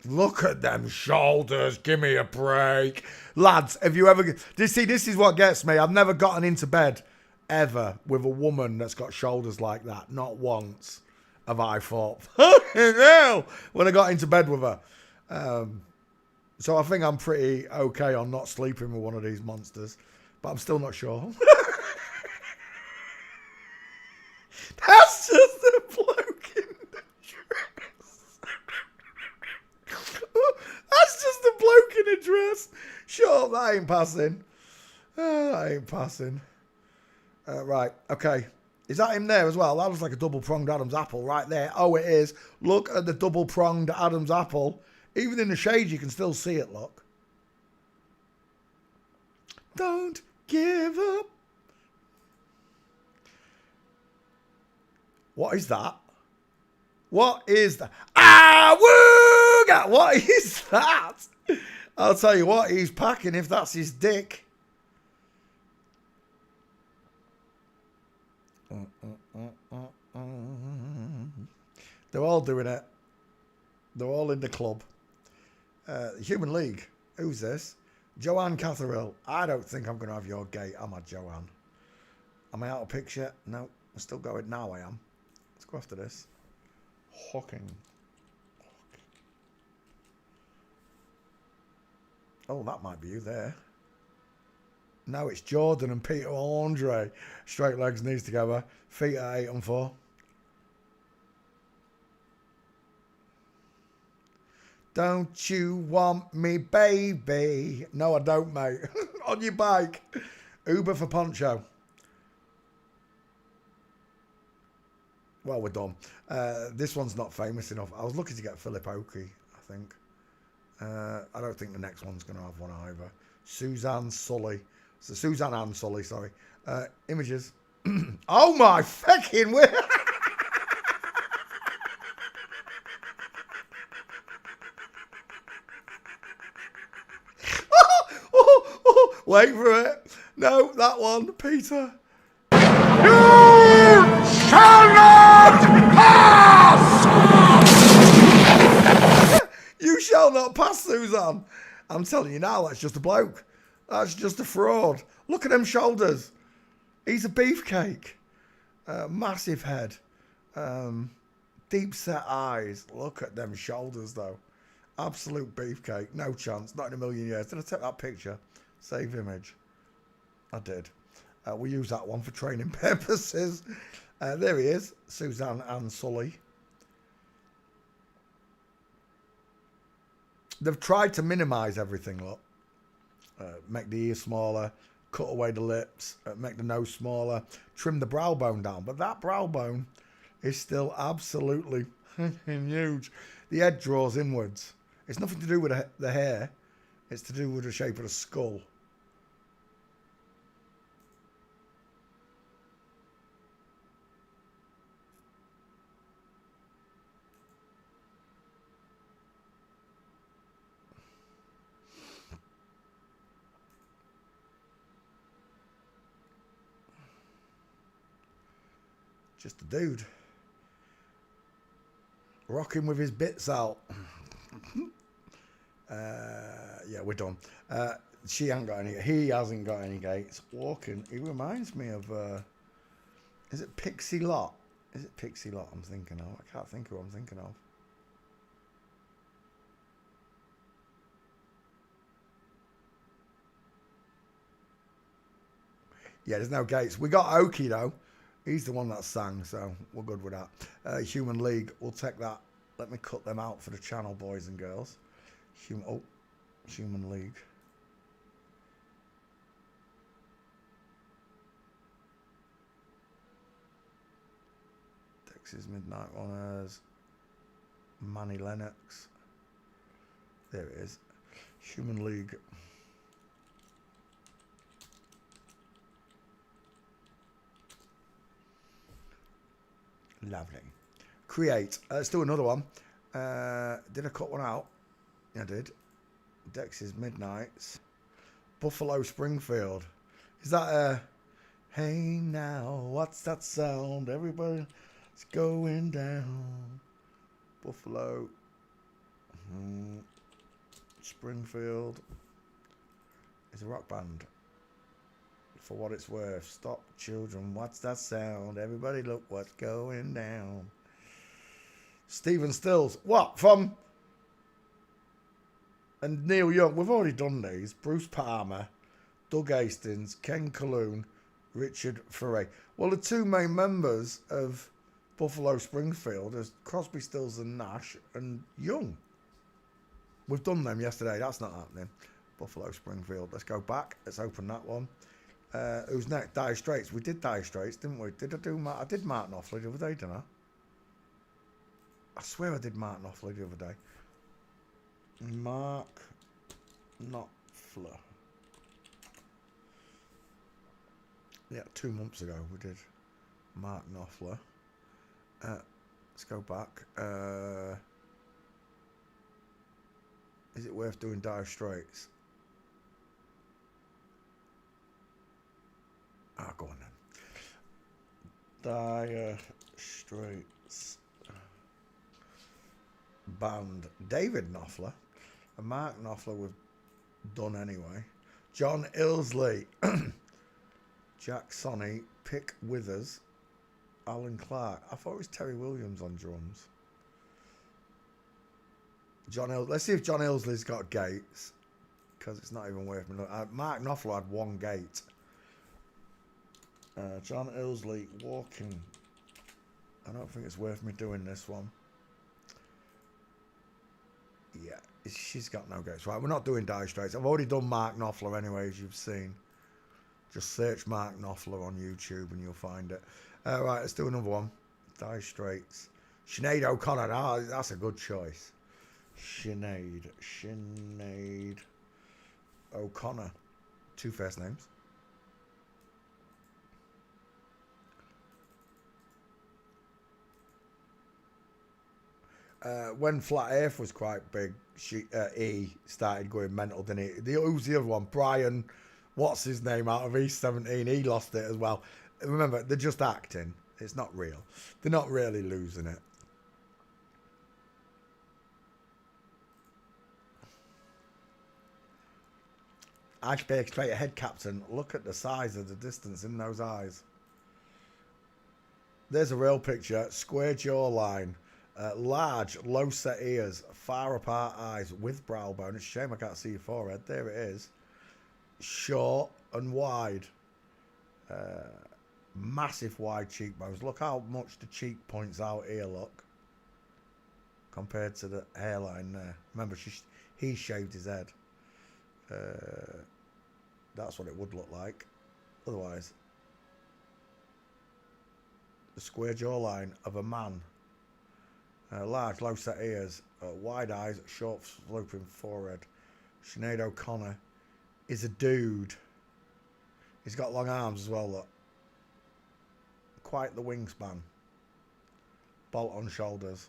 Look at them shoulders. Give me a break. Lads, have you ever... See, this is what gets me. I've never gotten into bed ever with a woman that's got shoulders like that. Not once. have I thought. No, when I got into bed with her. So I think I'm pretty okay on not sleeping with one of these monsters, but I'm still not sure. That's just a bloke in the dress. That's just a bloke in a dress. Sure, that ain't passing. That ain't passing. Right, okay. Is that him there as well? That looks like a double-pronged Adam's apple right there. Oh, it is. Look at the double-pronged Adam's apple. Even in the shade, you can still see it, look. Don't give up. What is that? What is that? Ah, wooga! What is that? I'll tell you what, he's packing if that's his dick. They're all doing it. They're all in the club. Human League. Who's this? Joanne Catherall. I don't think I'm going to have your gate, am I, Joanne? Am I out of picture? No, I'm still going. Now I am. Let's go after this. Hawking. Oh, that might be you there. No, it's Jordan and Peter Andre. Straight legs, knees together. Feet at 8 and 4. Don't you want me, baby? No, I don't, mate. On your bike. Uber for Poncho. Well, we're done. This one's not famous enough. I was looking to get Philip Oakey, I think. I don't think the next one's going to have one either. Suzanne Sully. So Suzanne Ann Sully, sorry. Images. Oh my fucking word. Wait for it. No, that one, Peter. You shall not pass! You shall not pass, Suzanne. I'm telling you now, that's just a bloke. That's just a fraud. Look at them shoulders. He's a beefcake. Massive head. Deep set eyes. Look at them shoulders, though. Absolute beefcake. No chance. Not in a million years. Did I take that picture? Save image. I did. We use that one for training purposes. There he is. Suzanne Ann Sully. They've tried to minimise everything, look. Make the ears smaller, cut away the lips, make the nose smaller, trim the brow bone down. But that brow bone is still absolutely huge. The head draws inwards. It's nothing to do with the hair. It's to do with the shape of the skull. Just a dude. Rocking with his bits out. Yeah, we're done. She ain't got any. He hasn't got any gates. Walking. He reminds me of. Is it Pixie Lott? Is it Pixie Lott I'm thinking of? I can't think of who I'm thinking of. Yeah, there's no gates. We got Oki though. He's the one that sang, so we're good with that. Human League, we'll take that. Let me cut them out for the channel, boys and girls. Human League. Texas Midnight Runners. Manny Lennox. There it is. Human League. Lovely. Create. Let's do another one. Did I cut one out? Yeah, I did. Dex's Midnights. Buffalo Springfield. Is that a... Hey now, what's that sound? Everybody's going down. Buffalo. Springfield. It's a rock band. For what it's worth. Stop children, what's that sound? Everybody look what's going down. Stephen Stills. What? From... And Neil Young. We've already done these. Bruce Palmer, Doug Hastings, Ken Calhoun, Richard Ferre. Well, the two main members of Buffalo Springfield is Crosby, Stills and Nash and Young. We've done them yesterday. That's not happening. Buffalo Springfield. Let's go back. Let's open that one. Who's next? Dire Straits. We did Dire Straits, didn't we? Did I do Mark? I did Mark Knopfler the other day, didn't I? I swear I did Mark Knopfler the other day. Mark Knopfler. Yeah, 2 months ago we did Mark Knopfler. Let's go back. Is it worth doing Dire Straits? Go on then. Dire Straits band. David Knopfler and Mark Knopfler we've done anyway. John Ilsley, Jack Sonny, Pick Withers, Alan Clark. I thought it was Terry Williams on drums. Let's see if John Ilsley's got gates, because it's not even worth me looking. Mark Knopfler had one gate. John Ilsley, Walking. I don't think it's worth me doing this one. Yeah, she's got no gates. Right, we're not doing Dire Straits. I've already done Mark Knopfler anyway, as you've seen. Just search Mark Knopfler on YouTube and you'll find it. Right, let's do another one. Dire Straits. Sinead O'Connor. Ah, that's a good choice. Sinead O'Connor. 2 first names. When Flat Earth was quite big, he started going mental, didn't he? Who's the other one? Brian, what's his name, out of E17? He lost it as well. Remember, they're just acting. It's not real. They're not really losing it. Iceberg straight ahead, Captain. Look at the size of the distance in those eyes. There's a real picture. Square jawline. Large, low-set ears, far apart eyes with brow bone. It's a shame I can't see your forehead. There it is. Short and wide. Massive wide cheekbones. Look how much the cheek points out here, look. Compared to the hairline there. Remember, he shaved his head. That's what it would look like. Otherwise, the square jawline of a man. Large, low-set ears, wide eyes, short, sloping forehead. Sinead O'Connor is a dude. He's got long arms as well, look. Quite the wingspan. Bolt on shoulders.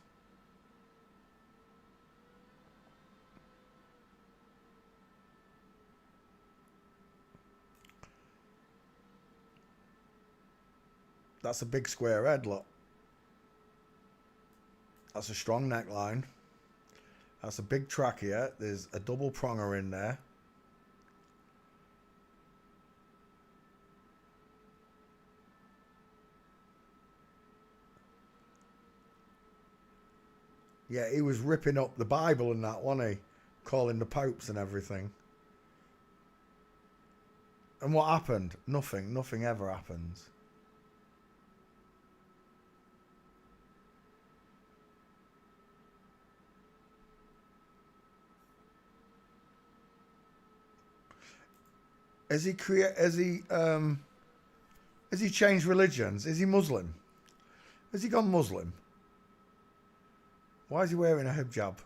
That's a big square head, look. That's a strong neckline. That's a big trachea. There's a double pronger in there. Yeah, he was ripping up the Bible and that, wasn't he? Calling the popes and everything. And what happened? Nothing. Nothing ever happens. Has he changed religions? Is he Muslim? Has he gone Muslim? Why is he wearing a hijab?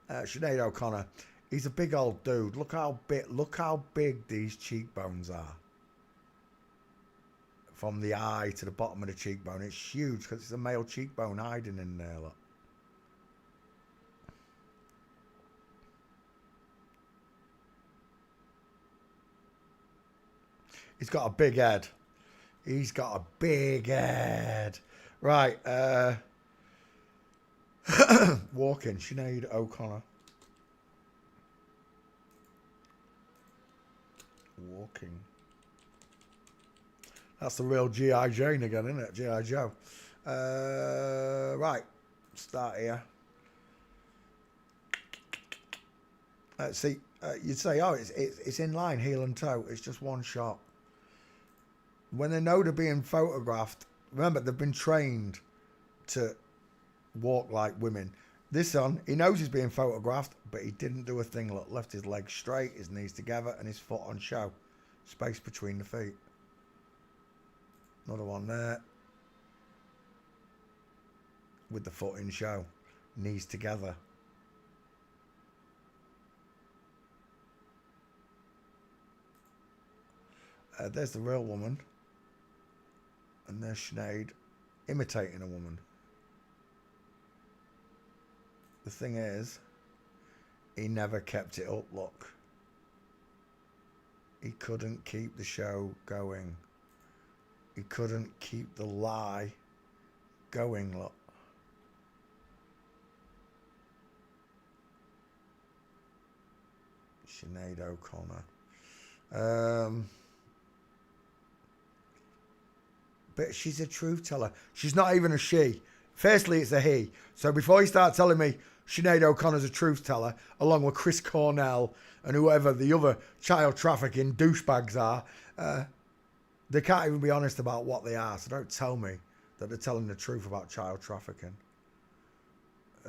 Sinead O'Connor. He's a big old dude. Look how big these cheekbones are. From the eye to the bottom of the cheekbone. It's huge because it's a male cheekbone hiding in there, look. He's got a big head. He's got a big head. Right. Walking. Sinead O'Connor. Walking. That's the real G.I. Jane again, isn't it? G.I. Joe. Right. Start here. See, you'd say, oh, it's in line, heel and toe. It's just one shot. When they know they're being photographed, remember, they've been trained to walk like women. This son, he knows he's being photographed, but he didn't do a thing. Look, left his legs straight, his knees together, and his foot on show. Space between the feet. Another one there. With the foot in show. Knees together. There's the real woman. And there's Sinead imitating a woman. The thing is, he never kept it up, look. He couldn't keep the show going. He couldn't keep the lie going, look. Sinead O'Connor. But she's a truth teller. She's not even a she. Firstly, it's a he. So before you start telling me Sinead O'Connor's a truth teller, along with Chris Cornell and whoever the other child trafficking douchebags are, they can't even be honest about what they are. So don't tell me that they're telling the truth about child trafficking.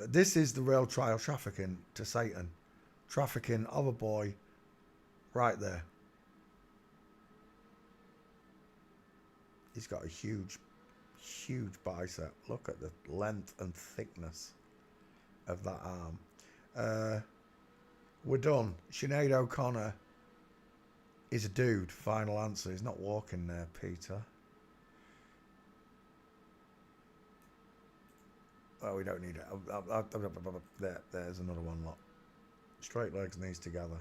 This is the real child trafficking to Satan. Trafficking of a boy right there. He's got a huge, huge bicep. Look at the length and thickness of that arm. We're done. Sinead O'Connor is a dude. Final answer. He's not walking there, Peter. Oh, we don't need it. There's another one, lot. Straight legs, knees together.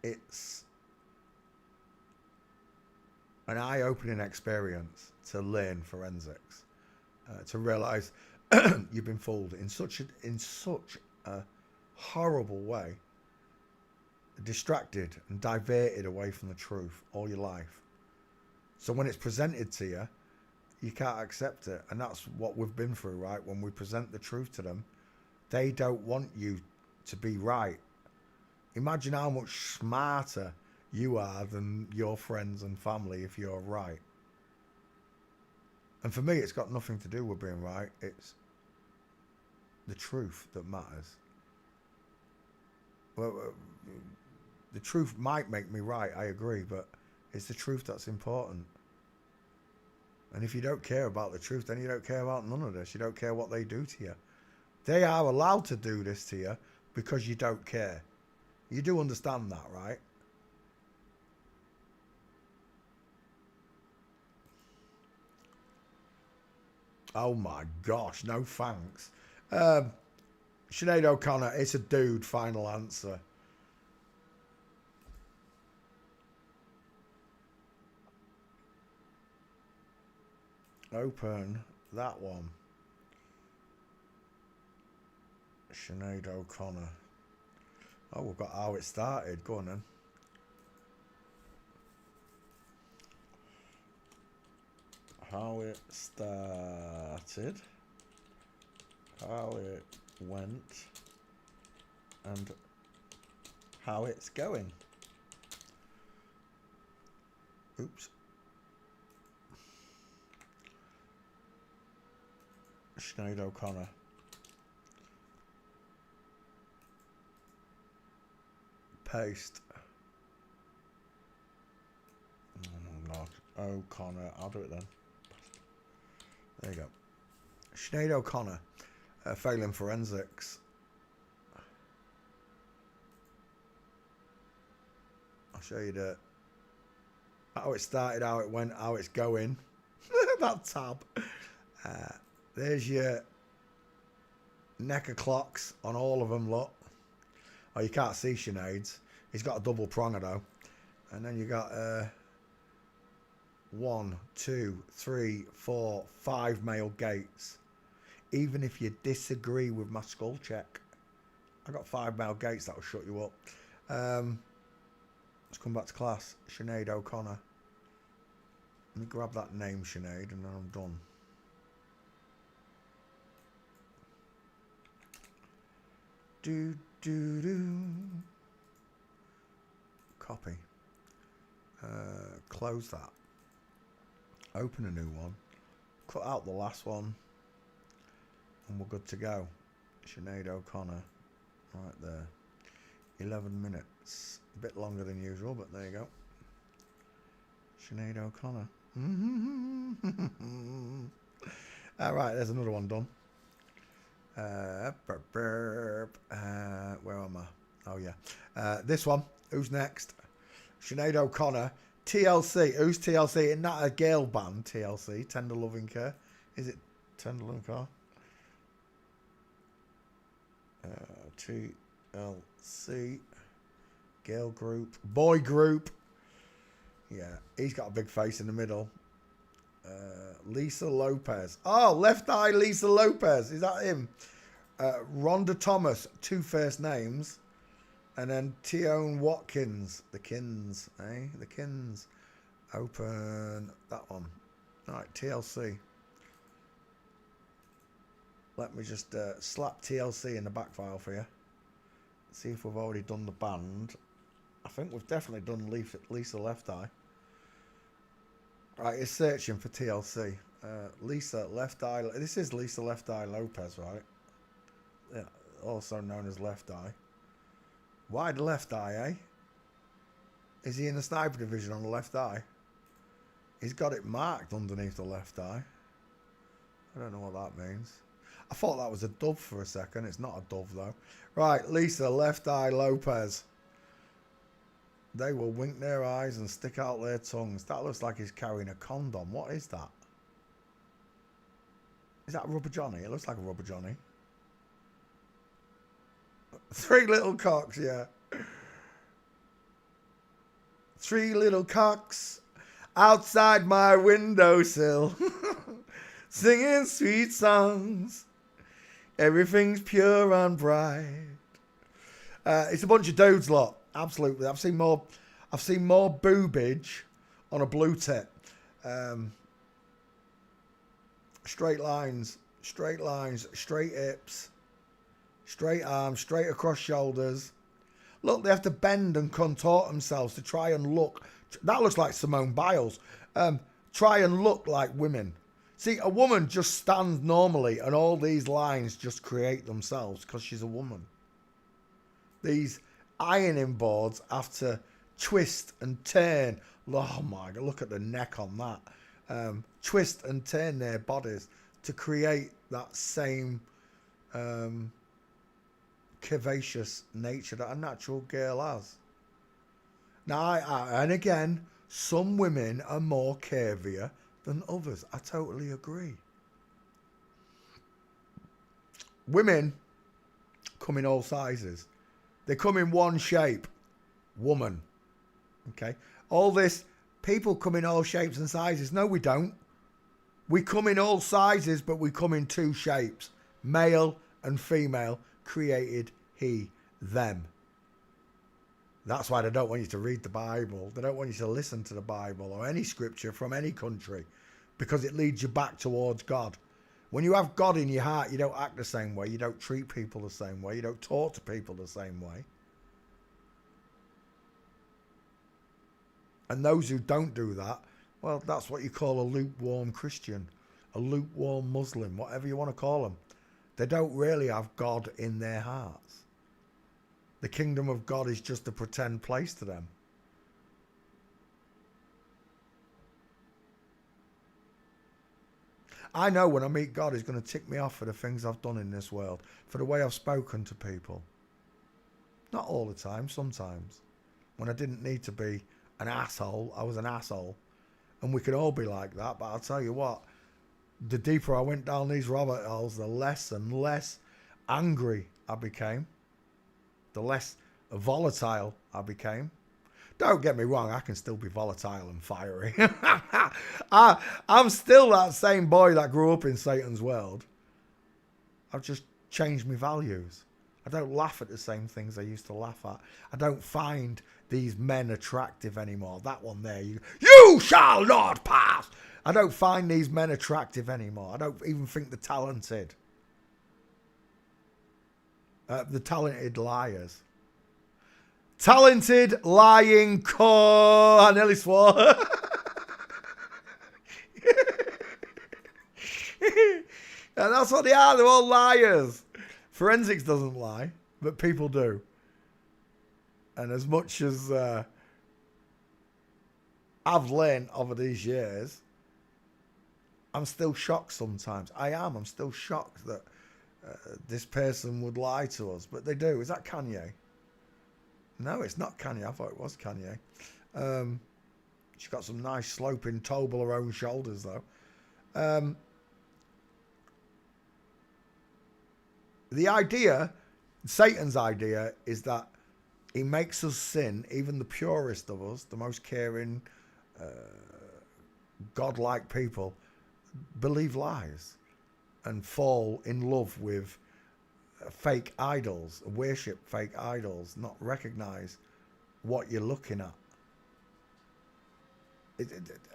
It's an eye-opening experience to learn forensics, to realise you've been fooled in such a horrible way, distracted and diverted away from the truth all your life. So when it's presented to you, you can't accept it, and that's what we've been through, right? When we present the truth to them, they don't want you to be right. Imagine how much smarter you are than your friends and family if you're right. And for me, it's got nothing to do with being right. It's the truth that matters. Well, the truth might make me right, I agree, but it's the truth that's important. And if you don't care about the truth, then you don't care about none of this. You don't care what they do to you. They are allowed to do this to you because you don't care. You do understand that, right? Oh my gosh, no thanks. Sinead O'Connor, it's a dude, final answer. Open that one. Sinead O'Connor. Oh, we've got how it started. Go on then. How it started, how it went, and how it's going. Oops. Sinead O'Connor. Paste. Oh my God. O'Connor. I'll do it then. There you go. Sinead O'Connor, failing forensics. I'll show you how it started, how it went, how it's going. That tab. There's your neck of clocks on all of them, look. Oh, you can't see Sinead's. He's got a double pronger though. And then you got 1, 2, 3, 4, 5 male gates. Even if you disagree with my skull check, I got 5 male gates that'll shut you up. Let's come back to class. Sinead O'Connor. Let me grab that name, Sinead, and then I'm done. Do, do, do. Copy. Close that. Open a new one. Cut out the last one. And we're good to go. Sinead O'Connor. Right there. 11 minutes. A bit longer than usual, but there you go. Sinead O'Connor. Alright, there's another one done. Where am I? Oh yeah. This one. Who's next? Sinead O'Connor. TLC. Who's TLC? Isn't that a girl band, TLC? Tender Loving Care. Is it Tender Loving Care? TLC. Girl group. Boy group. Yeah. He's got a big face in the middle. Lisa Lopez. Oh, Left Eye Lisa Lopez. Is that him? Rhonda Thomas. 2 first names. And then Tion Watkins. The Kins. Eh? The Kins. Open that one. Alright, TLC. Let me just slap TLC in the back file for you. See if we've already done the band. I think we've definitely done Lisa Left Eye. Right, it's searching for TLC. Lisa Left Eye. This is Lisa Left Eye Lopez, right? Yeah, also known as Left Eye. Why the left eye, eh? Is he in the sniper division on the left eye? He's got it marked underneath the left eye. I don't know what that means. I thought that was a dove for a second. It's not a dove, though. Right, Lisa Left Eye Lopez. They will wink their eyes and stick out their tongues. That looks like he's carrying a condom. What is that? Is that Rubber Johnny? It looks like a Rubber Johnny. 3 little cocks, yeah. 3 little cocks outside my windowsill, singing sweet songs. Everything's pure and bright. It's a bunch of dudes, lot. Absolutely. I've seen more boobage on a blue tip. Straight lines, straight hips. Straight arms, straight across shoulders. Look, they have to bend and contort themselves to try and look. That looks like Simone Biles. Try and look like women. See, a woman just stands normally and all these lines just create themselves because she's a woman. These ironing boards have to twist and turn. Oh my God, look at the neck on that. Twist and turn their bodies to create that same... curvaceous nature that a natural girl has. Now, and again, some women are more curvier than others. I totally agree. Women come in all sizes. They come in one shape. Woman. Okay? All this, people come in all shapes and sizes. No, we don't. We come in all sizes, but we come in 2 shapes. Male and female. Created he, them. That's why they don't want you to read the Bible. They don't want you to listen to the Bible or any scripture from any country because it leads you back towards God. When you have God in your heart, you don't act the same way. You don't treat people the same way. You don't talk to people the same way. And those who don't do that, well, that's what you call a lukewarm Christian, a lukewarm Muslim, whatever you want to call them. They don't really have God in their hearts. The kingdom of God is just a pretend place to them. I know when I meet God, he's going to tick me off for the things I've done in this world, for the way I've spoken to people. Not all the time, sometimes. When I didn't need to be an asshole, I was an asshole. And we can all be like that, but I'll tell you what, the deeper I went down these rabbit holes, the less and less angry I became. The less volatile I became. Don't get me wrong, I can still be volatile and fiery. I'm still that same boy that grew up in Satan's world. I've just changed my values. I don't laugh at the same things I used to laugh at. I don't find these men attractive anymore. That one there, you shall not pass. I don't find these men attractive anymore. I don't even think they're talented. The talented liars. Talented lying I nearly swore. And that's what they are. They're all liars. Forensics doesn't lie, but people do. And as much as I've learned over these years, I'm still shocked sometimes. I'm still shocked that this person would lie to us, but they do. Is that Kanye? No, it's not Kanye. I thought it was Kanye. She's got some nice sloping Toblerone shoulders, though. The idea, Satan's idea, is that he makes us sin, even the purest of us, the most caring, godlike people, believe lies and fall in love with fake idols, worship fake idols, not recognize what you're looking at.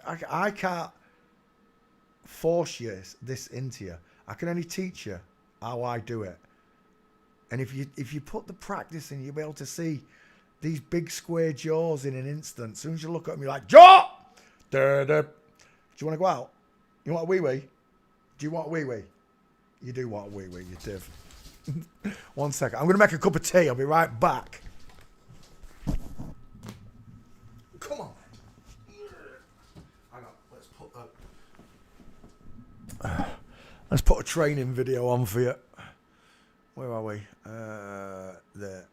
I can't force this into you. I can only teach you how I do it. And if you put the practice in, you'll be able to see these big square jaws in an instant. As soon as you look at them, you're like, jaw! Da, da. Do you want to go out? You want a wee-wee? Do you want a wee-wee? You do want a wee-wee, you div. 1 second. I'm going to make a cup of tea. I'll be right back. Come on. Hang on. Let's put a training video on for you. Where are we? There.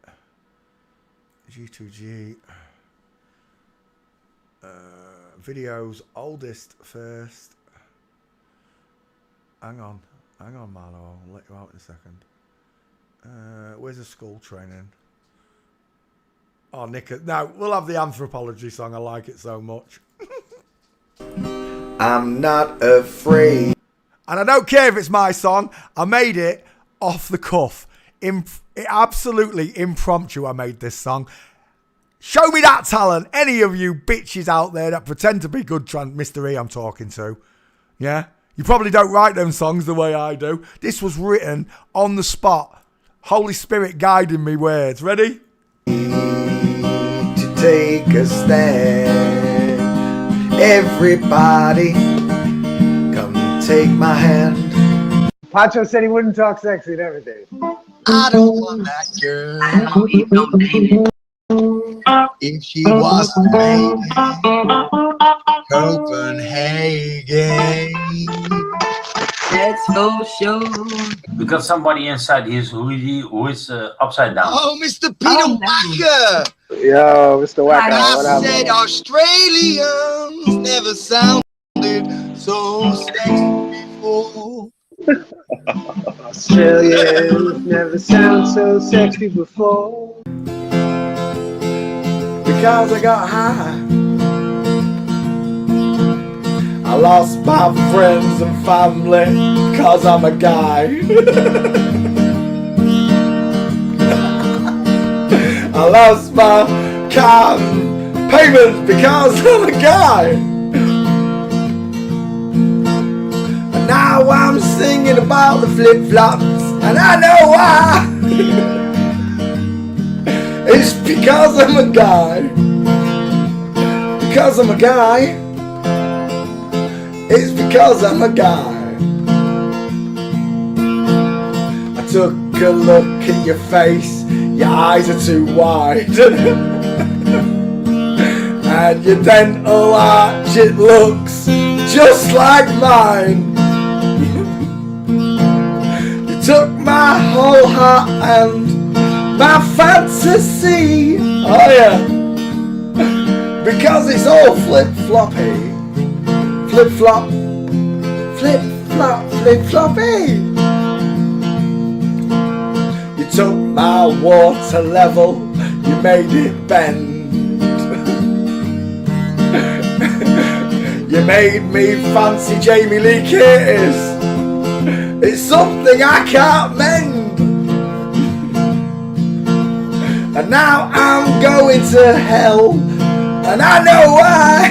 G2G. Videos. Oldest first. Hang on, Marlo. I'll let you out in a second. Where's the school training? Oh, Nick. No, we'll have the anthropology song. I like it so much. I'm not afraid. And I don't care if it's my song. I made it off the cuff. Absolutely impromptu, I made this song. Show me that talent. Any of you bitches out there that pretend to be good, Mr. E I'm talking to. Yeah? You probably don't write them songs the way I do. This was written on the spot. Holy Spirit guiding me words. Ready? To take a stand. Everybody, come take my hand. Pacho said he wouldn't talk sexy and everything. I don't want that girl. I don't need no baby. If she was made Copenhagen, Let's go show. We got somebody inside here who is upside down. oh, Mr. Peter Wacker. Yo, Mr. Wacker, what I up? said Australians never sounded so sexy before. Australians never sound so sexy before. Because I got high. I lost my friends and family because I'm a guy. I lost my car payments because I'm a guy. And now I'm singing about the flip-flops, and I know why. It's because I'm a guy. Because I'm a guy. It's because I'm a guy. I took a look at your face. Your eyes are too wide. And your dental arch, it looks just like mine. You took my whole heart and my fantasy, oh yeah, because it's all flip-floppy, flip-flop, flip-flop, flip-floppy. You took my water level, you made it bend. You made me fancy Jamie Lee Curtis. It's something I can't mend. And now I'm going to hell, and I know why.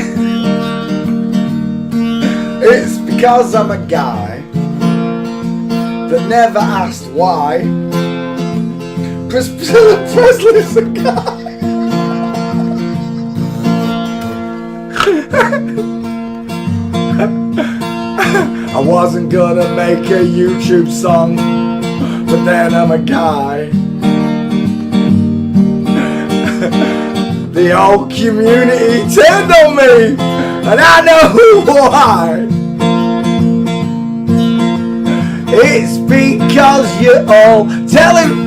It's because I'm a guy that never asked why. Priscilla Presley's a guy. I wasn't gonna make a YouTube song, but then I'm a guy. The whole community turned on me, and I know why. It's because you're all telling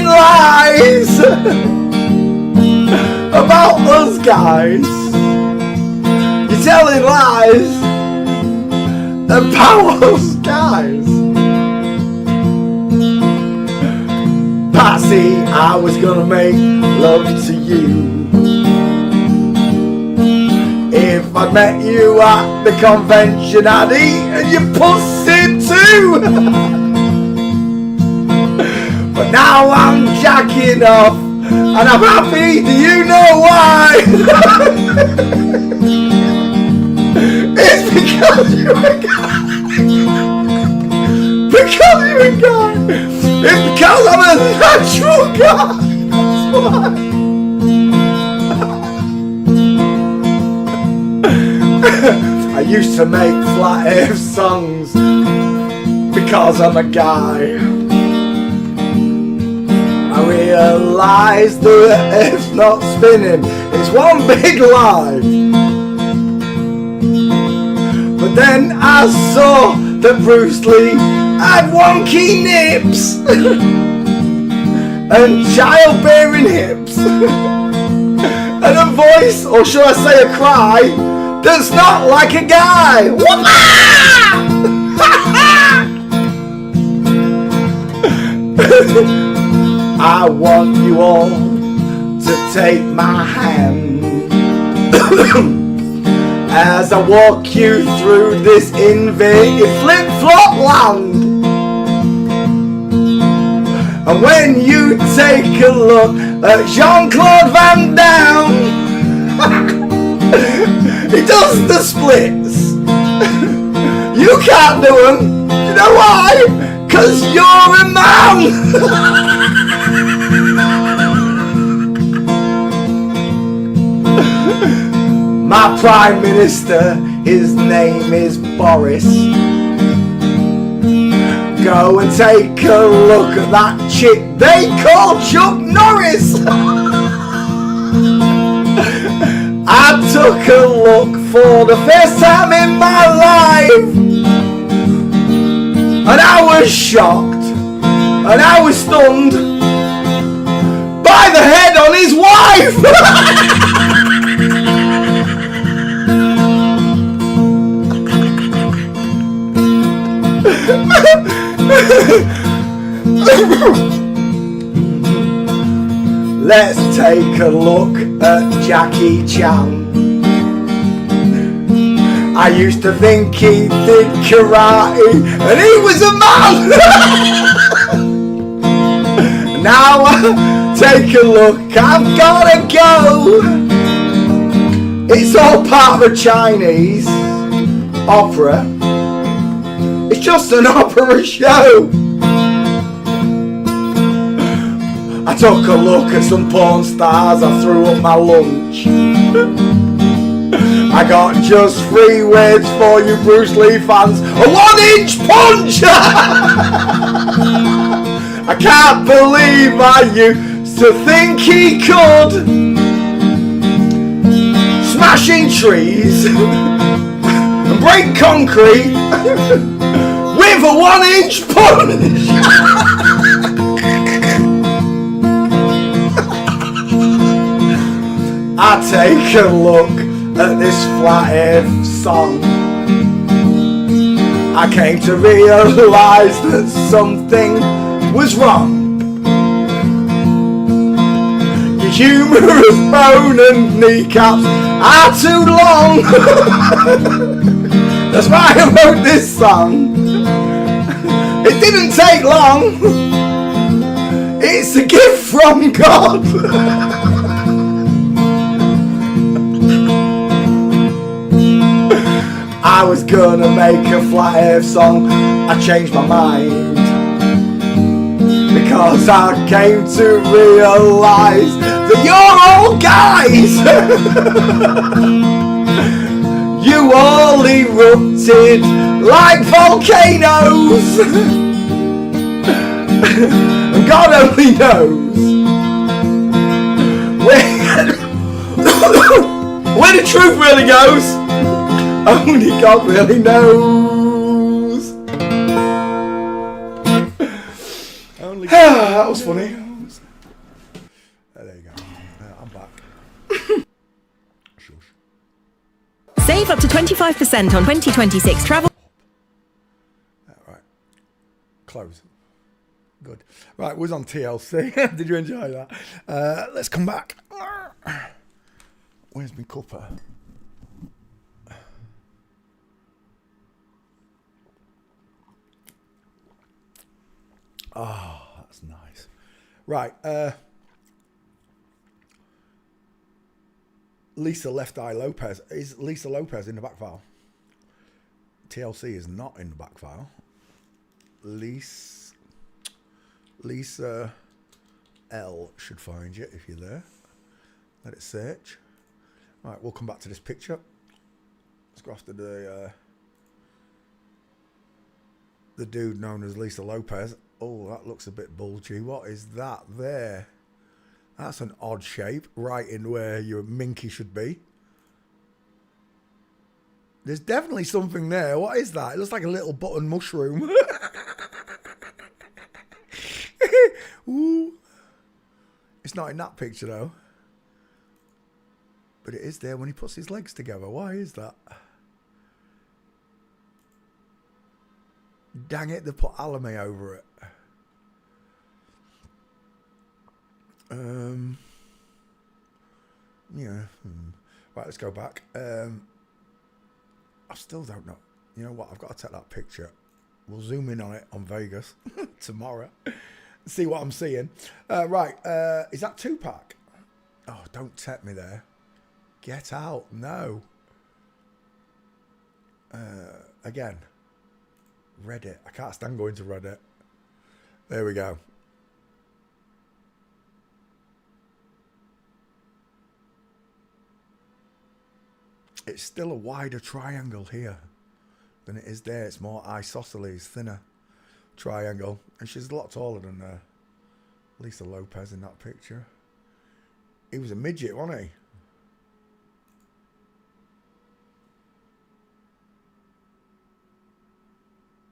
lies about us guys. You're telling lies about us guys. Patsy, I was gonna make love to you if I'd met you at the convention. I'd eat your pussy too. But now I'm jacking off and I'm happy. Do you know why? It's because you're a guy. Because you're a guy. It's because I'm a natural guy. That's why. I used to make flat earth songs because I'm a guy. I realised the earth's not spinning, it's one big lie. But then I saw that Bruce Lee had wonky nips and childbearing hips and a voice, or should I say a cry, that's not like a guy. I want you all to take my hand as I walk you through this inverted flip-flop land. And when you take a look at Jean-Claude Van Damme, he does the splits. You can't do them. You know why? 'Cause you're a man. My Prime Minister, his name is Boris. Go and take a look at that chick they call Chuck Norris. I took a look for the first time in my life, and I was shocked, and I was stunned by the head on his wife. Let's take a look at Jackie Chan. I used to think he did karate and he was a man. Now take a look, I've gotta go. It's all part of a Chinese opera. It's just an opera show. I took a look at some porn stars, I threw up my lunch. I got just 3 words for you Bruce Lee fans: a 1-inch punch! I can't believe I used to think he could. Smashing trees and break concrete with a 1-inch punch! I take a look at this flat earth song. I came to realise that something was wrong. Your humerus bone and kneecaps are too long. That's why I wrote this song. It didn't take long. It It's a gift from God. I was gonna make a Flat Earth song, I changed my mind. Because I came to realise that you're all guys. You all erupted like volcanoes. And God only knows where the truth really goes. Only God really knows. That was funny. There you go. I'm back. Shush. Save up to 25% on 2026 travel. Right. Close. Good. Right, was on TLC. Did you enjoy that? Let's come back. Where's my cuppa? Oh, that's nice. Right. Lisa Left Eye Lopez. Is Lisa Lopez in the back file? TLC is not in the back file. Lisa L should find you if you're there. Let it search. Right, we'll come back to this picture. Let's go after the dude known as Lisa Lopez. Oh, that looks a bit bulgy. What is that there? That's an odd shape, right in where your minky should be. There's definitely something there. What is that? It looks like a little button mushroom. Ooh. It's not in that picture though. But it is there when he puts his legs together. Why is that? Dang it, they put Alame over it. Yeah. Right, let's go back. I still don't know. You know what? I've got to take that picture. We'll zoom in on it on Vegas tomorrow. See what I'm seeing. Right. Is that Tupac? Oh, don't take me there. Get out. No. Again. Reddit. I can't stand going to Reddit. There we go. It's still a wider triangle here than it is there. It's more isosceles, thinner triangle. And she's a lot taller than Lisa Lopez in that picture. He was a midget, wasn't he?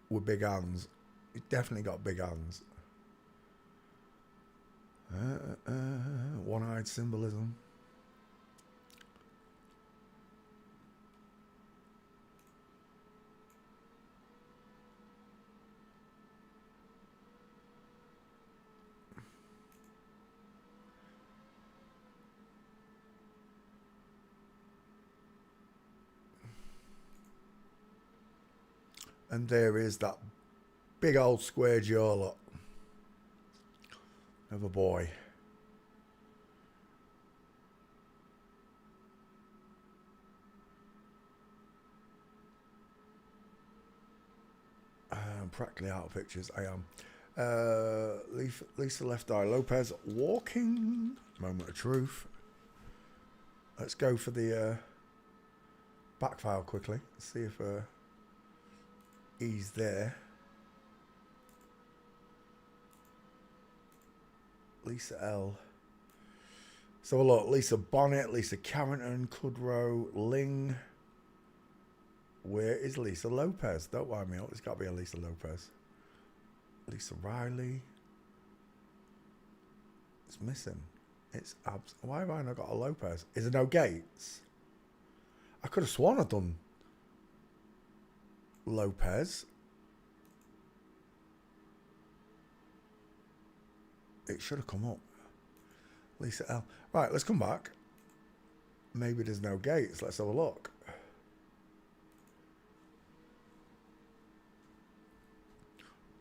With big hands. He definitely got big hands. One-eyed symbolism. And there is that big old square jaw look of a boy. I'm practically out of pictures. I am. Lisa Left Eye Lopez walking. Moment of truth. Let's go for the back file quickly. See if he's there. Lisa L. So look, Lisa Bonnet, Lisa Carrington, Kudrow, Ling. Where is Lisa Lopez? Don't wind me up. It's got to be a Lisa Lopez. Lisa Riley. It's missing. It's why have I not got a Lopez? Is there no Gates? I could have sworn I'd done Lopez. It should have come up. Lisa L. Right, let's come back. Maybe there's no Gates. Let's have a look.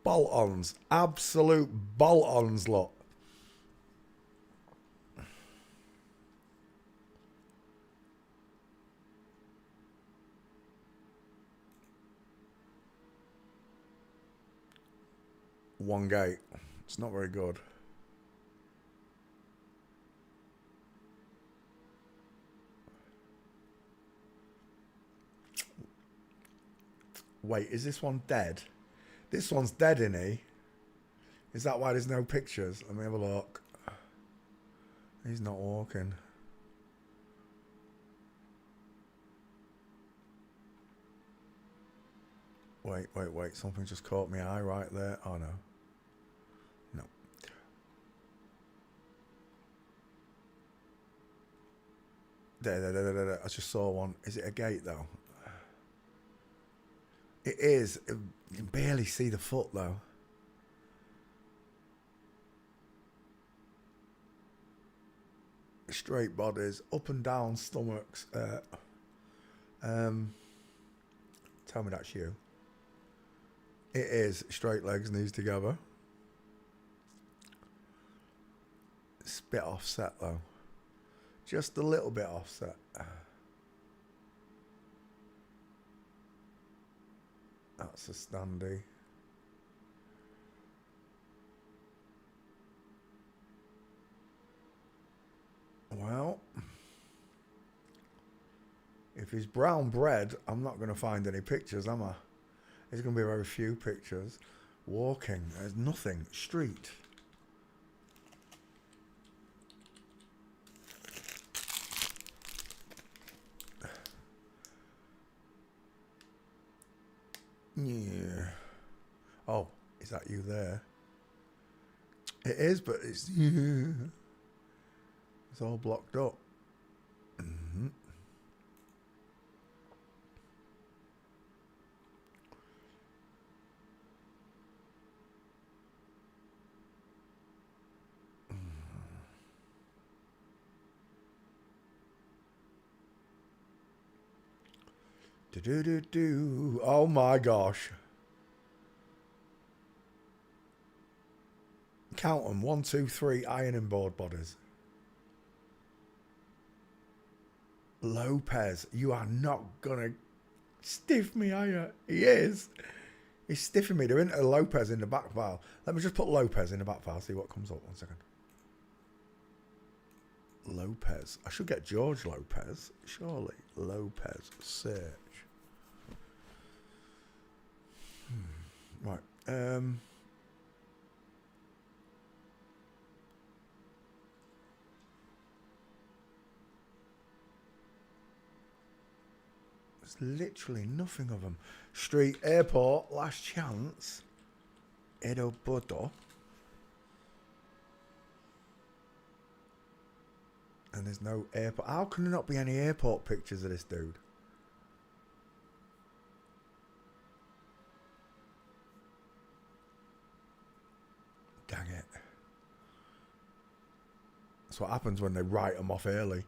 Bolt-ons. Absolute bolt-ons, look. one gate. It's not very good. Wait, is this one dead? This one's dead, isn't he? Is that why there's no pictures? Let me have a look. He's not walking. Wait. Something just caught my eye right there. Oh, no. No. There. I just saw one. Is it a gate, though? It is. You can barely see the foot, though. Straight bodies, up and down stomachs. Tell me that's you. It is straight legs, knees together. It's a bit offset though. Just a little bit offset. That's a standee. Well, if he's brown bread, I'm not going to find any pictures, am I? There's going to be very few pictures. Walking, there's nothing. Street. Yeah. Oh, is that you there? It is, but it's yeah. It's all blocked up. Mm-hmm. Do. Oh my gosh. Count them. 1, 2, 3 ironing board bodies. Lopez, you are not gonna stiff me, are you? He is. He's stiffing me. They're into Lopez in the back file. Let me just put Lopez in the back file, see what comes up. 1 second. Lopez. I should get George Lopez. Surely. Lopez. Search. Right. There's literally nothing of them. Street, airport, last chance. Edo Bodo. And there's no airport. How can there not be any airport pictures of this dude? Dang it. That's what happens when they write them off early.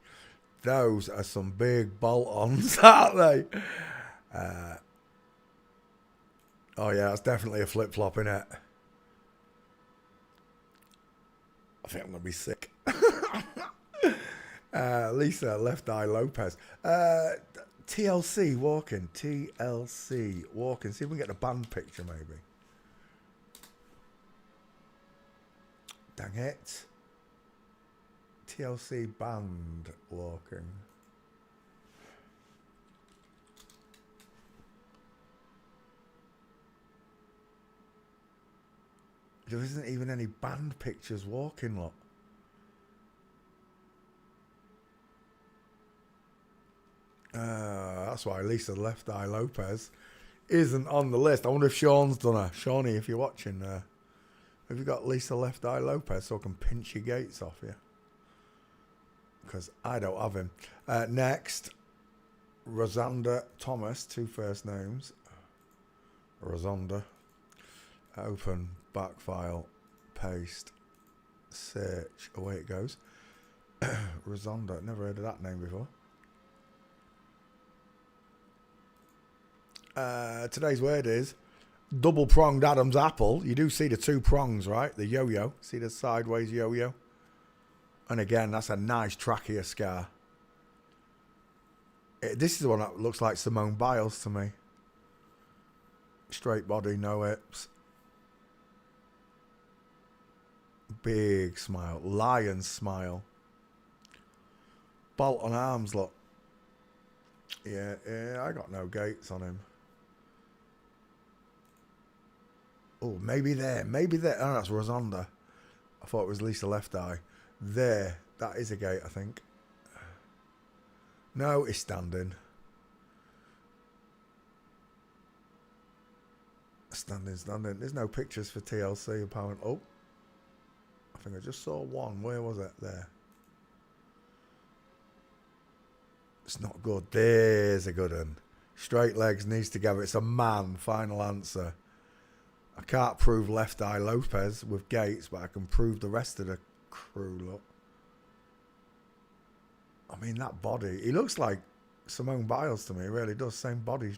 Those are some big bolt-ons, aren't they? Oh yeah, that's definitely a flip-flop, innit? I think I'm going to be sick. Lisa, Left Eye Lopez. TLC walking. TLC walking. See if we can get the band picture, maybe. Dang it. TLC band walking. There isn't even any band pictures walking, look. That's why Lisa Left Eye Lopez isn't on the list. I wonder if Sean's done her. Shawnee, if you're watching, have you got Lisa Left Eye Lopez so I can pinch your gates off you? Because I don't have him. Next, Rosanda Thomas, 2 first names. Rosanda. Open, back file, paste, search. Away it goes. Rosanda, never heard of that name before. Today's word is double-pronged Adam's apple. You do see the 2 prongs, right? The yo-yo. See the sideways yo-yo? And again, that's a nice trachea scar. This is the one that looks like Simone Biles to me. Straight body, no hips. Big smile. Lion smile. Bolt on arms, look. Yeah, I got no gates on him. Oh, maybe there. Maybe there. Oh, that's Rosanda. I thought it was Lisa Left Eye. There. That is a gate, I think. No, it's standing. Standing. There's no pictures for TLC, apparently. Oh. I think I just saw one. Where was it? There. It's not good. There's a good one. Straight legs, knees together. It's a man. Final answer. I can't prove Left Eye Lopez with gates, but I can prove the rest of the crew. Look. I mean, that body. He looks like Simone Biles to me. He really does. Same body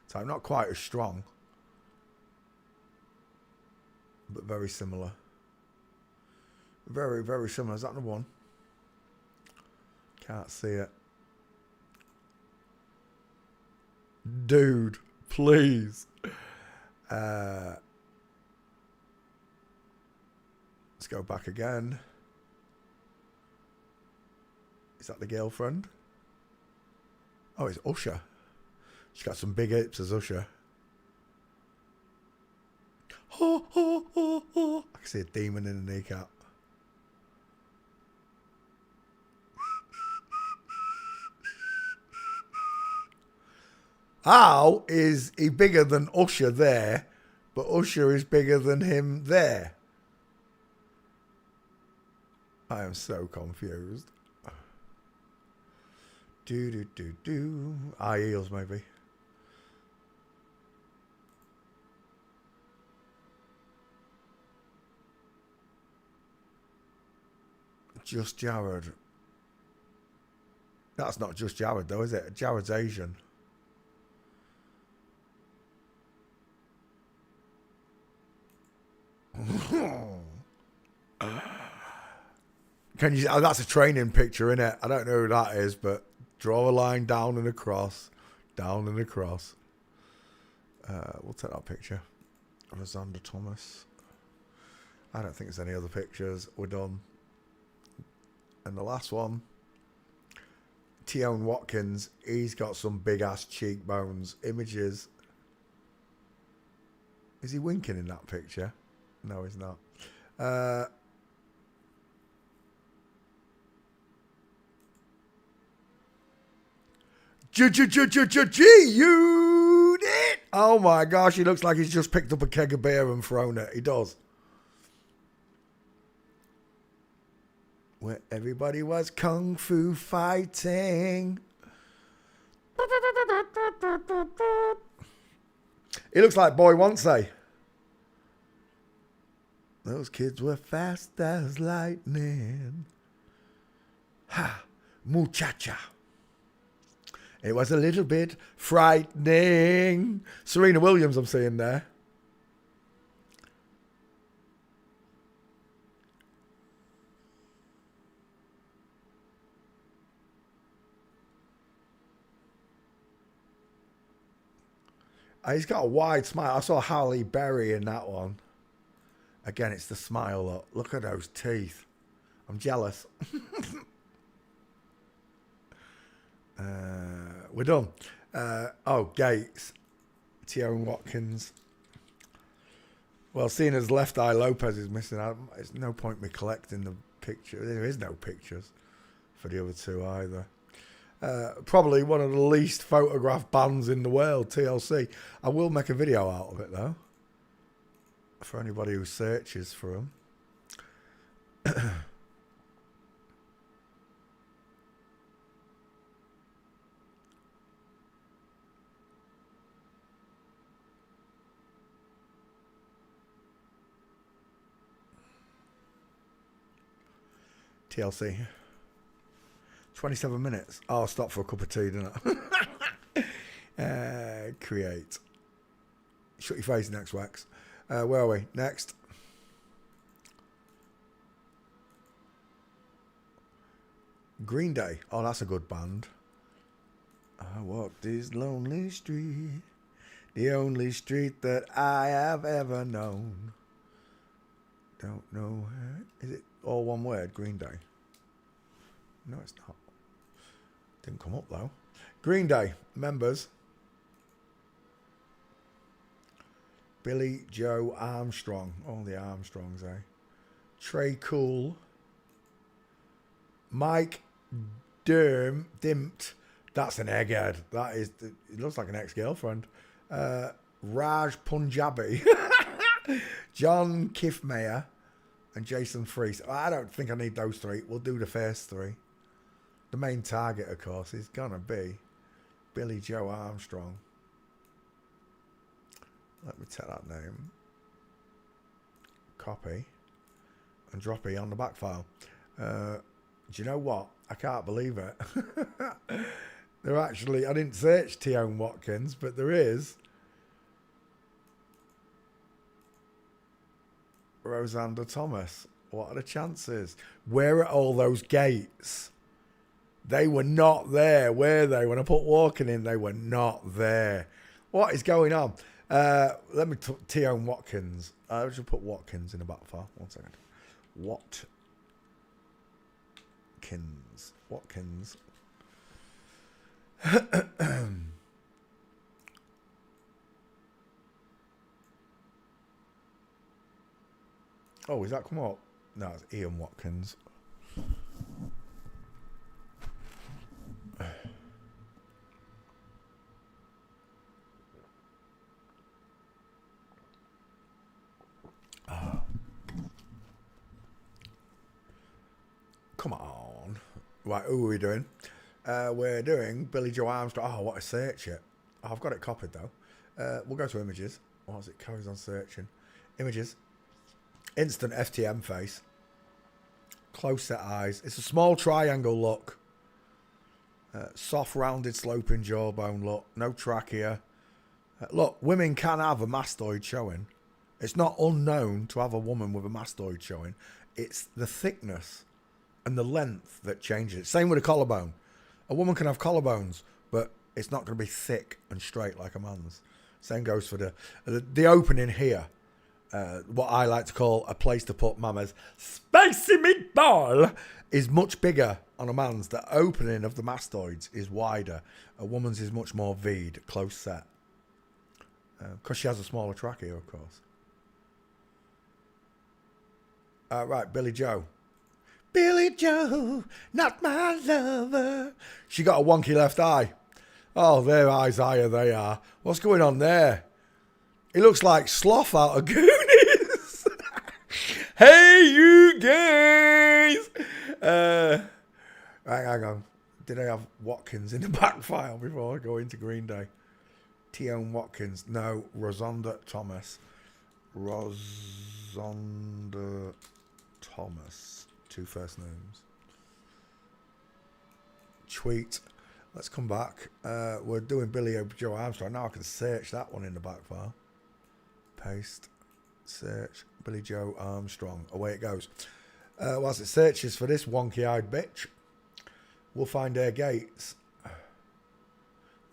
type. Not quite as strong, but very similar. Very, very similar. Is that the one? Can't see it. Dude, please. Let's go back again. Is that the girlfriend? Oh, it's Usher. She's got some big hips as Usher. I can see a demon in the kneecap. How is he bigger than Usher there, but Usher is bigger than him there? I am so confused. High heels, maybe. Just Jared. That's not just Jared, though, is it? Jared's Asian. Can you? Oh, that's a training picture, isn't it? I don't know who that is, but draw a line down and across, down and across. We'll take that picture. Rosanda Thomas. I don't think there's any other pictures. We're done. And the last one, Tion Watkins. He's got some big ass cheekbones. Images. Is he winking in that picture? No, he's not. G-Unit! Oh my gosh, he looks like he's just picked up a keg of beer and thrown it. He does. Where everybody was kung fu fighting. He looks like Boy Wonsay. Those kids were fast as lightning. Ha, muchacha. It was a little bit frightening. Serena Williams, I'm seeing there. He's got a wide smile. I saw Halle Berry in that one. Again, it's the smile. Look at those teeth. I'm jealous. We're done. Oh, Gates. Tion Watkins. Well, seeing as Left Eye Lopez is missing out, there's no point me collecting the picture. There is no pictures for the other two either. Probably one of the least photographed bands in the world, TLC. I will make a video out of it, though, for anybody who searches for them. TLC. 27 minutes. Oh, I'll stop for a cup of tea, didn't I? Create. Shut your face, next wax. Where are we? Next. Green Day. Oh, that's a good band. I walk this lonely street, the only street that I have ever known. Don't know. Is it all one word? Green Day. No, it's not. Didn't come up though. Green Day members. Billy Joe Armstrong. All the Armstrongs, eh? Trey Cool. Mike Dimpt. That's an egghead. That is. It looks like an ex-girlfriend. Raj Punjabi. John Kiffmeyer. And Jason Freese. I don't think I need those three. We'll do the first three. The main target, of course, is going to be Billy Joe Armstrong. Let me take that name. Copy. And drop it on the back file. Do you know what? I can't believe it. They're actually... I didn't search Tion Watkins, but there is... Rosander Thomas. What are the chances? Where are all those gates? They were not there, were they? When I put Walking in, they were not there. What is going on? Let me put Tion Watkins. I should put Watkins in the back file. 1 second. Watkins. Oh, is that come up? No, it's Ian Watkins. Come on. Right, who are we doing? We're doing Billy Joe Armstrong. Oh, what a search it. Oh, I've got it copied though. We'll go to images. What is it? Carries on searching. Images. Instant FTM face. Close set eyes. It's a small triangle look. Soft, rounded, sloping jawbone look. No trachea. Look, women can have a mastoid showing. It's not unknown to have a woman with a mastoid showing. It's the thickness and the length that changes it. Same with a collarbone. A woman can have collarbones, but it's not going to be thick and straight like a man's. Same goes for the opening here. What I like to call a place to put mama's spicy meatball is much bigger on a man's. The opening of the mastoids is wider. A woman's is much more V'd, close set. Because she has a smaller trachea, of course. Right, Billy Joe. Billy Joe, not my lover. She got a wonky left eye. Oh, their eyes higher they are. What's going on there? He looks like Sloth out of Goonies. Hey, you guys. Hang on. Did I have Watkins in the back file before I go into Green Day? Tion Watkins. No, Rosander Thomas. Rosander Thomas. 2 first names. Tweet. Let's come back. We're doing Billy Joe Armstrong. Now I can search that one in the back file. Paste. Search. Billy Joe Armstrong. Away it goes. Whilst it searches for this wonky-eyed bitch, we'll find her gates.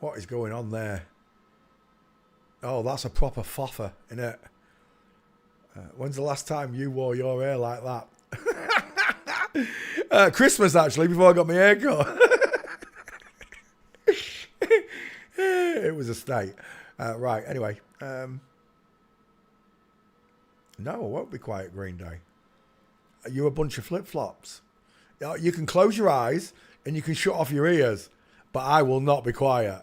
What is going on there? Oh, that's a proper foffer, innit? When's the last time you wore your hair like that? Christmas, actually, before I got my hair cut. It was a state. Right, anyway. No, I won't be quiet, Green Day. You're a bunch of flip-flops. You can close your eyes and you can shut off your ears, but I will not be quiet.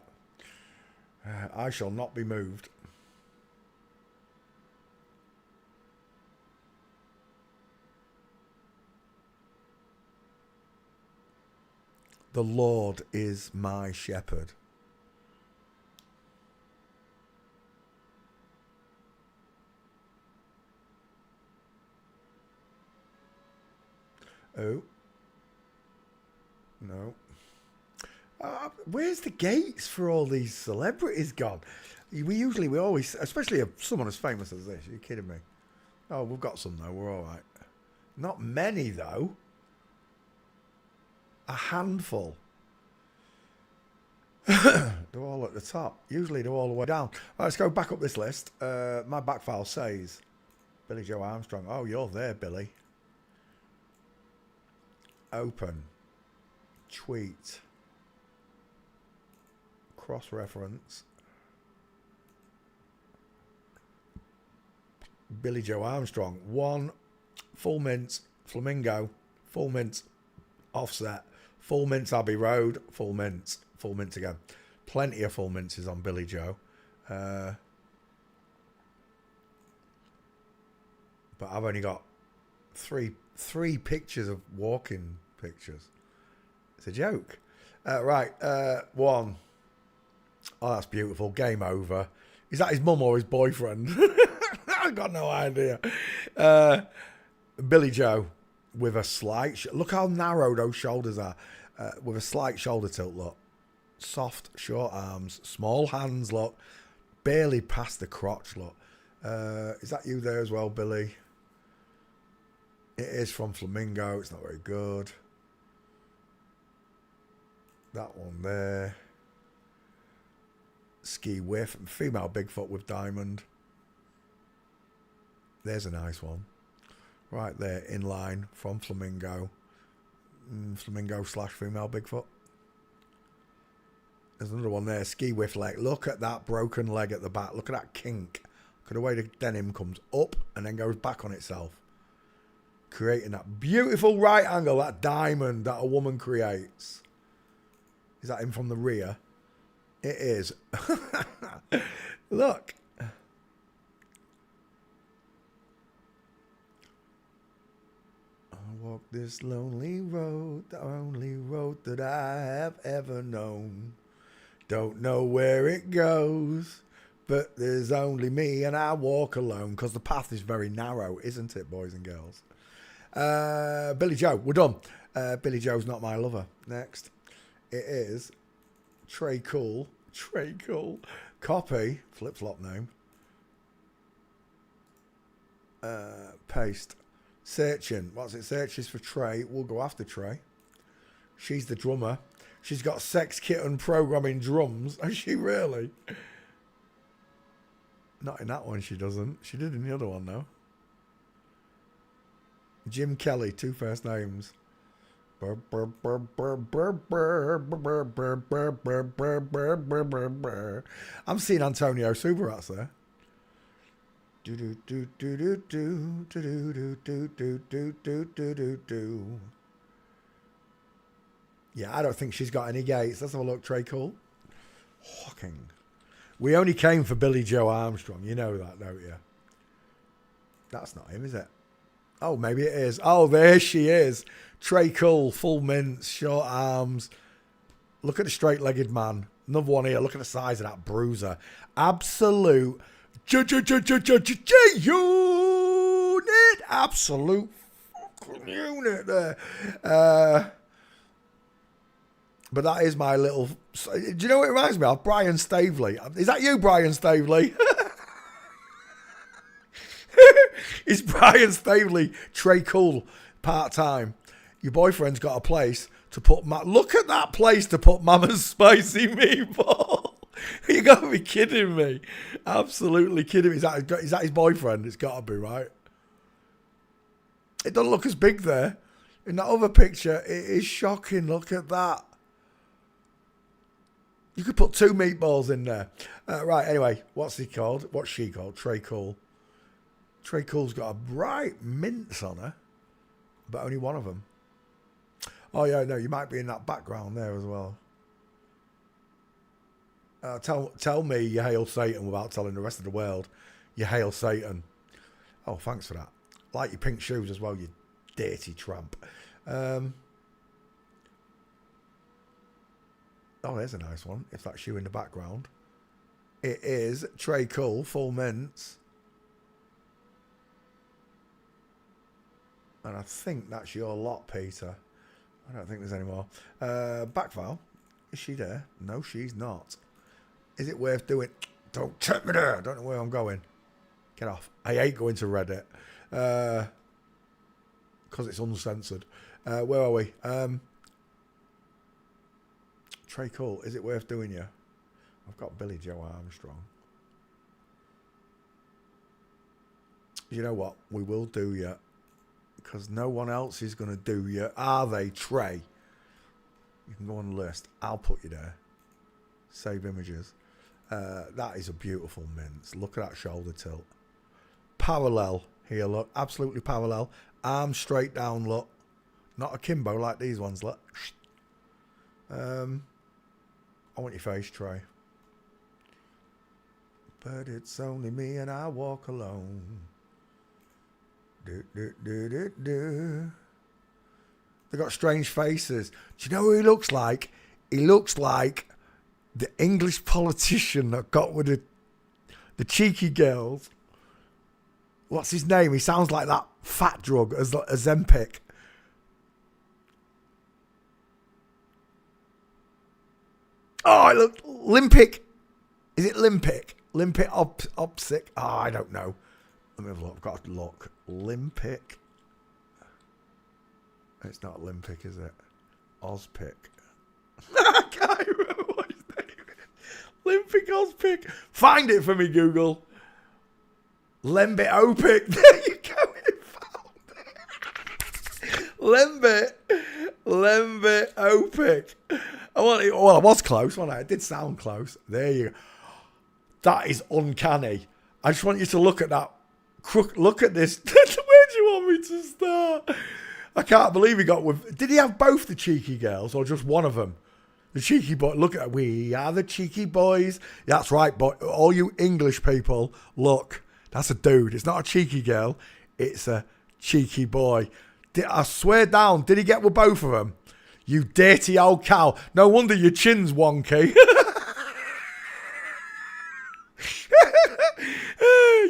I shall not be moved. The Lord is my shepherd. Oh. No. Where's the gates for all these celebrities gone? We always, especially someone as famous as this. Are you kidding me? Oh, we've got some though. We're all right. Not many though. A handful. They're all at the top. Usually they're all the way down. Right, let's go back up this list. My back file says Billy Joe Armstrong. Oh, you're there, Billy. Open. Tweet. Cross-reference. Billy Joe Armstrong. 1. Full Mints. Flamingo. Full Mints. Offset. Full Mints Abbey Road. Full Mints. Full Mints again. Plenty of Full Mints is on Billy Joe. But I've only got three pictures of walking pictures. It's a joke. Right. 1. Oh, that's beautiful. Game over. Is that his mum or his boyfriend? I've got no idea. Billy Joe with a slight... look how narrow those shoulders are. With a slight shoulder tilt, look. Soft, short arms. Small hands, look. Barely past the crotch, look. Is that you there as well, Billy? It is from Flamingo. It's not very good. That one there. Ski Whiff. Female Bigfoot with diamond. There's a nice one. Right there, in line from Flamingo. Flamingo / female Bigfoot. There's another one there. Ski Whiff leg. Look at that broken leg at the back. Look at that kink. Look at the way the denim comes up and then goes back on itself. Creating that beautiful right angle, that diamond that a woman creates. Is that him from the rear? It is. Look. I walk this lonely road, the only road that I have ever known. Don't know where it goes, but there's only me and I walk alone. Because the path is very narrow, isn't it, boys and girls? Billy Joe, we're done. Billy Joe's Not My Lover. Next. It is Trey Cool. Trey Cool. Copy. Flip-flop name. Paste. Searching. What's it? Searches for Trey. We'll go after Trey. She's the drummer. She's got Sex Kitten programming drums. Has she really? Not in that one, she doesn't. She did in the other one, though. Jim Kelly, 2 first names. I'm seeing Antonio Subarats there. Yeah, I don't think she's got any gates. Let's have a look. Trey Cool. Hawking. We only came for Billy Joe Armstrong. You know that, don't you? That's not him, is it? Oh, maybe it is. Oh, there she is. Trey Cool, full mints, short arms. Look at the straight-legged man. Another one here. Look at the size of that bruiser. Absolute unit. Absolute fucking unit there. But that is my little... Do you know what it reminds me of? Brian Staveley. Is that you, Brian Staveley? Is Brian Staveley Trey Cool part-time? Your boyfriend's got a place to put... Look at that place to put Mama's Spicy Meatball. You got to be kidding me. Absolutely kidding me. Is that his boyfriend? It's got to be, right? It doesn't look as big there. In that other picture, it is shocking. Look at that. You could put 2 meatballs in there. Right, anyway, what's he called? What's she called? Trey Cool. Trey Cool's got a bright mince on her, but only one of them. Oh, yeah, no, you might be in that background there as well. Tell me you hail Satan without telling the rest of the world you hail Satan. Oh, thanks for that. Like your pink shoes as well, you dirty tramp. Oh, there's a nice one, if that's you in the background. It is Trey Cool, full mints. And I think that's your lot, Peter. I don't think there's any more. Backfile. Is she there? No, she's not. Is it worth doing? Don't take me there. I don't know where I'm going. Get off. I hate going to Reddit. Because it's uncensored. Where are we? Trey Cool. Is it worth doing you? I've got Billy Joe Armstrong. You know what? We will do you. Because no one else is going to do you. Are they, Trey? You can go on the list. I'll put you there. Save images. That is a beautiful mince. Look at that shoulder tilt. Parallel here, look. Absolutely parallel. Arm straight down, look. Not akimbo like these ones, look. I want your face, Trey. But it's only me and I walk alone. Do, do, do, do, do. They got strange faces. Do you know who he looks like? He looks like the English politician that got with the cheeky girls. What's his name? He sounds like that fat drug, Ozempic. Oh, look, Limpic. Is it Limpic? Limpic Opsic? Oh, I don't know. Let me have a look. I've got to look. Limpic. It's not Limpic, is it? Ozpic. I can't remember what his name is. Limpic Ozpic. Find it for me, Google. Lembit Opic. There you go. It found it. Lembit Opic. I was close, wasn't I? It did sound close. There you go. That is uncanny. I just want you to look at that. Look at this. Where do you want me to start? I can't believe he got with. Did he have both the cheeky girls or just one of them? The cheeky boy. Look at, we are the cheeky boys. That's right, but all you English people, look. That's a dude. It's not a cheeky girl. It's a cheeky boy. I swear down. Did he get with both of them? You dirty old cow. No wonder your chin's wonky.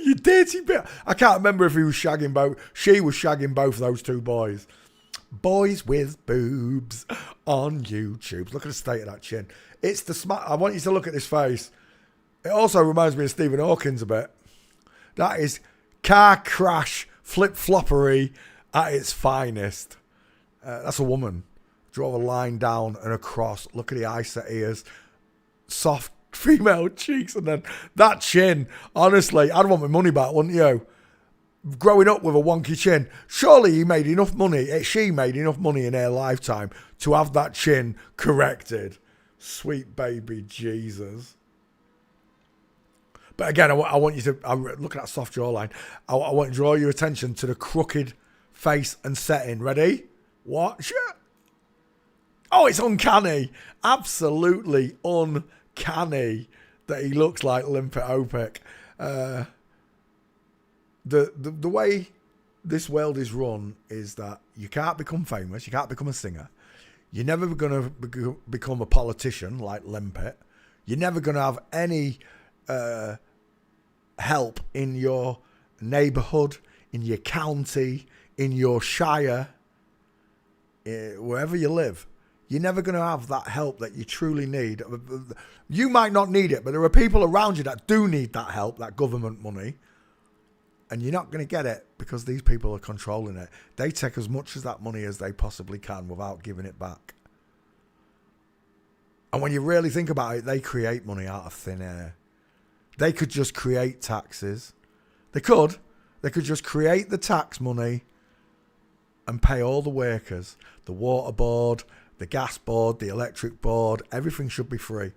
You dirty bit. I can't remember if he was shagging both. She was shagging both those two boys. Boys with boobs on YouTube. Look at the state of that chin. It's the smart. I want you to look at this face. It also reminds me of Stephen Hawkins a bit. That is car crash flip-floppery at its finest. That's a woman. Draw a line down and across. Look at the eyes, ears. Soft female cheeks, and then that chin. Honestly, I'd want my money back, wouldn't you? Growing up with a wonky chin, surely he made enough money. She made enough money in her lifetime to have that chin corrected. Sweet baby Jesus. But again, I want you to look at that soft jawline. I want to draw your attention to the crooked face and setting. Ready? Watch it. Oh, it's uncanny. Absolutely uncanny that he looks like Limpet Opic. The way this world is run is that you can't become famous. You can't become a singer. You're never going to become a politician like Limpet. You're never going to have any help in your neighbourhood, in your county, in your shire, wherever you live. You're never going to have that help that you truly need. You might not need it, but there are people around you that do need that help, that government money. And you're not going to get it because these people are controlling it. They take as much of that money as they possibly can without giving it back. And when you really think about it, they create money out of thin air. They could just create taxes. They could just create the tax money and pay all the workers, the water board, the gas board, the electric board, everything should be free.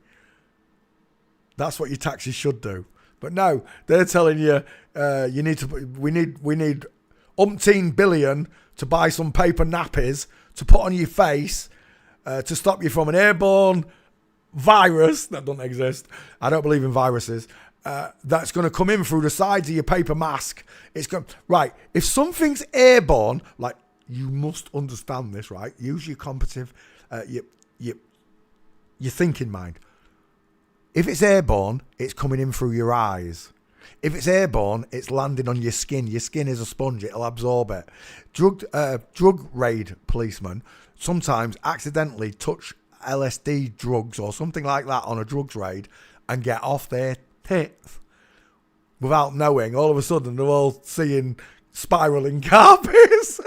That's what your taxes should do. But no, they're telling you, we need umpteen billion to buy some paper nappies to put on your face to stop you from an airborne virus that doesn't exist. I don't believe in viruses. That's going to come in through the sides of your paper mask. It's going right. If something's airborne, like, you must understand this, right? Use your competitive, your thinking mind. If it's airborne, it's coming in through your eyes. If it's airborne, it's landing on your skin. Your skin is a sponge; it'll absorb it. Drug raid policemen sometimes accidentally touch LSD drugs or something like that on a drugs raid and get off their tits without knowing. All of a sudden, they're all seeing spiraling carpets.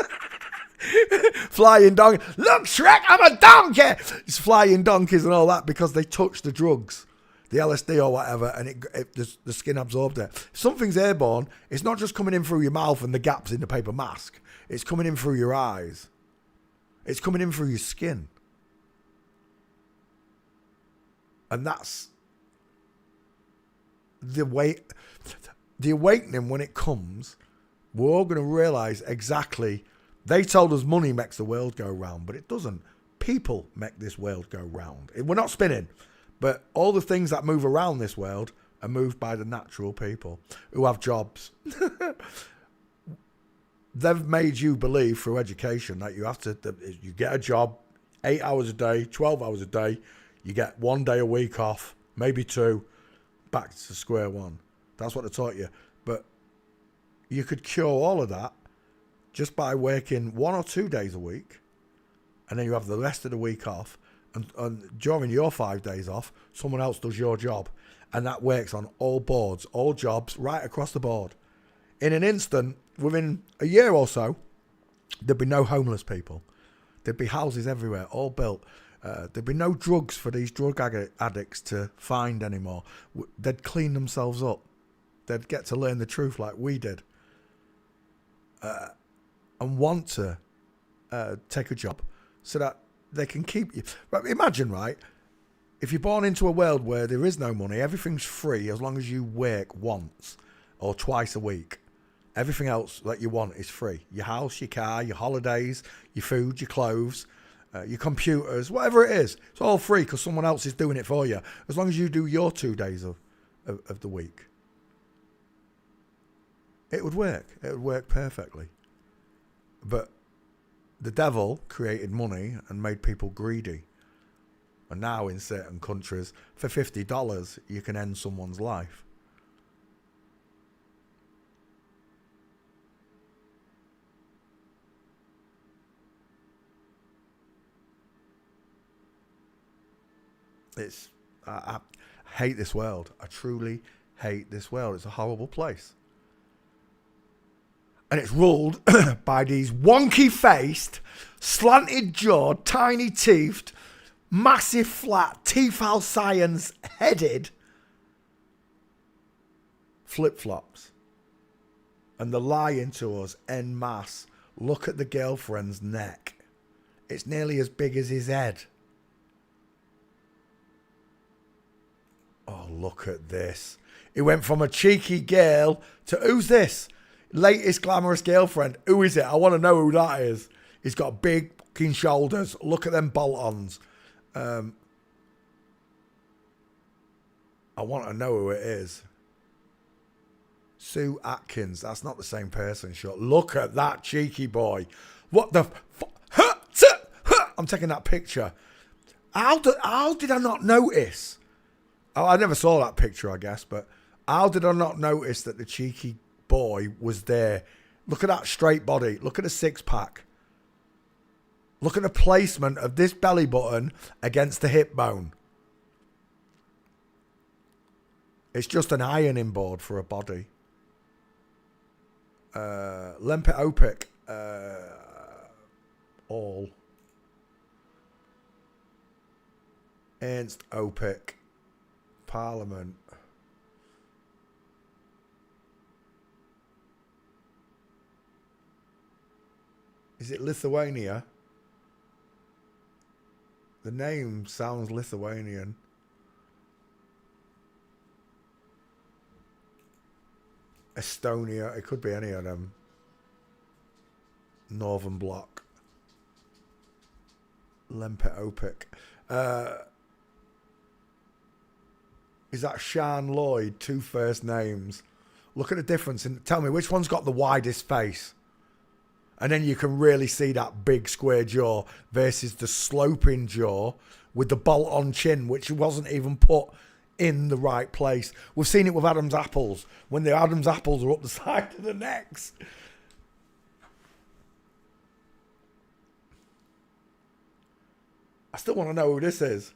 Flying donkey. Look, Shrek, I'm a donkey. It's flying donkeys and all that because they touch the drugs. the LSD or whatever, and the skin absorbed it. If something's airborne, it's not just coming in through your mouth and the gaps in the paper mask. It's coming in through your eyes. It's coming in through your skin. And that's the awakening when it comes. We're all going to realise exactly. They told us money makes the world go round, but it doesn't. People make this world go round. We're not spinning, but all the things that move around this world are moved by the natural people who have jobs. They've made you believe through education that you get a job 8 hours a day, 12 hours a day. You get 1 day a week off, maybe 2, back to square one. That's what they taught you. But you could cure all of that just by working 1 or 2 days a week, and then you have the rest of the week off. And during your 5 days off, someone else does your job. And that works on all boards, all jobs, right across the board. In an instant, within a year or so, there'd be no homeless people. There'd be houses everywhere, all built. There'd be no drugs for these drug addicts to find anymore. They'd clean themselves up. They'd get to learn the truth like we did. And want to take a job so that they can keep you. Imagine, right, if you're born into a world where there is no money, everything's free as long as you work once or twice a week. Everything else that you want is free. Your house, your car, your holidays, your food, your clothes, your computers, whatever it is. It's all free because someone else is doing it for you. As long as you do your 2 days of the week. It would work. It would work perfectly. But the devil created money and made people greedy. And now in certain countries, for $50, you can end someone's life. I hate this world. I truly hate this world. It's a horrible place. And it's ruled by these wonky-faced, slanted-jawed, tiny-teethed, massive flat, T-Fal-Science-headed flip-flops. And they're lying to us en masse. Look at the girlfriend's neck. It's nearly as big as his head. Oh, look at this. He went from a cheeky girl to, who's this? Latest glamorous girlfriend. Who is it? I want to know who that is. He's got big fucking shoulders. Look at them bolt-ons. I want to know who it is. Sue Atkins. That's not the same person. Sure. Look at that cheeky boy. What the... I'm taking that picture. How did I not notice? I never saw that picture, I guess, but how did I not notice that the cheeky boy was there? Look at that straight body. Look at the six-pack. Look at the placement of this belly button against the hip bone. It's just an ironing board for a body. Lempit Opik. All. Ernst Opik. Parliament. Is it Lithuania? The name sounds Lithuanian. Estonia. It could be any of them. Northern Bloc. Lempit Opik. Is that Sean Lloyd? 2 first names. Look at the difference and tell me which one's got the widest face. And then you can really see that big square jaw versus the sloping jaw with the bolt-on chin, which wasn't even put in the right place. We've seen it with Adam's apples, when the Adam's apples are up the side of the necks. I still want to know who this is.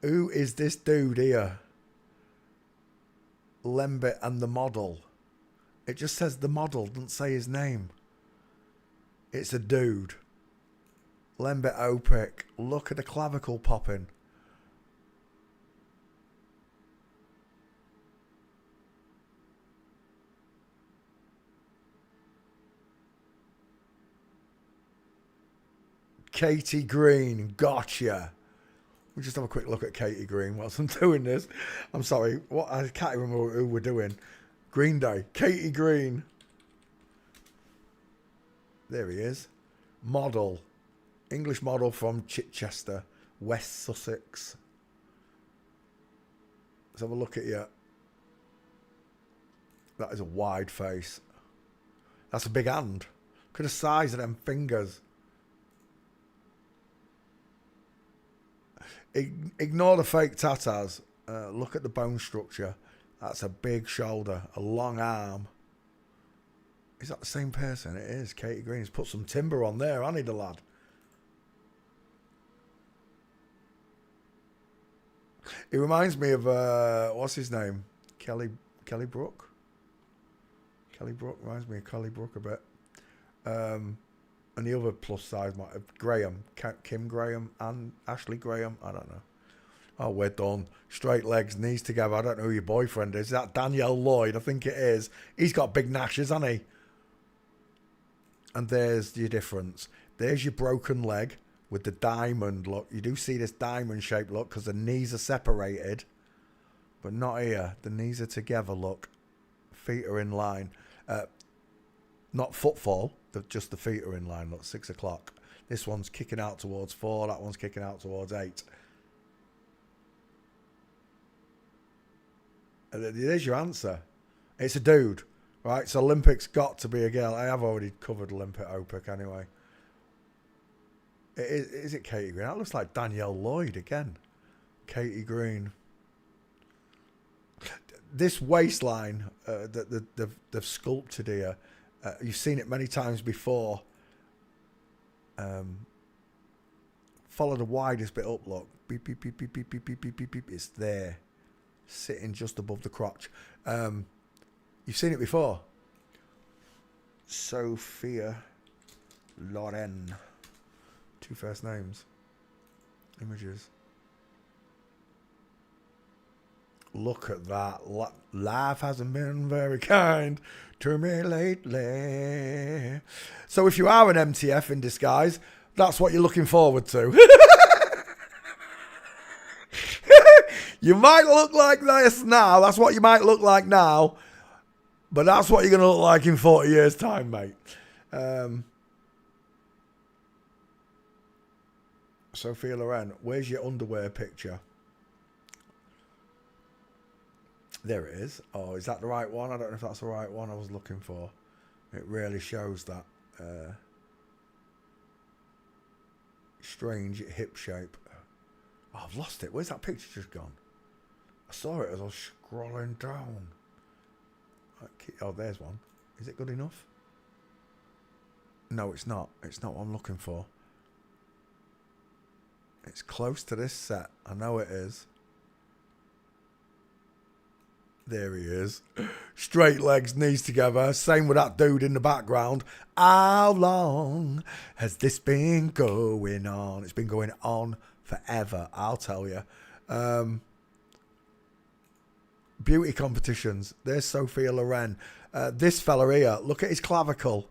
Who is this dude here? Lembit and the model. It just says the model, doesn't say his name. It's a dude. Lembit Opik. Look at the clavicle popping. Katie Green, gotcha. We'll just have a quick look at Katie Green whilst I'm doing this. I'm sorry, what? I can't remember who we're doing. Green Day, Katie Green. There he is. Model. English model from Chichester, West Sussex. Let's have a look at you. That is a wide face. That's a big hand. Look at the size of them fingers. Ignore the fake tatas. Look at the bone structure. That's a big shoulder, a long arm. Is that the same person? It is. Katie Green. He's put some timber on there, hasn't he, the lad? He reminds me of, what's his name? Kelly Brook? Kelly Brook reminds me of Kelly Brook a bit. And the other plus size, Graham. Kim Graham and Ashley Graham. I don't know. Oh, we're done. Straight legs, knees together. I don't know who your boyfriend is. Is that Danielle Lloyd? I think it is. He's got big gnashes, hasn't he? And there's your difference. There's your broken leg with the diamond look. You do see this diamond shaped look because the knees are separated. But not here. The knees are together, look. Feet are in line. Not footfall. Just the feet are in line. Look, 6 o'clock. This one's kicking out towards 4. That one's kicking out towards 8. And there's your answer. It's a dude. Right, so Olympic's got to be a girl. I have already covered Olympic Opic anyway. Is it Katie Green? That looks like Danielle Lloyd again. Katie Green. This waistline that they've sculpted here, you've seen it many times before. Follow the widest bit up, look. Beep, beep, beep, beep, beep, beep, beep, beep, beep, beep. It's there. Sitting just above the crotch. You've seen it before. Sophia Loren. 2 first names. Images. Look at that. Life hasn't been very kind to me lately. So if you are an MTF in disguise, that's what you're looking forward to. You might look like this now. That's what you might look like now. But that's what you're going to look like in 40 years' time, mate. Sophia Loren, where's your underwear picture? There it is. Oh, is that the right one? I don't know if that's the right one I was looking for. It really shows that strange hip shape. Oh, I've lost it. Where's that picture just gone? I saw it as I was scrolling down. Oh, there's one. Is it good enough? No, it's not. It's not what I'm looking for. It's close to this set. I know it is. There he is. Straight legs, knees together. Same with that dude in the background. How long has this been going on? It's been going on forever, I'll tell you. Beauty competitions. There's Sophia Loren. This fella here, look at his clavicle.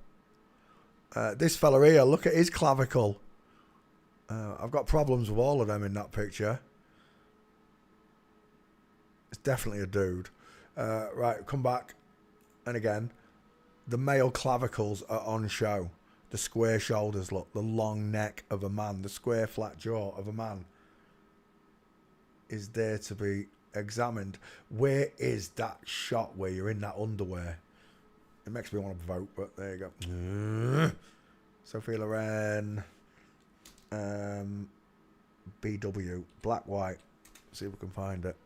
This fella here, look at his clavicle. I've got problems with all of them in that picture. It's definitely a dude. Right, come back. And again, the male clavicles are on show. The square shoulders, look. The long neck of a man. The square flat jaw of a man is there to be examined. Where is that shot where you're in that underwear? It makes me want to vote, but there you go. Sophia Loren. BW. Black, white. See if we can find it.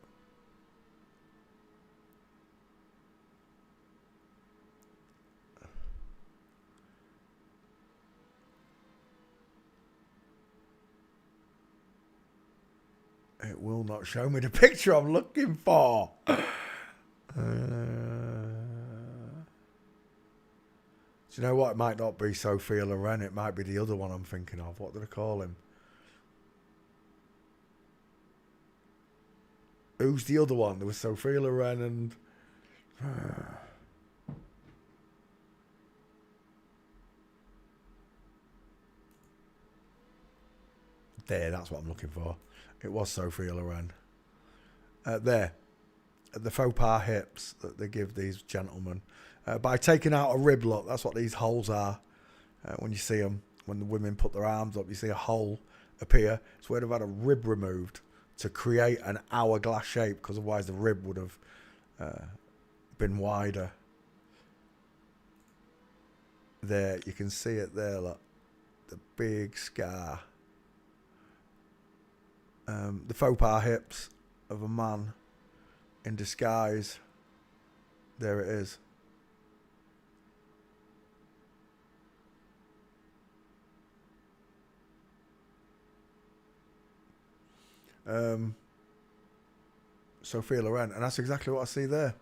It will not show me the picture I'm looking for. Do you know what? It might not be Sophia Loren. It might be the other one I'm thinking of. What did I call him? Who's the other one? There was Sophia Loren and... There, that's what I'm looking for. It was Sophia Loren. There. The faux pas hips that they give these gentlemen. By taking out a rib, look, that's what these holes are. When you see them, when the women put their arms up, you see a hole appear. It's where they've had a rib removed to create an hourglass shape, because otherwise the rib would have been wider. There, you can see it there, look. The big scar. The faux pas hips of a man in disguise. There it is. Sophia Loren, and that's exactly what I see there.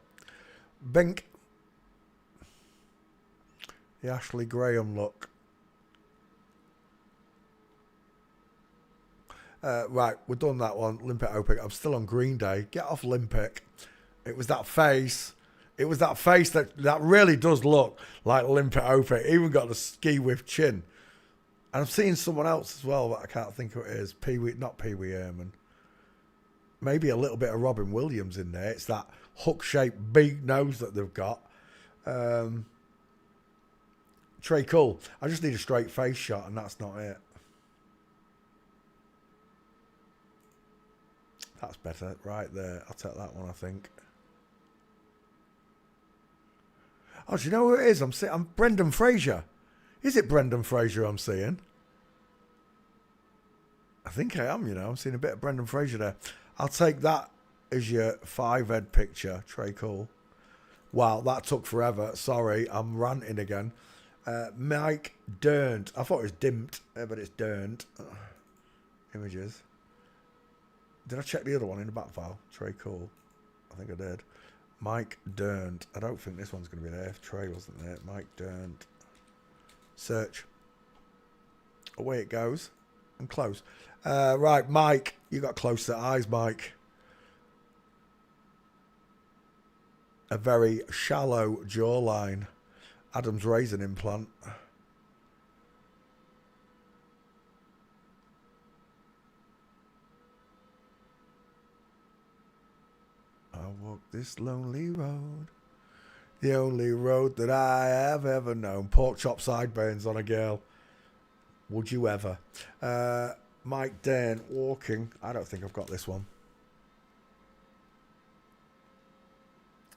Bink. The Ashley Graham look. Right, we're done that one. Limpet Opic. I'm still on Green Day. Get off Limpic. It was that face. It was that face that really does look like Limpet Opic. Even got the ski with chin. And I'm seeing someone else as well, but I can't think who it is. Not Pee Wee Herman. Maybe a little bit of Robin Williams in there. It's that hook-shaped big nose that they've got. Trey Cool. I just need a straight face shot, and that's not it. That's better. Right there. I'll take that one, I think. Oh, do you know who it is? I'm Brendan Fraser. Is it Brendan Fraser I'm seeing? I think I am, you know. I'm seeing a bit of Brendan Fraser there. I'll take that as your 5-head picture, Trey Cole. Wow, that took forever. Sorry, I'm ranting again. Mike Dirnt. I thought it was Dimt, but it's Dirnt. Images. Did I check the other one in the back file? Trey Cole. I think I did. Mike Dirnt. I don't think this one's going to be there if Trey wasn't there. Mike Dirnt. Search. Away it goes. And close. Right, Mike. You got close to eyes, Mike. A very shallow jawline. Adam's raisin implant. I walk this lonely road. The only road that I have ever known. Pork chop sideburns on a girl. Would you ever? Mike Dane, walking. I don't think I've got this one.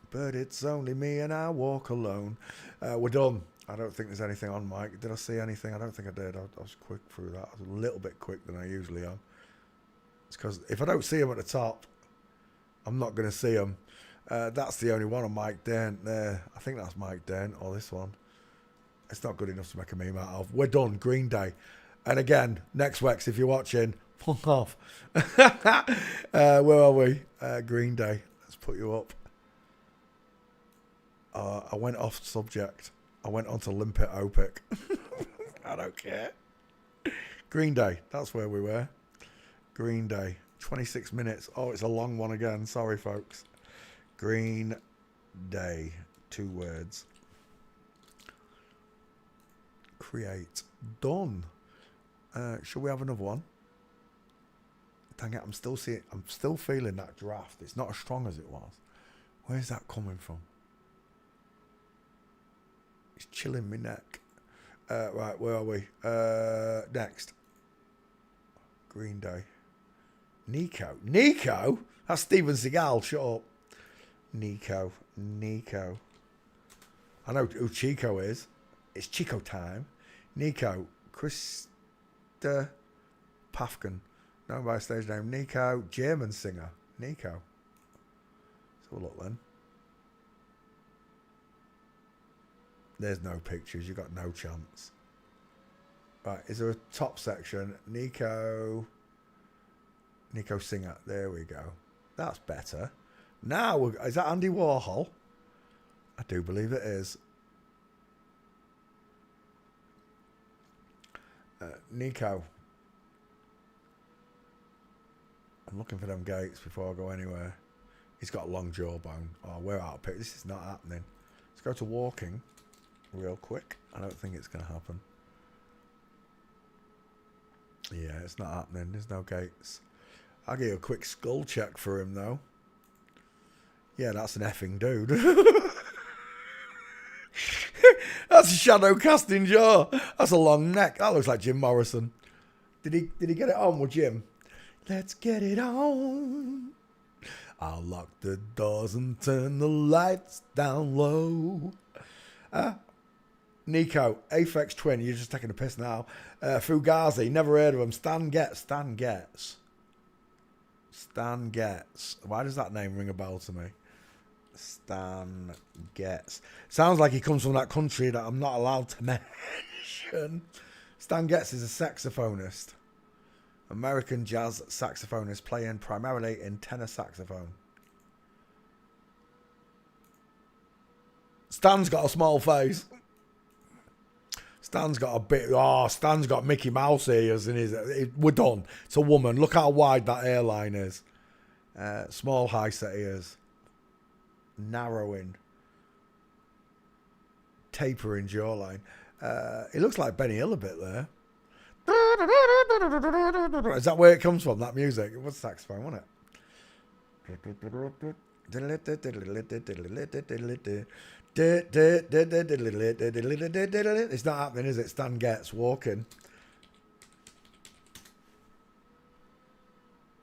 But it's only me and I walk alone. We're done. I don't think there's anything on Mike. Did I see anything? I don't think I did. I was quick through that. I was a little bit quick than I usually am. It's because if I don't see him at the top, I'm not going to see him. That's the only one on Mike Dane there. I think that's Mike Dane or this one. It's not good enough to make a meme out of. We're done. Green Day. And again, next Wex, if you're watching, fuck off. Where are we? Green Day. Let's put you up. I went off subject. I went on to Limpet Opic. I don't care. Green Day. That's where we were. Green Day. 26 minutes. Oh, it's a long one again. Sorry, folks. Green Day. 2 words. Create. Done. Shall we have another one? Dang it, I'm still feeling that draft. It's not as strong as it was. Where's that coming from? It's chilling my neck. Right, where are we? Next. Green Day. Nico. Nico? That's Steven Seagal. Shut up. Nico. I know who Chico is. It's Chico time. Nico. Krista Pafkin. Known by stage name Nico. German singer. Nico. Let's have a look then. There's no pictures. You got no chance. Right. Is there a top section? Nico Singer. There we go. That's better. Now, is that Andy Warhol? I do believe it is. Nico. I'm looking for them gates before I go anywhere. He's got a long jawbone. Oh, we're out of pick. This is not happening. Let's go to walking real quick. I don't think it's going to happen. Yeah, it's not happening. There's no gates. I'll give you a quick skull check for him, though. Yeah, that's an effing dude. That's a shadow casting jaw. That's a long neck. That looks like Jim Morrison. Did he get it on with Jim? Let's get it on. I'll lock the doors and turn the lights down low. Nico, Aphex Twin, you're just taking a piss now. Fugazi, never heard of him. Stan Getz. Why does that name ring a bell to me? Stan Getz. Sounds like he comes from that country that I'm not allowed to mention. Stan Getz is a saxophonist. American jazz saxophonist playing primarily in tenor saxophone. Stan's got a small face. Stan's got a bit... Oh, Stan's got Mickey Mouse ears in his... We're done. It's a woman. Look how wide that hairline is. Small high set ears. Narrowing. Tapering jawline. It looks like Benny Hill a bit there. Is that where it comes from, that music? It was saxophone, wasn't it? It's not happening, is it? Stan Getz walking.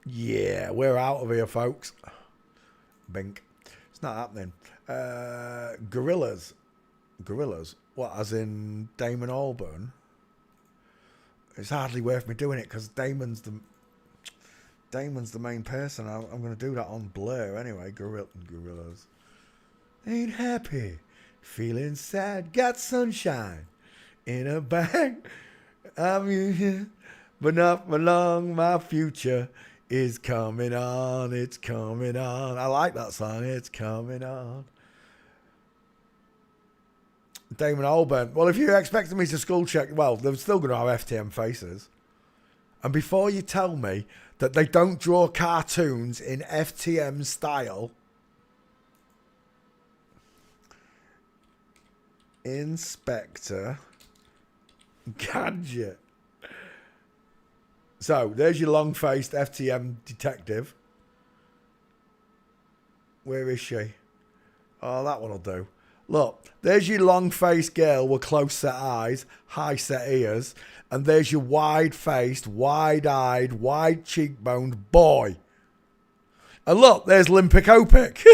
Yeah, we're out of here, folks. Bink. It's not happening. Gorillas. What, as in Damon Albarn? It's hardly worth me doing it because Damon's the main person. I'm going to do that on Blur anyway. Gorillas. Ain't happy, feeling sad, got sunshine in a bag. I'm here, but not for long. My future is coming on. It's coming on. I like that song. It's coming on. Damon Albarn. Well, if you're expecting me to skull check, well, they're still going to have FTM faces. And before you tell me that they don't draw cartoons in FTM style, Inspector Gadget. So, there's your long-faced FTM detective. Where is she? Oh, that one will do. Look, there's your long-faced girl with close-set eyes, high-set ears, and there's your wide-faced, wide-eyed, wide-cheekboned boy. And look, there's Limpic Opic.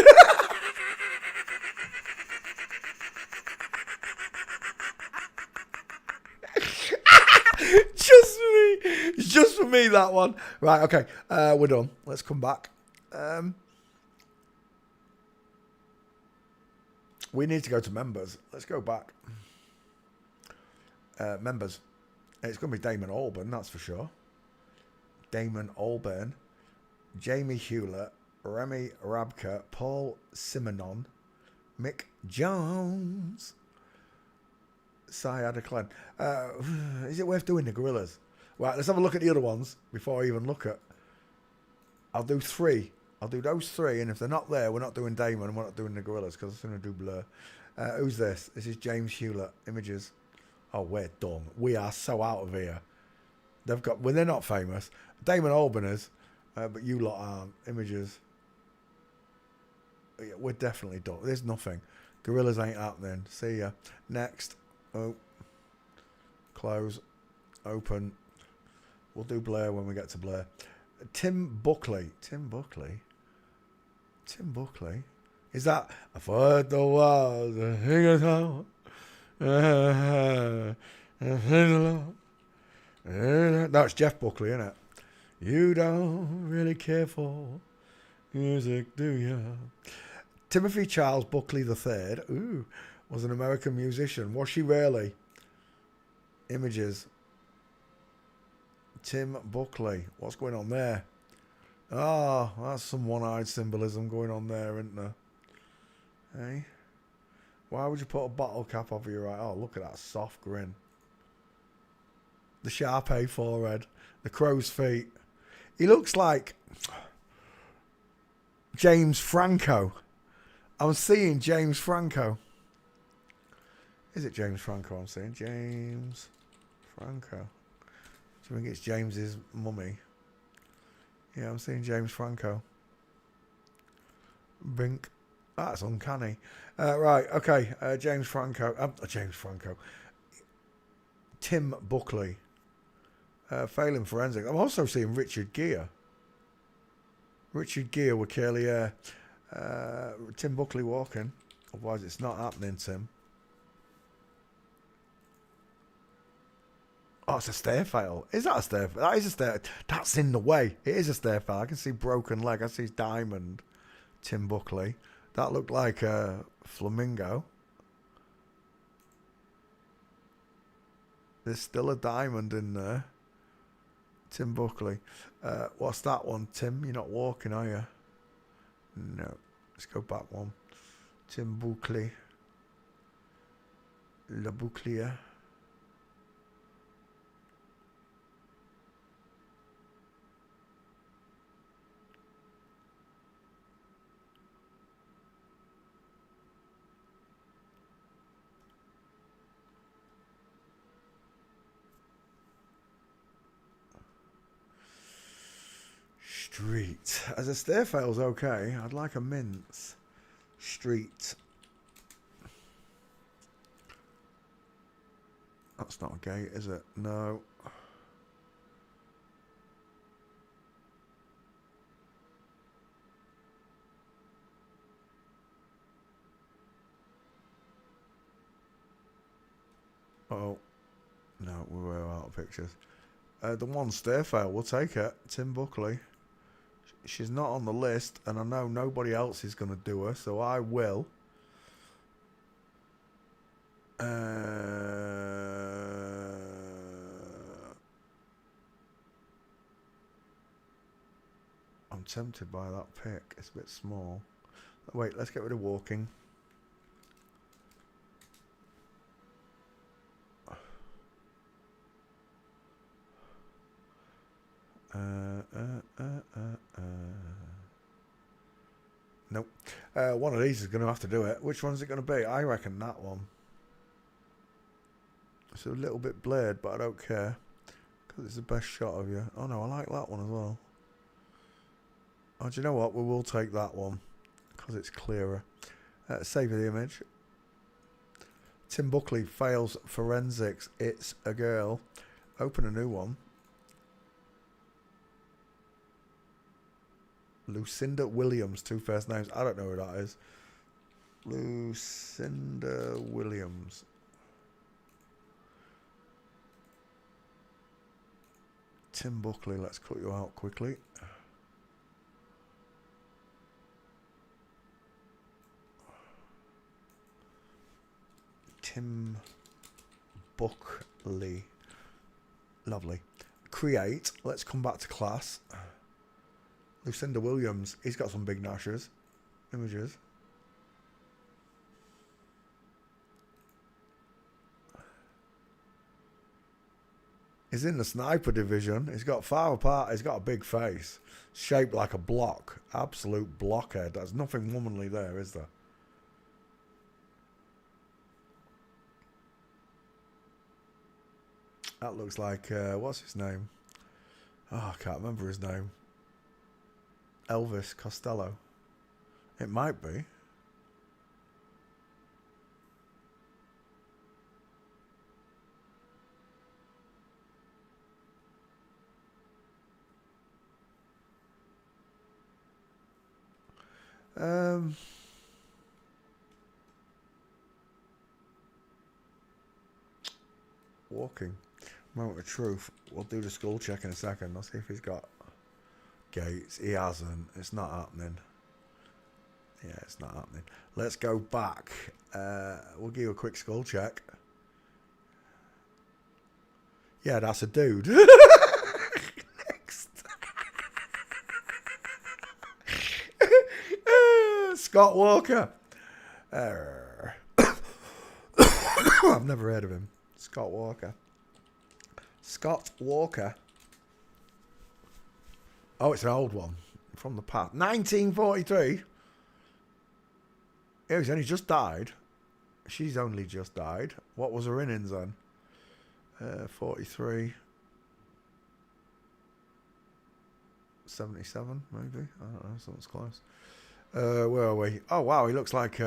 Just for me. It's just for me, that one. Right, okay. We're done. Let's come back. We need to go to members. Let's go back. Members. It's going to be Damon Albarn, that's for sure. Damon Albarn. Jamie Hewlett. Remy Rabka. Paul Simonon. Mick Jones. Syed Aklen. Is it worth doing the Gorillas? Right, let's have a look at the other ones before I even look at... I'll do 3. I'll do those 3, and if they're not there, we're not doing Damon and we're not doing the Gorillas because I'm going to do Blur. Who's this? This is James Hewlett. Images. Oh, we're done. We are so out of here. They've got... Well, they're not famous. Damon Albarn is, but you lot aren't. Images. Yeah, we're definitely done. There's nothing. Gorillas ain't happening. See ya. Next. Oh. Close. Open. We'll do Blur when we get to Blur. Tim Buckley. Is that... I thought the walls a hang No, it's Jeff Buckley, isn't it? You don't really care for music, do you? Timothy Charles Buckley III. Ooh. Was an American musician. Was she really? Images. Tim Buckley. What's going on there? Oh, that's some one-eyed symbolism going on there, isn't there? Hey? Why would you put a bottle cap over your eye? Oh, look at that soft grin. The Sharpay forehead. The crow's feet. He looks like James Franco. I'm seeing James Franco. Is it James Franco I'm seeing? James Franco. Do you think it's James's mummy? Yeah, I'm seeing James Franco. Bink. That's uncanny. Right, okay. James Franco. James Franco. Tim Buckley. Failing forensic. I'm also seeing Richard Gere. Richard Gere with curly hair. Tim Buckley walking. Otherwise, it's not happening, Tim. Oh, it's a stair fail. Is that a stair? That is a stair. That's in the way. It is a stair fail. I can see broken leg. I see diamond. Tim Buckley. That looked like a flamingo. There's still a diamond in there. Tim Buckley. What's that one, Tim? You're not walking, are you? No. Let's go back one. Tim Buckley. Le Bouclier. Street. As a stair fail's okay. I'd like a mince. Street. That's not a gate, is it? No. Oh. No, we were out of pictures. The one stair fail, we'll take it. Tim Buckley. She's not on the list, and I know nobody else is going to do her, so I will. I'm tempted by that pick. It's a bit small. Wait, let's get rid of walking. Nope. One of these is going to have to do it. Which one's it going to be? I reckon that one. It's a little bit blurred, but I don't care. Because it's the best shot of you. Oh no, I like that one as well. Oh, do you know what? We will take that one. Because it's clearer. Save the image. Tim Buckley fails forensics. It's a girl. Open a new one. Lucinda Williams, two first names. I don't know who that is. Lucinda Williams. Tim Buckley, let's cut you out quickly. Tim Buckley. Lovely. Create. Let's come back to class. Lucinda Williams. He's got some big gnashers. Images. He's in the sniper division. He's got far apart. He's got a big face. Shaped like a block. Absolute blockhead. There's nothing womanly there, is there? That looks like, what's his name? Oh, I can't remember his name. Elvis Costello. It might be. Walking. Moment of truth. We'll do the school check in a second. Let's see if he's got gates. He hasn't. It's not happening. Yeah, it's not happening. Let's go back. We'll give you a quick skull check. Yeah, that's a dude. Next. Scott Walker. I've never heard of him. Scott Walker. Scott Walker. Oh, it's an old one from the past. 1943. Yeah, he's only just died. She's only just died. What was her innings then? 43. 77, maybe. I don't know. Something's close. Where are we? Oh, wow. He looks like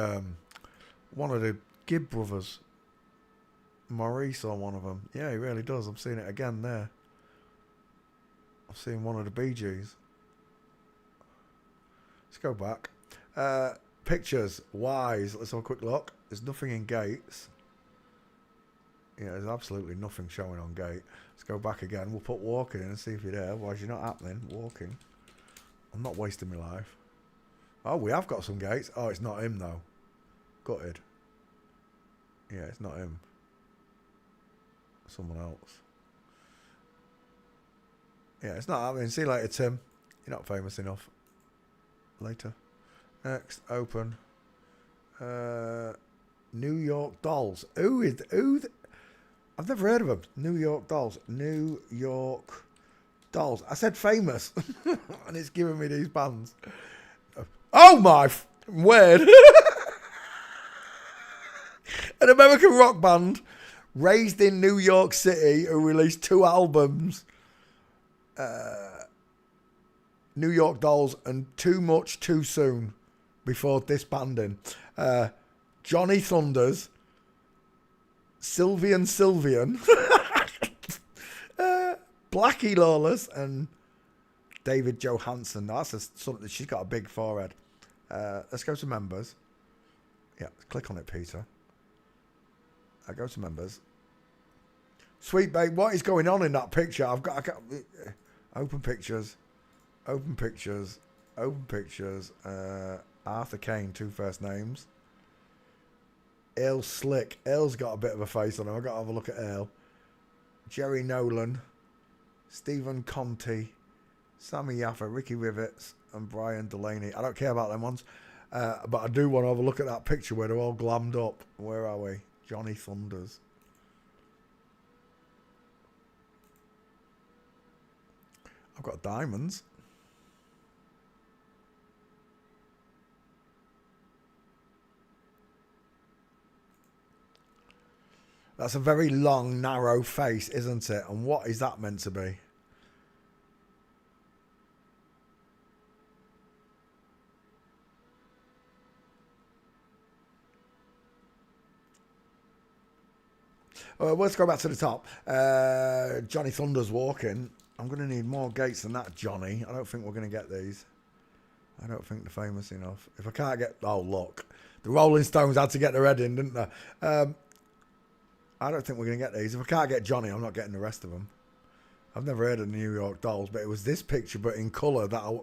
one of the Gibb brothers. Maurice on one of them. Yeah, he really does. I'm seeing it again there. I've seen one of the Bee Gees. Let's go back. Pictures. Wise. Let's have a quick look. There's nothing in Gates. Yeah, there's absolutely nothing showing on Gate. Let's go back again. We'll put walking in and see if you're there. Otherwise, you're not happening. Walking. I'm not wasting my life. Oh, we have got some Gates. Oh, it's not him, though. Gutted. Yeah, it's not him. Someone else. Yeah, it's not happening. See you later, Tim. You're not famous enough. Later. Next, open. New York Dolls. I've never heard of them. New York Dolls. New York Dolls. I said famous. And it's giving me these bands. Oh my word. An American rock band raised in New York City who released 2 albums. New York Dolls and Too Much Too Soon before disbanding. Johnny Thunders, Sylvian, Blackie Lawless, and David Johansen. Something. She's got a big forehead. Let's go to members. Yeah, click on it, Peter. I go to members. Sweet babe, what is going on in that picture? I got open pictures. Open pictures. Open pictures. Arthur Kane, 2 first names. Earl Slick. Earl's got a bit of a face on him. I've got to have a look at Earl. Jerry Nolan. Stephen Conti. Sammy Yaffa. Ricky Rivets. And Brian Delaney. I don't care about them ones. But I do want to have a look at that picture where they're all glammed up. Where are we? Johnny Thunders. I've got diamonds. That's a very long, narrow face, isn't it? And what is that meant to be? Let's go back to the top. Johnny Thunders walking. I'm going to need more Gates than that, Johnny. I don't think we're going to get these. I don't think they're famous enough. If I can't get... Oh, look. The Rolling Stones had to get their head in, didn't they? I don't think we're going to get these. If I can't get Johnny, I'm not getting the rest of them. I've never heard of New York Dolls, but it was this picture, but in colour, that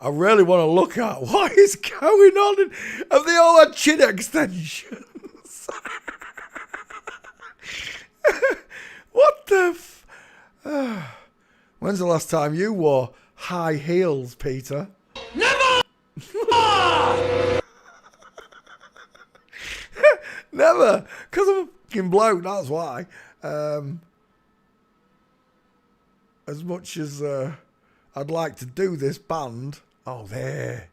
I really want to look at. What is going on? Have they all had chin extensions? What the When's the last time you wore high heels, Peter? Never! Never! Because I'm a fucking bloke, that's why. As much as I'd like to do this band. Oh, there.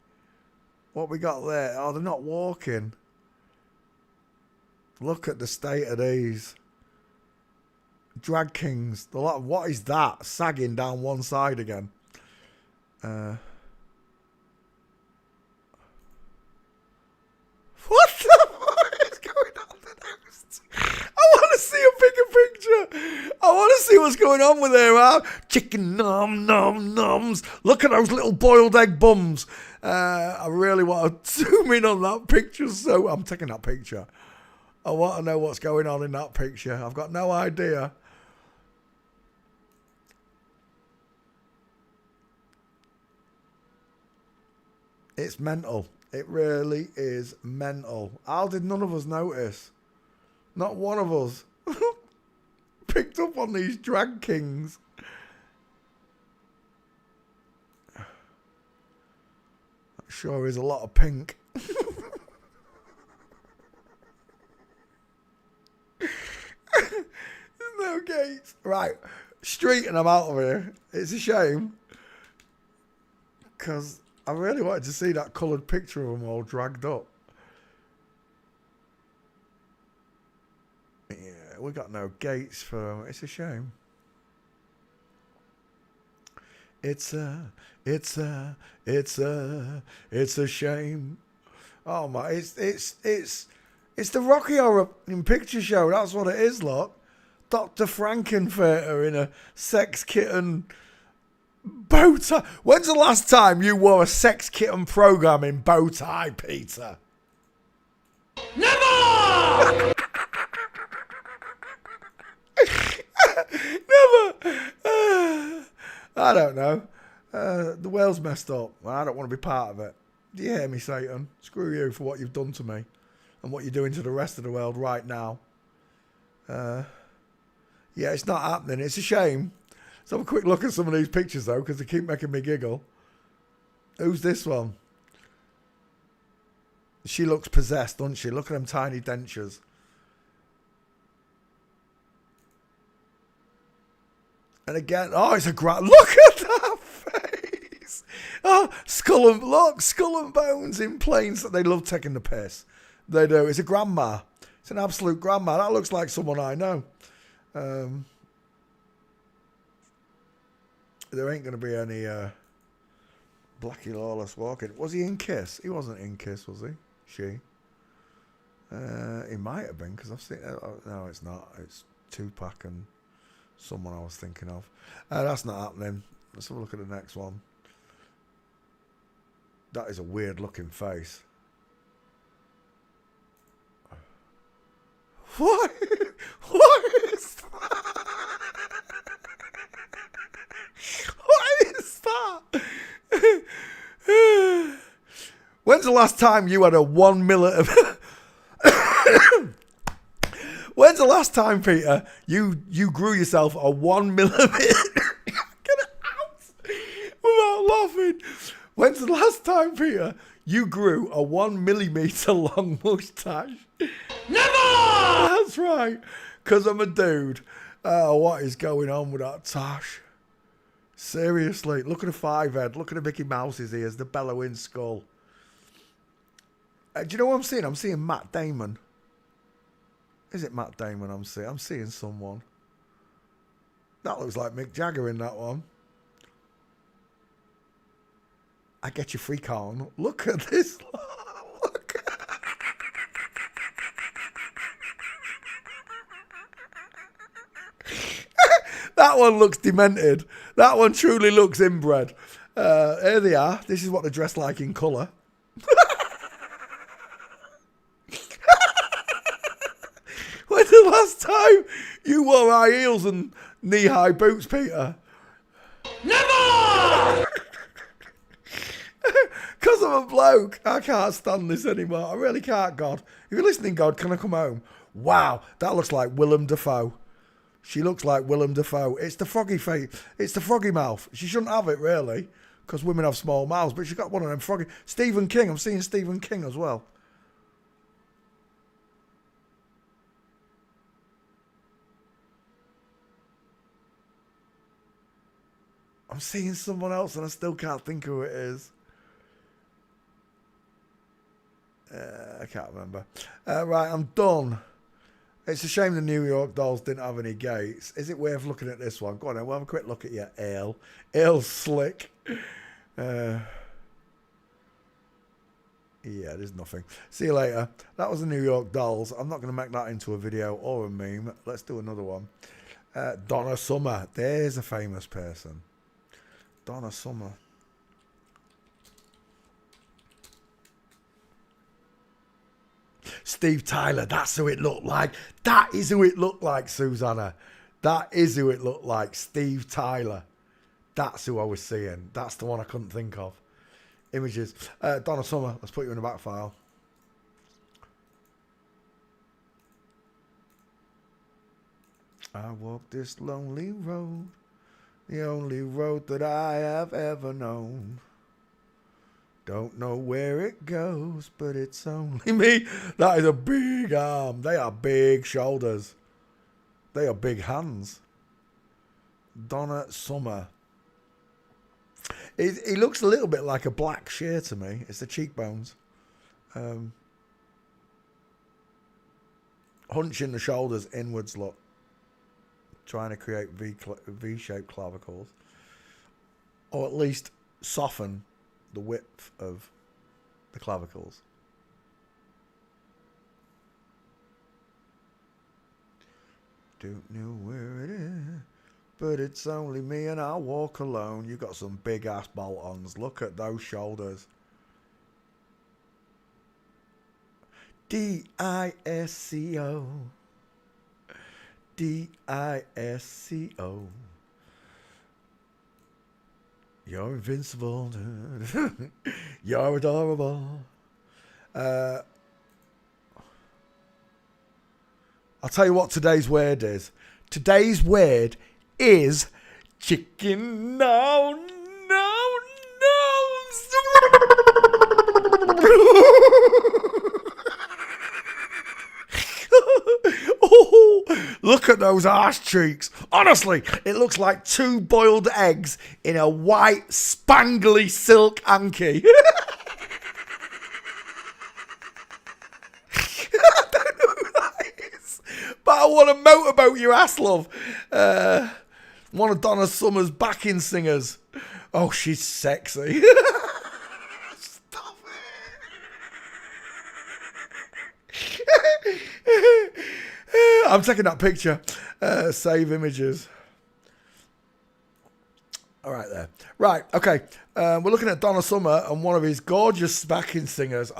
What we got there? Oh, they're not walking. Look at the state of these. Drag Kings. What is that? Sagging down one side again. What the fuck is going on next? I want to see a bigger picture. I want to see what's going on with their chicken noms. Look at those little boiled egg bums. I really want to zoom in on that picture. So I'm taking that picture. I want to know what's going on in that picture. I've got no idea. It's mental. It really is mental. How did none of us notice? Not one of us picked up on these drag kings. That sure is a lot of pink. No Gates. Right. Street and I'm out of here. It's a shame. Because I really wanted to see that coloured picture of them all dragged up. Yeah, we got no Gates for them. It's a shame. It's a shame. Oh my, it's the Rocky Horror Picture Show. That's what it is, look. Dr. Frankenfurter in a sex kitten bow tie. When's the last time you wore a sex kitten program in bow tie, Peter? Never! Never! I don't know. The world's messed up. I don't want to be part of it. Do you hear me, Satan? Screw you for what you've done to me and what you're doing to the rest of the world right now. Yeah, it's not happening. It's a shame. Let's have a quick look at some of these pictures, though, because they keep making me giggle. Who's this one? She looks possessed, doesn't she? Look at them tiny dentures. And again, oh, it's a look at that face. Oh, skull and bones in planes. They love taking the piss. They do. It's a grandma. It's an absolute grandma. That looks like someone I know. There ain't going to be any Blackie Lawless walking. Was he in Kiss? He wasn't in Kiss, was he? She? He might have been, because I've seen... no, it's not. It's Tupac and someone I was thinking of. That's not happening. Let's have a look at the next one. That is a weird looking face. What? What is that? What is that? When's the last time you had a 1 milli of... When's the last time, Peter, you grew yourself a 1 millimeter? Get it out without laughing. When's the last time, Peter, you grew a 1 millimeter long moustache? Never! That's right. Because I'm a dude. What is going on with that tash? Seriously. Look at the 5 head. Look at the Mickey Mouse's ears. The bellowing skull. Do you know what I'm seeing? I'm seeing Matt Damon. Is it Matt Damon I'm seeing? I'm seeing someone. That looks like Mick Jagger in that one. I get you freak on. Look at this. Look. That one looks demented. That one truly looks inbred. Here they are. This is what they're dressed like in colour. When's the last time you wore high heels and knee-high boots, Peter? Never! Because I'm a bloke, I can't stand this anymore. I really can't, God. If you're listening, God, can I come home? Wow, that looks like Willem Dafoe. She looks like Willem Dafoe. It's the froggy face. It's the froggy mouth. She shouldn't have it, really, because women have small mouths, but she's got one of them froggy. Stephen King. I'm seeing Stephen King as well. I'm seeing someone else and I still can't think who it is. I can't remember. Right, I'm done. It's a shame the New York Dolls didn't have any gates. Is it worth looking at this one? Go on then, we'll have a quick look at your ale. Ale slick. Yeah, there's nothing. See you later. That was the New York Dolls. I'm not going to make that into a video or a meme. Let's do another one. Donna Summer. There's a famous person. Donna Summer. Steve Tyler, that's who it looked like. That is who it looked like, Susanna. That is who it looked like, Steve Tyler. That's who I was seeing. That's the one I couldn't think of. Images. Donna Summer, let's put you in the back file. I walk this lonely road, the only road that I have ever known. Don't know where it goes, but it's only me. That is a big arm. They are big shoulders. They are big hands. Donna Summer. He looks a little bit like a Black Shear to me. It's the cheekbones. Hunching the shoulders inwards, look. Trying to create V-shaped clavicles. or at least soften the width of the clavicles. Don't know where it is, but it's only me and I walk alone. You got some big ass bolt-ons. Look at those shoulders. D-I-S-C-O. D-I-S-C-O. You're invincible. You're adorable. I'll tell you what today's word is. Today's word is chicken. No, no, no. Oh, look at those arse cheeks. Honestly, it looks like 2 boiled eggs in a white, spangly silk hanky. I don't know who that is, but I want to motorboat your ass, love. One of Donna Summer's backing singers. Oh, she's sexy. Stop it. I'm taking that picture. Save images. All right, there. Right, okay. We're looking at Donna Summer and one of his gorgeous backing singers.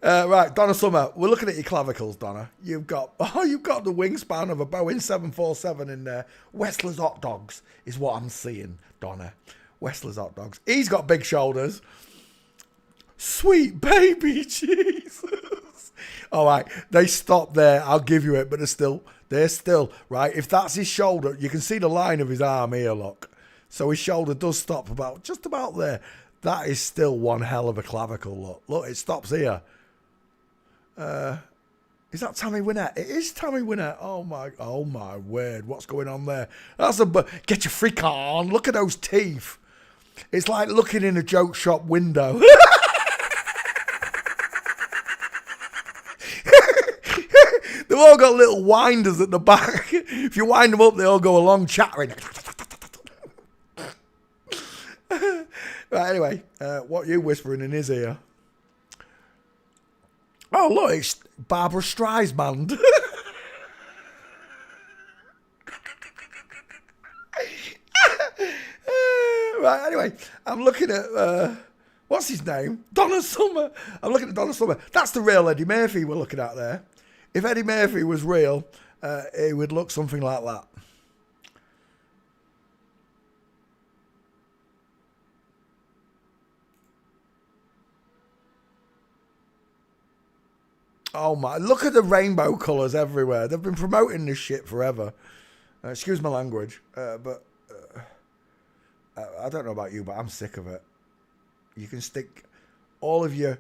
Right, Donna Summer. We're looking at your clavicles, Donna. You've got the wingspan of a Boeing 747 in there. Wessler's hot dogs is what I'm seeing, Donna. Wessler's hot dogs. He's got big shoulders. Sweet baby Jesus. All right, they stop there. I'll give you it, but they're still right. If that's his shoulder, you can see the line of his arm here. Look, so his shoulder does stop just about there. That is still one hell of a clavicle. Look, it stops here. Is that Tammy Wynette? It is Tammy Wynette. Oh my word! What's going on there? Get your freak on. Look at those teeth. It's like looking in a joke shop window. They've all got little winders at the back. If you wind them up, they all go along chattering. Right, anyway, what are you whispering in his ear? Oh, look, it's Barbara Streisand. Right, anyway, I'm looking at, what's his name? Donna Summer. I'm looking at Donna Summer. That's the real Eddie Murphy we're looking at there. If Eddie Murphy was real, it would look something like that. Oh my, look at the rainbow colours everywhere. They've been promoting this shit forever. Excuse my language, but I don't know about you, but I'm sick of it. You can stick all of your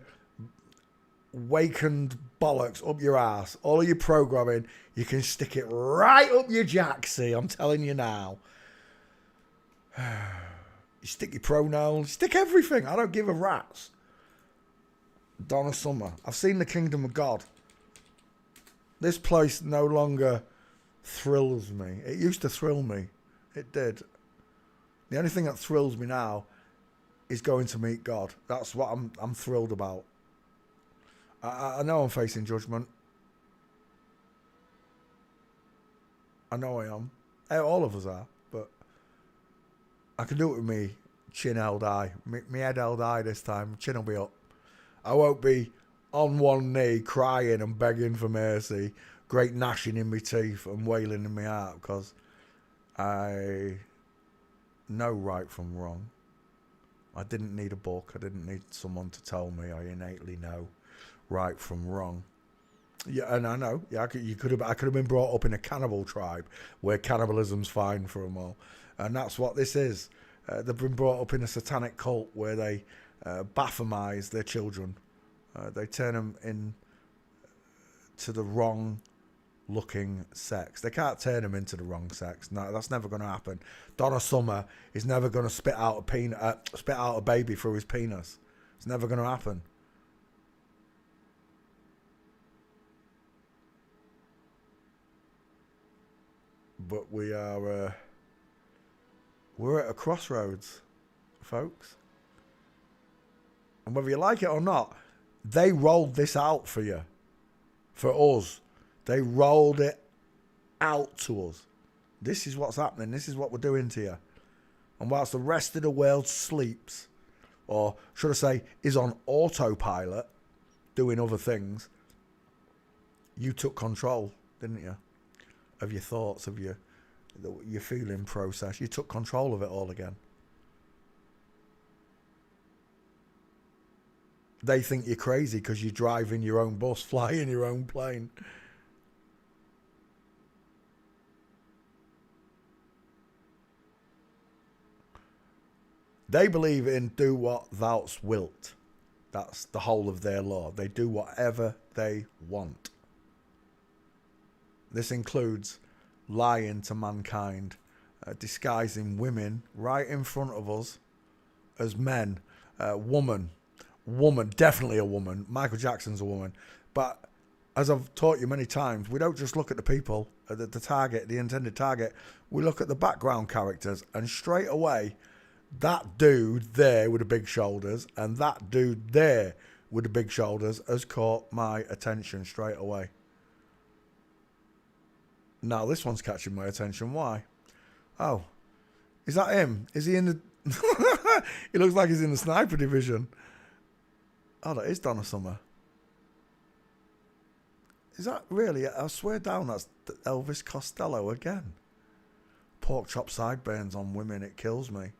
wakened bollocks up your ass, all of your programming, you can stick it right up your jacksie, I'm telling you now. You stick your pronouns, stick everything. I don't give a rat's. Donna Summer. I've seen The Kingdom of God. This place no longer thrills me. It used to thrill me. It did. The only thing that thrills me now is going to meet God. That's what I'm thrilled about. I know I'm facing judgment. I know I am. All of us are. But I can do it with me chin held high. Me head held high this time. Chin will be up. I won't be on one knee crying and begging for mercy, great gnashing in my teeth and wailing in my heart, because I know right from wrong. I didn't need a book. I didn't need someone to tell me. I innately know right from wrong. Yeah, and I know. Yeah, I could have been brought up in a cannibal tribe where cannibalism's fine for them all, and that's what this is. They've been brought up in a satanic cult where they Baphomise their children. They turn them in to the wrong looking sex. They can't turn them into the wrong sex. No, that's never going to happen. Donna Summer is never going to spit out a baby through his penis. It's never going to happen. but we are we're at a crossroads, folks. And whether you like it or not, they rolled this out for you, for us. They rolled it out to us. This is what's happening. This is what we're doing to you. And whilst the rest of the world sleeps, or should I say, is on autopilot, doing other things, you took control, didn't you? Of your thoughts, of your feeling process. You took control of it all again. They think you're crazy because you're driving your own bus, flying your own plane. They believe in do what thou wilt. That's the whole of their law. They do whatever they want. This includes lying to mankind, disguising women right in front of us as men, woman, definitely a woman. Michael Jackson's a woman. But as I've taught you many times, we don't just look at the people, the target, the intended target. We look at the background characters, and straight away, that dude there with the big shoulders and that dude there with the big shoulders has caught my attention straight away. Now this one's catching my attention. Why? Oh, is that him? Is he in the... He looks like he's in the sniper division. Oh, that is Donna Summer. Is that really? I swear down that's Elvis Costello again. Pork chop sideburns on women, it kills me.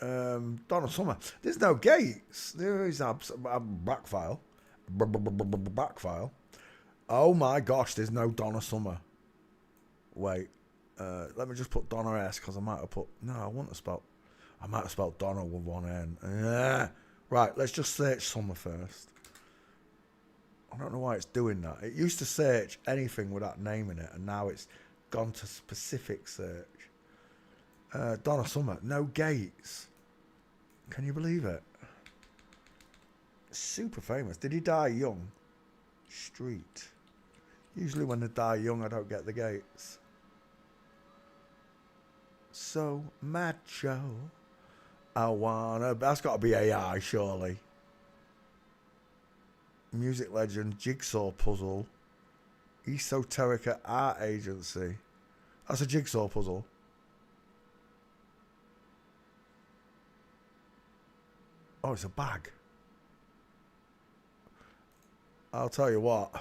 Donna Summer. There's no gates. There is a back file. Back file. Oh my gosh, there's no Donna Summer. Wait. Let me just put Donna S because I might have put... No, I wouldn't have spelled... I might have spelled Donna with one N. Right, let's just search Summer first. I don't know why it's doing that. It used to search anything with that name in it, and now it's gone to specific search. Donna Summer. No gates. Can you believe it? Super famous. Did he die young? Street. Usually when they die young, I don't get the gates. So macho. I wanna... That's got to be AI, surely. Music legend, jigsaw puzzle. Esoterica art agency. That's a jigsaw puzzle. Oh, it's a bag. I'll tell you what.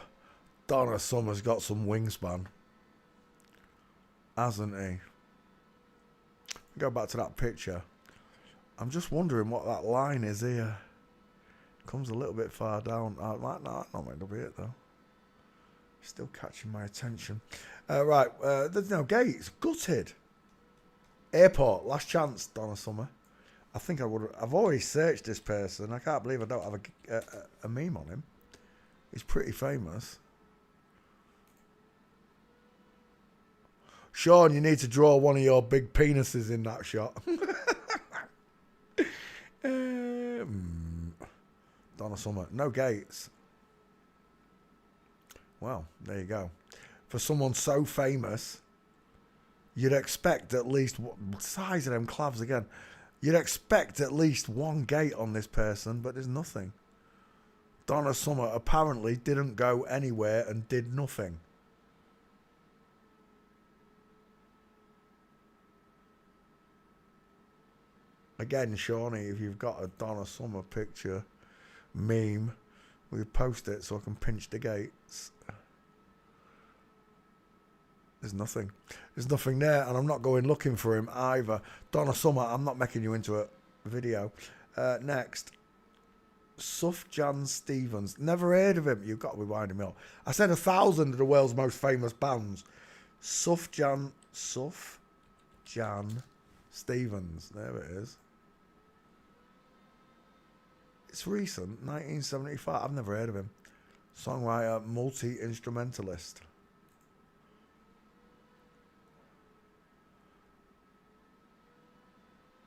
Donna Summer's got some wingspan. Hasn't he? Go back to that picture. I'm just wondering what that line is here. Comes a little bit far down. Not meant to be it though. Still catching my attention. Right, there's no gates. Gutted. Airport. Last chance, Donna Summer. I think I would. I've already searched this person. I can't believe I don't have a meme on him. He's pretty famous. Sean, you need to draw one of your big penises in that shot. Donna Summer. No gates. Well, there you go. For someone so famous, you'd expect at least... Size of them clavs again. You'd expect at least one gate on this person, but there's nothing. Donna Summer apparently didn't go anywhere and did nothing. Again, Shawnee, if you've got a Donna Summer picture, meme, we'll post it so I can pinch the gates. There's nothing. There's nothing there, and I'm not going looking for him either. Donna Summer, I'm not making you into a video. Next. Sufjan Stevens. Never heard of him. You've got to be winding me up. I said 1,000 of the world's most famous bands. Sufjan Stevens. There it is. It's recent, 1975. I've never heard of him. Songwriter, multi-instrumentalist.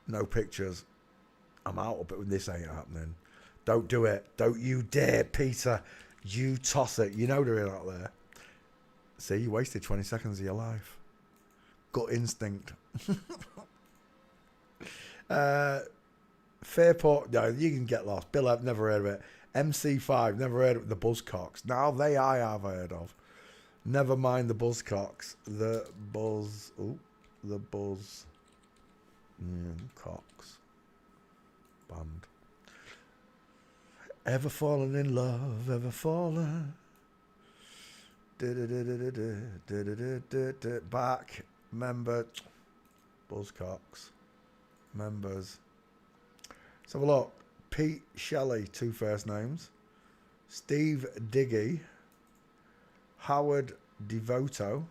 No pictures. I'm out of it when this ain't happening. Don't do it. Don't you dare, Peter. You toss it. You know they're out there. See, you wasted 20 seconds of your life. Gut instinct. Fairport, no, you can get lost. Bill, I've never heard of it. MC5, never heard of the Buzzcocks. Now they I have heard of. Never mind the Buzzcocks. The Buzz Cocks band. Ever fallen in love, ever fallen. Back, member, Buzzcocks, members. Let's have a look. Pete Shelley, 2 first names. Steve Diggy. Howard Devoto.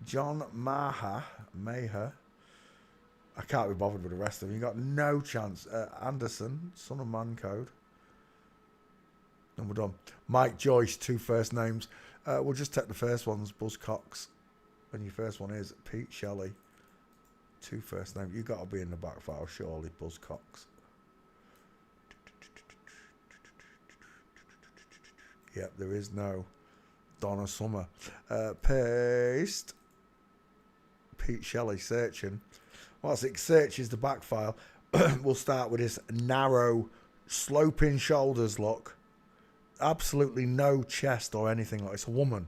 John Maher. I can't be bothered with the rest of them. You got no chance. Anderson, Son of Man Code. And we're done. Mike Joyce, 2 first names. We'll just take the first ones, Buzzcocks. And your first one is Pete Shelley. 2 first names. You've got to be in the back file, surely, Buzzcocks. Yep, there is no Donna Summer. Paste. Pete Shelley searching. Whilst it searches the back file, we'll start with this narrow, sloping shoulders look. Absolutely no chest or anything like it's a woman.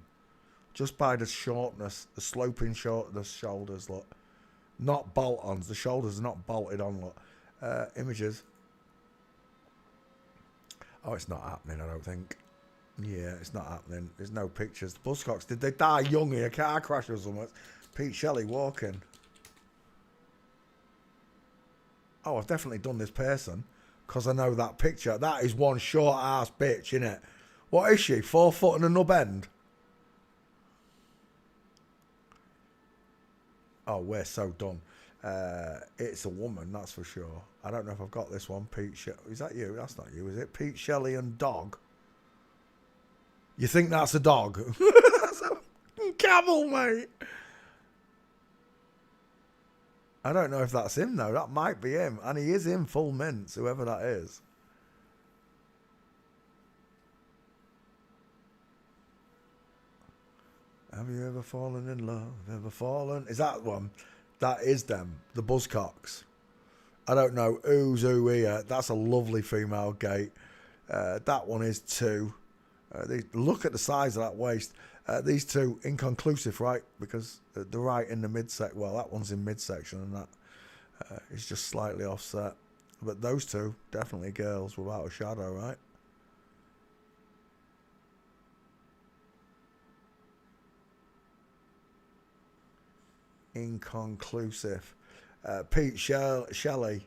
Just by the shortness, the sloping the shoulders look. Not bolt-ons. The shoulders are not bolted on look. Images. Oh, it's not happening, I don't think. Yeah, it's not happening. There's no pictures. The Buzzcocks, did they die young in a car crash or something? Pete Shelley walking. Oh, I've definitely done this person because I know that picture. That is one short ass bitch, innit? What is she? 4 foot and a nub end? Oh, we're so done. It's a woman, that's for sure. I don't know if I've got this one. Pete Shelley. Is that you? That's not you, is it? Pete Shelley and dog. You think that's a dog? That's a camel, mate. I don't know if that's him, though. That might be him. And he is in full mints, whoever that is. Have you ever fallen in love? Ever fallen? Is that one? That is them. The Buzzcocks. I don't know who's who here. That's a lovely female gate. That one is 2. Look at the size of that waist. These 2 inconclusive, right? Because they're right in the midsection. Well, that one's in midsection, and that is just slightly offset. But those 2 definitely girls without a shadow, right? Inconclusive. Pete Shelley.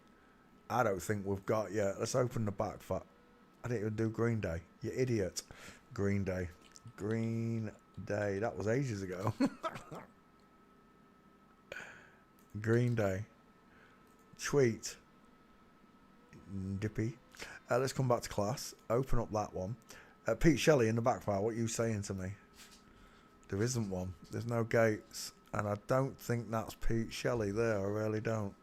I don't think we've got yet. Let's open the back. I didn't even do Green Day. You idiot. Green Day. Green Day. That was ages ago. Green Day. Tweet. Dippy. Let's come back to class. Open up that one. Pete Shelley in the back file. What are you saying to me? There isn't one. There's no gates. And I don't think that's Pete Shelley there. I really don't.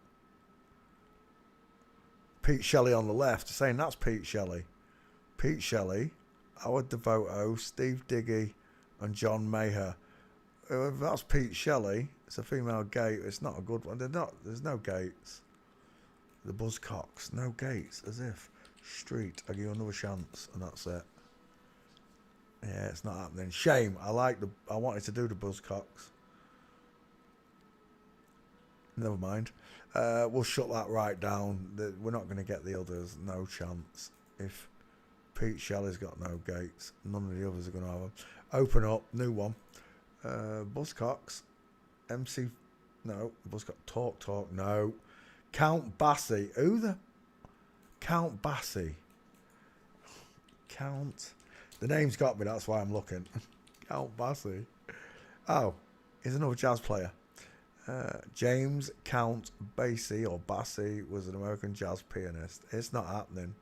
Pete Shelley on the left. Saying that's Pete Shelley. Pete Shelley. Howard Devoto, Steve Diggy, and John Maher. If that's Pete Shelley, it's a female gate. It's not a good one. There's no gates. The Buzzcocks, no gates. As if street. I give you another chance, and that's it. Yeah, it's not happening. Shame. I wanted to do the Buzzcocks. Never mind. We'll shut that right down. We're not going to get the others. No chance. If Pete Shelley's got no gates, none of the others are going to have them. Open up. New one. Buzzcocks. MC. No. Buzzcock. Talk. No. Count Basie. Who the? Count Basie. Count. The name's got me. That's why I'm looking. Count Basie. Oh. He's another jazz player. James Count Basie or Basie was an American jazz pianist. It's not happening.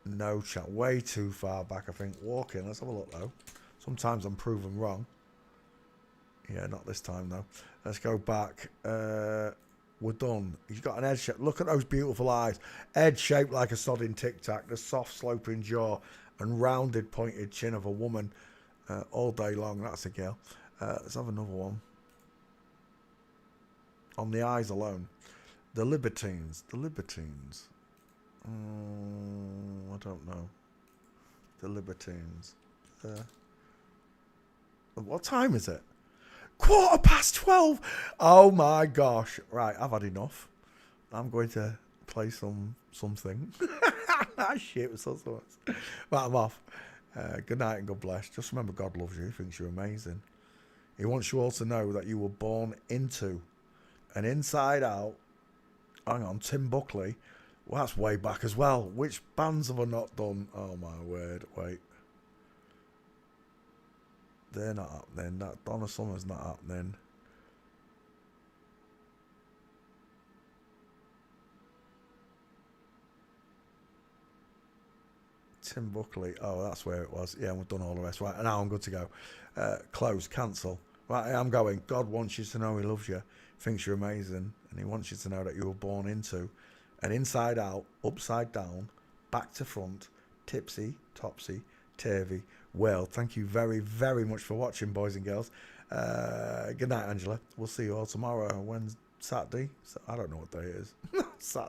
No chance. Way too far back, I think. Walking. Let's have a look, though. Sometimes I'm proven wrong. Yeah, not this time, though. Let's go back. we're done. He's got an head shape. Look at those beautiful eyes. Head shaped like a sodding tic tac. The soft sloping jaw and rounded pointed chin of a woman all day long. That's a girl. Let's have another one. On the eyes alone. The Libertines. The Libertines. I don't know. The Libertines. What time is it? 12:15. Oh my gosh. Right, I've had enough. I'm going to play something. Shit, it was so much. Right, I'm off. Good night and God bless. Just remember, God loves you. He thinks you're amazing. He wants you all to know that you were born into and inside out. Hang on, Tim Buckley. Well, that's way back as well. Which bands have I not done? Oh my word. Wait. They're not happening. That Donna Summer's not happening. Tim Buckley. Oh, that's where it was. Yeah, we've done all the rest. Right, now I'm good to go. Close, cancel. Right, I'm going. God wants you to know he loves you, thinks you're amazing, and he wants you to know that you were born into an inside out, upside down, back to front, tipsy, topsy, turvy world. Thank you very, very much for watching, boys and girls. Good night, Angela. We'll see you all tomorrow. Wednesday, Saturday. I don't know what day it is. Saturday.